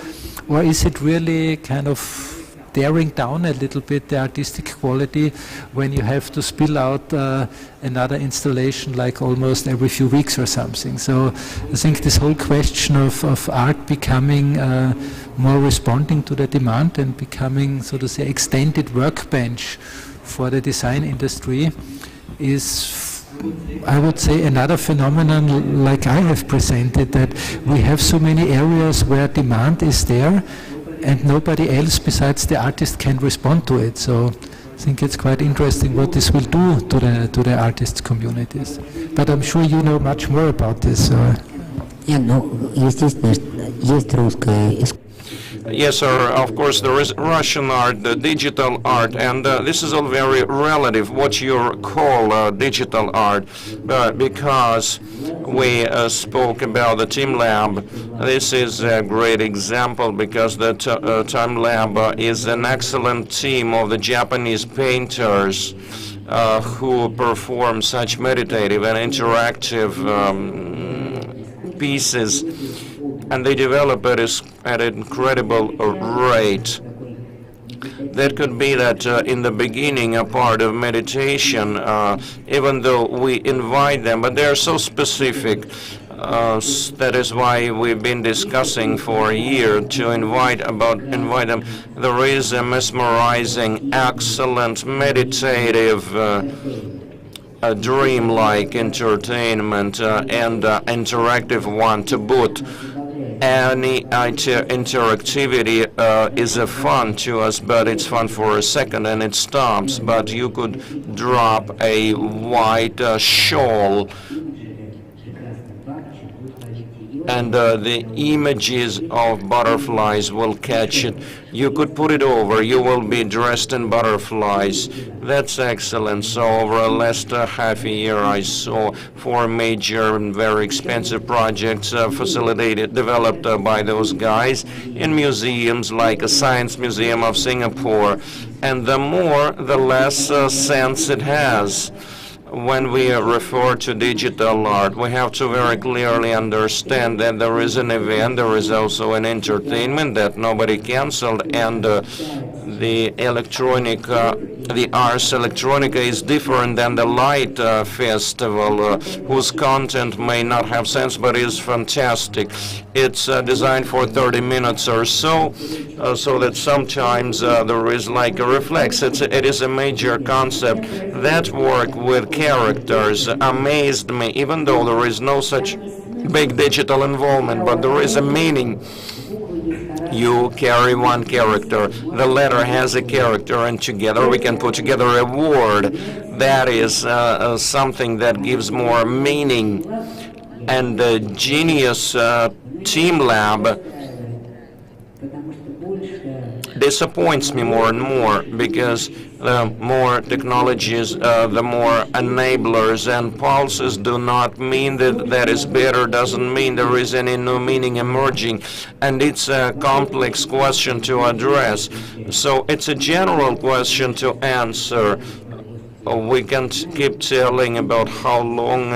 Or is it really kind of tearing down a little bit the artistic quality when you have to spill out another installation like almost every few weeks or something? So I think this whole question of art becoming more responding to the demand and becoming, so to say, extended workbench for the design industry is, I would say, another phenomenon like I have presented, that we have so many areas where demand is there and nobody else besides the artist can respond to it. So I think it's quite interesting what this will do to the artists' communities. But I'm sure you know much more about this. Yes, sir. Of course, there is Russian art, the digital art, and this is all very relative, what you call digital art, because we spoke about the Team Lab. This is a great example because the Team Lab is an excellent team of the Japanese painters who perform such meditative and interactive pieces. And they develop it at an incredible rate. That could be that in the beginning a part of meditation, even though we invite them, but they're so specific. That is why we've been discussing for a year to invite them. There is a mesmerizing, excellent, meditative, dream-like entertainment and interactive one to boot. Any interactivity is a fun to us, but it's fun for a second and it stops. But you could drop a white shawl and the images of butterflies will catch it. You could put it over, you will be dressed in butterflies. That's excellent. So over the last half a year I saw 4 major and very expensive projects developed by those guys in museums like a Science Museum of Singapore. And the more, the less sense it has. When we refer to digital art, we have to very clearly understand that there is an event, there is also an entertainment that nobody canceled, and the ARS Electronica is different than the Light Festival, whose content may not have sense but is fantastic. It's designed for 30 minutes or so, so that sometimes there is like a reflex. It is a major concept. That work with characters amazed me, even though there is no such big digital involvement, but there is a meaning. You carry one character, the letter has a character, and together we can put together a word. That is something that gives more meaning. And the genius Team Lab disappoints me more and more, because the more technologies, the more enablers and pulses do not mean that that is better, doesn't mean there is any new meaning emerging, and it's a complex question to address. So it's a general question to answer. We can keep telling about how long,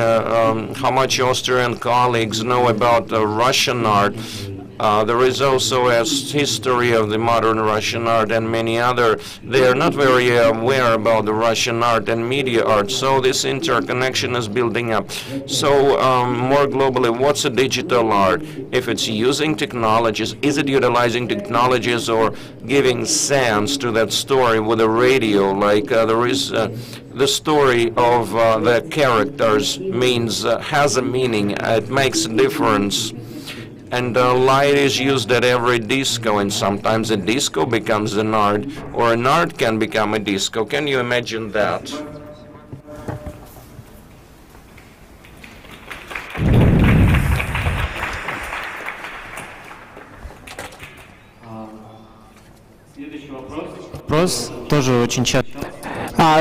how much Austrian colleagues know about Russian art. There is also a history of the modern Russian art and many other. They are not very aware about the Russian art and media art, so this interconnection is building up. So more globally, what's a digital art? If it's using technologies, is it utilizing technologies or giving sense to that story with a radio? Like there is the story of the characters has a meaning. It makes a difference. And light is used at every disco, and sometimes a disco becomes an art, or an art can become a disco. Can you imagine that? Вопрос тоже очень часто.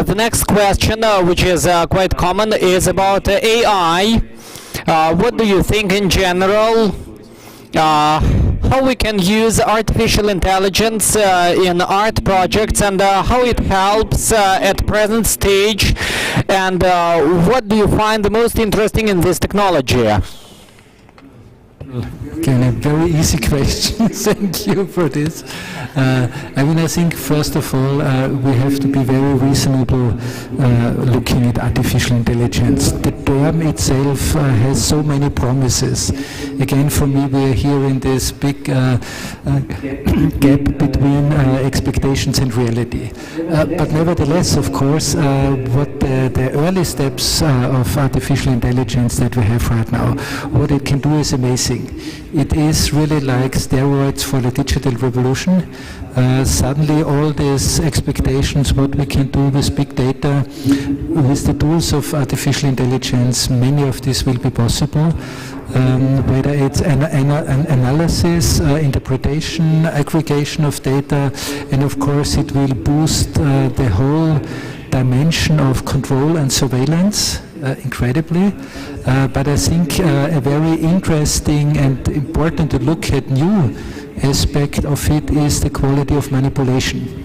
The next question, which is quite common, is about AI. What do you think in general? How we can use artificial intelligence in art projects, and how it helps at present stage, and what do you find the most interesting in this technology? Again, a very easy question. Thank you for this. I think first of all we have to be very reasonable looking at artificial intelligence. The term itself has so many promises. Again, for me, we are here in this big gap between expectations and reality. But nevertheless, of course, what the early steps of artificial intelligence that we have right now, what it can do is amazing. It is really like steroids for the digital revolution. Suddenly all these expectations, what we can do with big data, with the tools of artificial intelligence, many of these will be possible. Whether it's an analysis, interpretation, aggregation of data, and of course it will boost the whole dimension of control and surveillance incredibly. But I think a very interesting and important to look at new aspect of it is the quality of manipulation.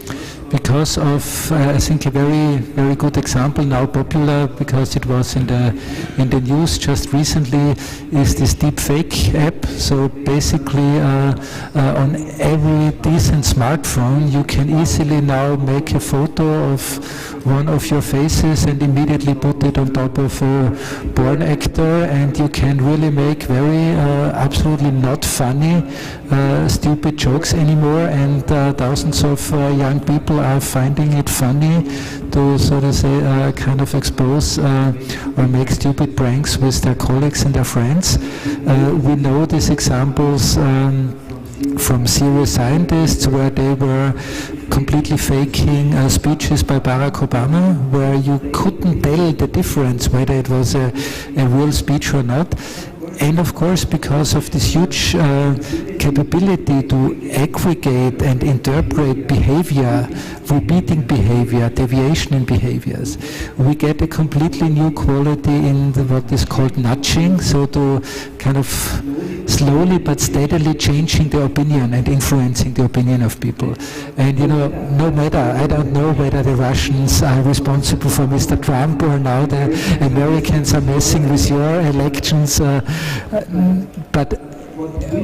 Because of, I think, a very good example now popular, because it was in the news just recently, is this deepfake app. So basically, on every decent smartphone, you can easily now make a photo of one of your faces and immediately put it on top of a porn actor, and you can really make very absolutely not funny, stupid jokes anymore, and thousands of young people are finding it funny to, so to say, kind of expose or make stupid pranks with their colleagues and their friends. We know these examples from serious scientists where they were completely faking speeches by Barack Obama, where you couldn't tell the difference whether it was a real speech or not. And of course, because of this huge capability to aggregate and interpret behavior, repeating behavior, deviation in behaviors, we get a completely new quality in what is called nudging, so to kind of slowly but steadily changing the opinion and influencing the opinion of people. And no matter, I don't know whether the Russians are responsible for Mr. Trump or now the Americans are messing with your elections, but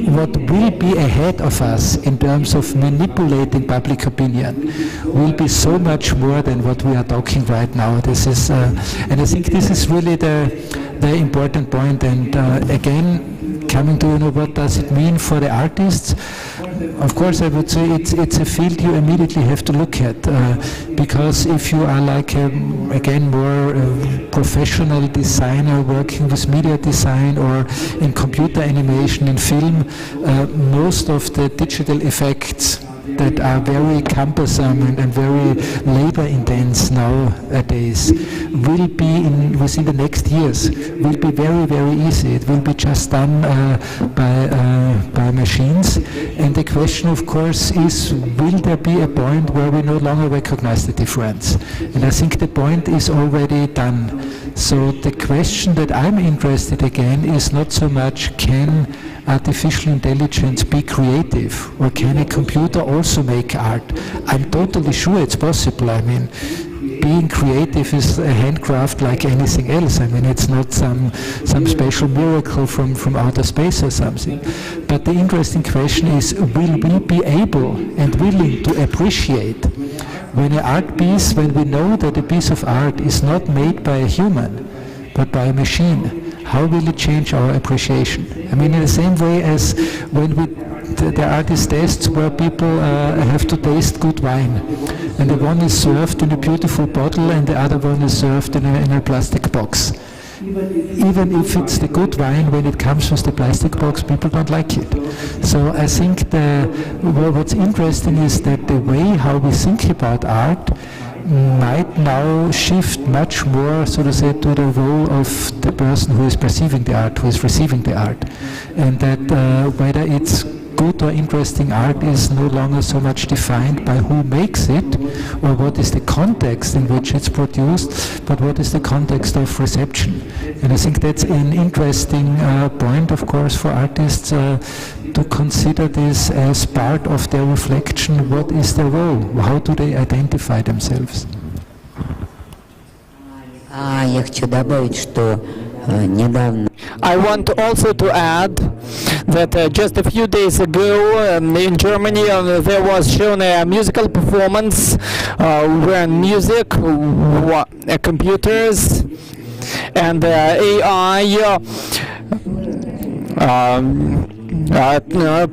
what will be ahead of us in terms of manipulating public opinion will be so much more than what we are talking right now. This is, and I think this is really the important point. And again, coming to what does it mean for the artists? Of course, I would say it's a field you immediately have to look at, because if you are like again more professional designer working with media design or in computer animation in film, most of the digital effects that are very cumbersome and very labor intense nowadays will be within the next years, will be very easy. It will be just done by machines. And the question, of course, is, will there be a point where we no longer recognize the difference? And I think the point is already done. So the question that I'm interested again is not so much, can artificial intelligence be creative, or can a computer also make art? I'm totally sure it's possible. I mean, being creative is a handcraft like anything else. I mean, it's not some special miracle from outer space or something. But the interesting question is, will we be able and willing to appreciate when an art piece, when we know that a piece of art is not made by a human, but by a machine? How will it change our appreciation? I mean, in the same way as when we there are these tests where people have to taste good wine, and the one is served in a beautiful bottle and the other one is served in a plastic box. Even if it's the good wine, when it comes with the plastic box, people don't like it. So I think what's interesting is that the way how we think about art might now shift much more, so to say, to the role of the person who is perceiving the art, who is receiving the art, and that whether it's good or interesting art is no longer so much defined by who makes it or what is the context in which it's produced, but what is the context of reception. And I think that's an interesting point, of course, for artists to consider this as part of their reflection. What is their role? How do they identify themselves? Я хочу добавить, что недавно. I want also to add that just a few days ago in Germany there was shown a musical performance where music, computers and AI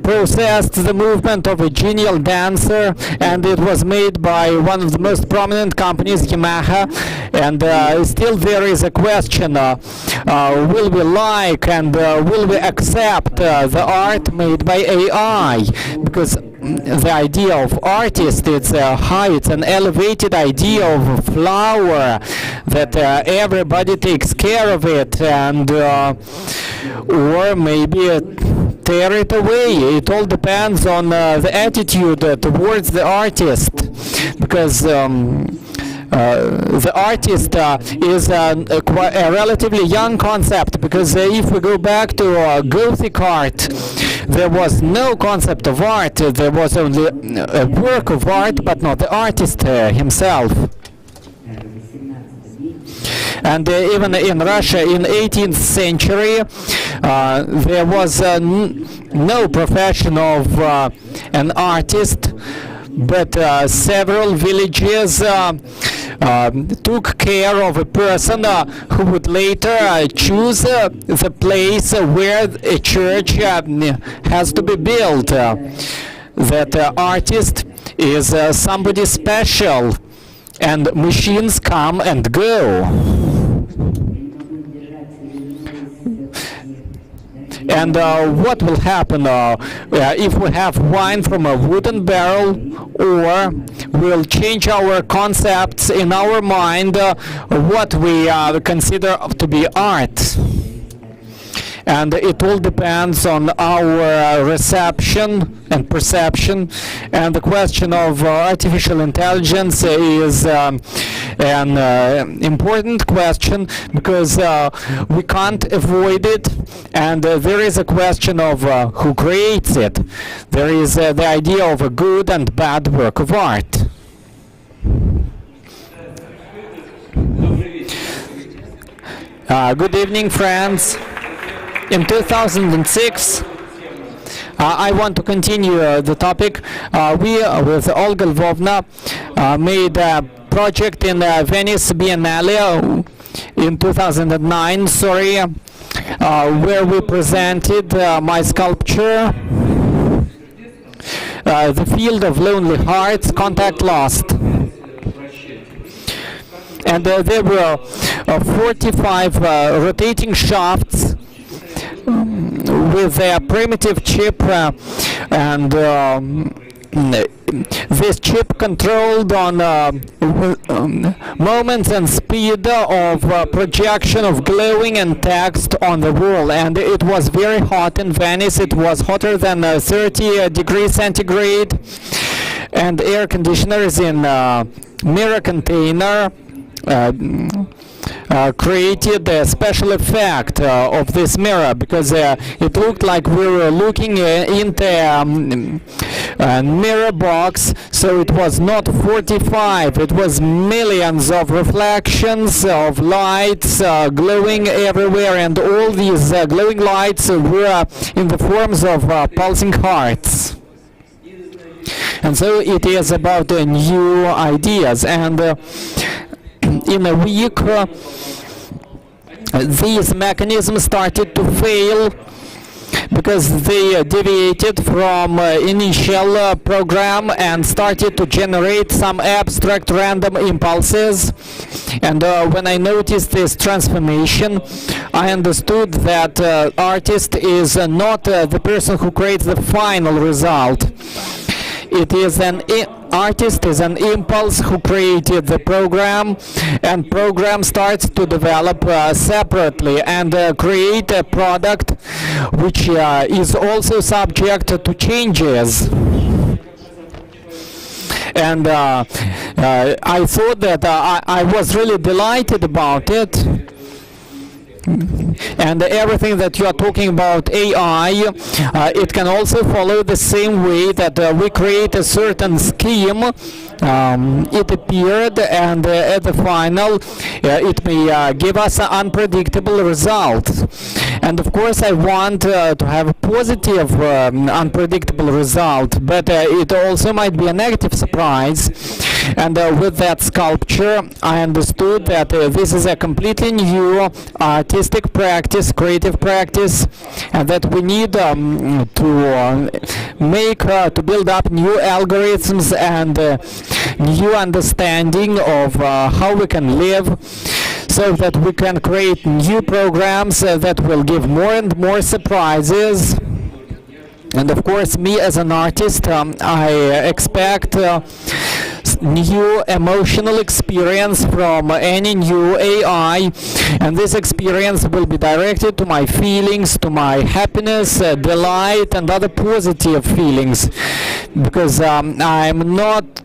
processed the movement of a genial dancer, and it was made by one of the most prominent companies, Yamaha. And still there is a question, will we like and will we accept the art made by AI? Because the idea of artist, it's high, it's an elevated idea of a flower that everybody takes care of it, and or maybe tear it away. It all depends on the attitude towards the artist, because the artist is a relatively young concept, because if we go back to Gothic art, there was no concept of art, there was only a work of art, but not the artist himself. And even in Russia in 18th century there was no profession of an artist, but several villages took care of a person who would later choose the place where a church has to be built. That artist is somebody special, and machines come and go. And what will happen if we have wine from a wooden barrel, or we'll change our concepts in our mind what we consider to be art? And it all depends on our reception and perception. And the question of artificial intelligence is an important question, because we can't avoid it. And there is a question of who creates it. There is the idea of a good and bad work of art. Good evening, friends. In 2006, I want to continue the topic. We, with Olga Lvovna, made a project in Venice Biennale in 2009, where we presented my sculpture, The Field of Lonely Hearts, Contact Lost. And there were 45 rotating shafts with a primitive chip, and this chip controlled on moments and speed of projection of glowing and text on the wall. And it was very hot in Venice. It was hotter than 30 degrees centigrade, and air conditioners in mirror container created a special effect of this mirror, because it looked like we were looking into a mirror box. So it was not 45, it was millions of reflections of lights glowing everywhere, and all these glowing lights were in the forms of pulsing hearts. And so it is about new ideas. And in a week, these mechanisms started to fail, because they deviated from initial program and started to generate some abstract random impulses. And when I noticed this transformation, I understood that artist is not the person who creates the final result. It is an artist is an impulse who created the program, and program starts to develop separately and create a product which is also subject to changes. And I thought that I was really delighted about it. And everything that you are talking about AI, it can also follow the same way that we create a certain scheme. It appeared, and at the final, it may give us an unpredictable result. And of course, I want to have a positive, unpredictable result, but it also might be a negative surprise. And with that sculpture, I understood that this is a completely new artistic practice, creative practice, and that we need to build up new algorithms and new understanding of how we can live, so that we can create new programs that will give more and more surprises. And of course, me as an artist, I expect new emotional experience from any new AI, and this experience will be directed to my feelings, to my happiness, delight, and other positive feelings, because I'm not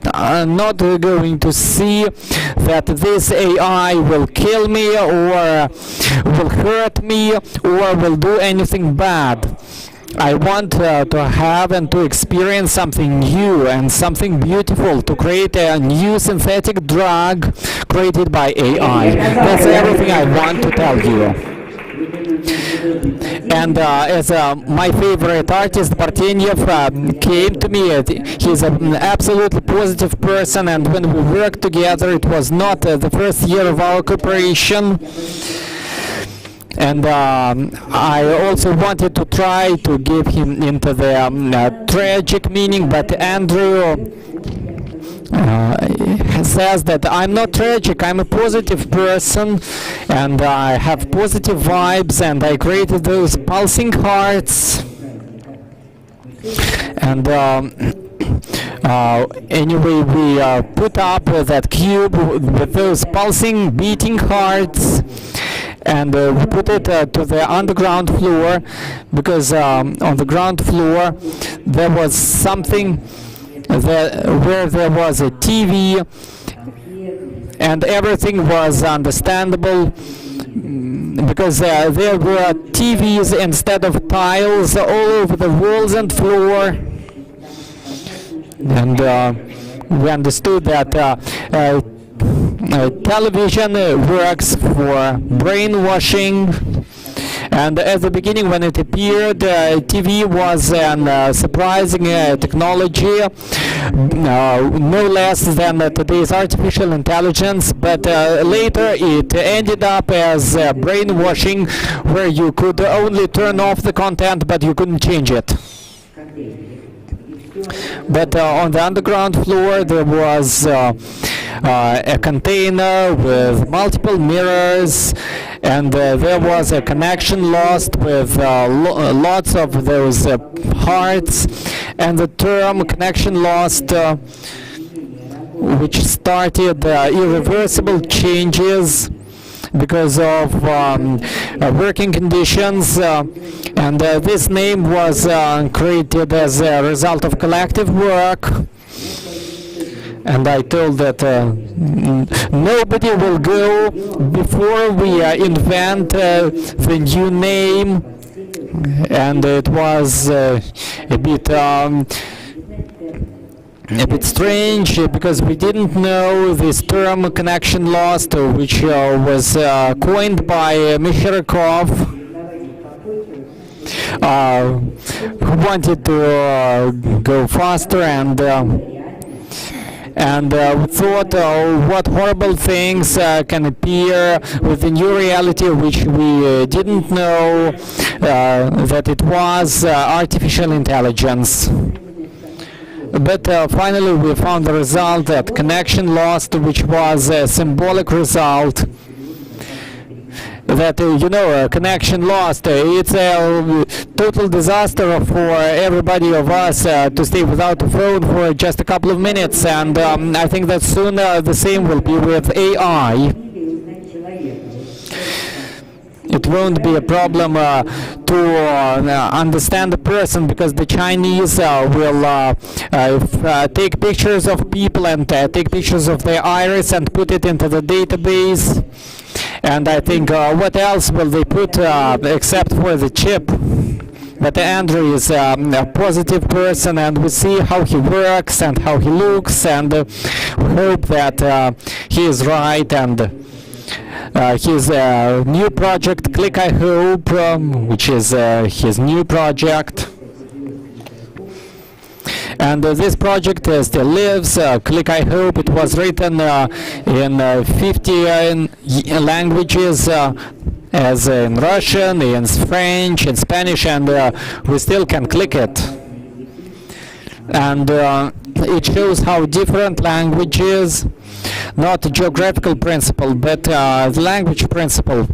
going to see that this AI will kill me or will hurt me or will do anything bad. I want to have and to experience something new and something beautiful, to create a new synthetic drug created by AI. That's everything I want to tell you. And as my favorite artist, Bartenyev, came to me, he's an absolutely positive person, and when we worked together, it was not the first year of our cooperation. And I also wanted to try to give him into the tragic meaning, but Andrew says that I'm not tragic, I'm a positive person, and I have positive vibes, and I created those pulsing hearts. And anyway, we put up that cube with those pulsing, beating hearts, and we put it to the underground floor, because on the ground floor there was something where there was a TV, and everything was understandable, because there were TVs instead of tiles all over the walls and floor. And we understood that television works for brainwashing. And at the beginning, when it appeared, TV was a surprising technology, no less than today's artificial intelligence, but later it ended up as brainwashing, where you could only turn off the content, but you couldn't change it. But on the underground floor there was a container with multiple mirrors, and there was a connection lost with lots of those hearts, and the term connection lost, which started irreversible changes because of working conditions, and this name was created as a result of collective work. And I told that nobody will go before we invent the new name, and it was a bit strange, because we didn't know this term connection lost, which was coined by Mishirakov, who wanted to go faster, and we thought what horrible things can appear with the new reality which we didn't know, that it was artificial intelligence. But finally we found the result that connection lost, which was a symbolic result. That connection lost. It's a total disaster for everybody of us to stay without a phone for just a couple of minutes, and I think that soon the same will be with AI. It won't be a problem to understand the person, because the Chinese will take pictures of people and take pictures of their iris and put it into the database. And I think what else will they put except for the chip? But Andrew is a positive person, and we see how he works and how he looks, and hope that he is right. And his new project, Click, I hope, which is his new project. And this project still lives. Click, I hope. It was written in 50 languages, as in Russian, in French, in Spanish, and we still can click it. And it shows how different languages, not the geographical principle, but the language principle.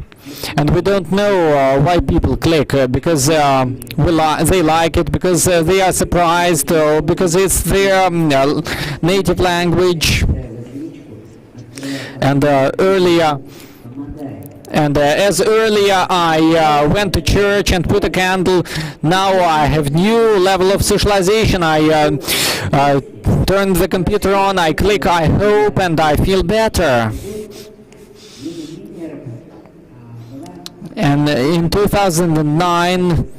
And we don't know why people click, because they like it, because they are surprised, or because it's their native language. And as earlier I went to church and put a candle, now I have new level of socialization. I turn the computer on, I click I hope, and I feel better. And in 2009,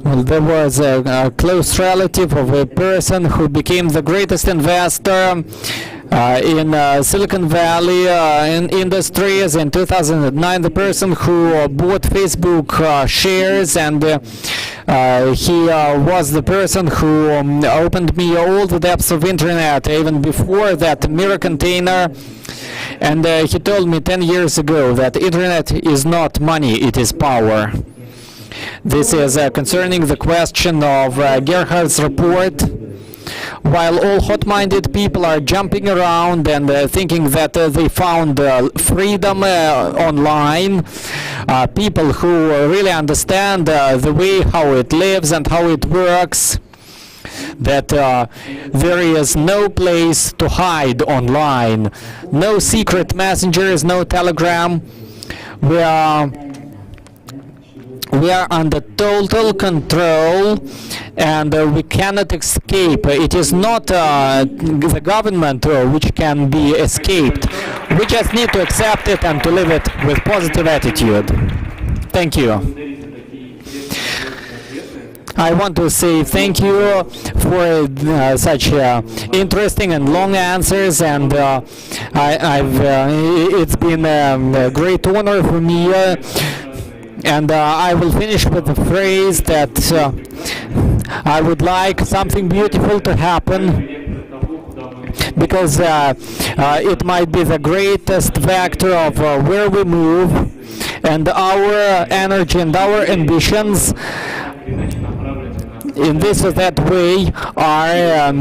well, there was a close relative of a person who became the greatest investor in Silicon Valley in industries. In 2009, the person who bought Facebook shares, and he was the person who opened me all the depths of internet, even before that mirror container. And he told me 10 years ago that internet is not money, it is power. This is concerning the question of Gerhard's report. While all hot-minded people are jumping around and thinking that they found freedom online, people who really understand the way how it lives and how it works, that there is no place to hide online, no secret messengers, no telegram. We are under total control, and we cannot escape. It is not the government which can be escaped. We just need to accept it and to live it with positive attitude. Thank you. I want to say thank you for such interesting and long answers, and it's been a great honor for me. And I will finish with the phrase that I would like something beautiful to happen, because it might be the greatest vector of where we move, and our energy and our ambitions in this or that way are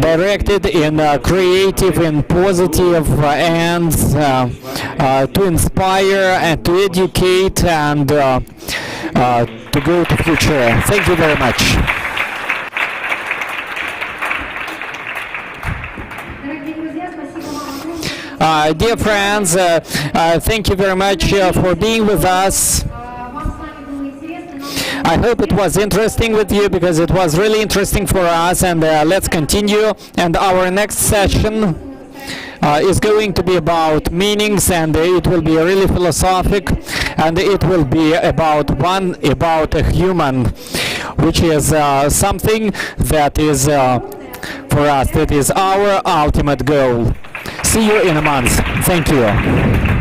directed in creative and positive ends to inspire and to educate and to go to the future. Thank you very much. Dear friends, thank you very much for being with us. I hope it was interesting with you, because it was really interesting for us, and let's continue. And our next session is going to be about meanings, and it will be really philosophic, and it will be about a human, which is something that is for us, that is our ultimate goal. See you in a month. Thank you.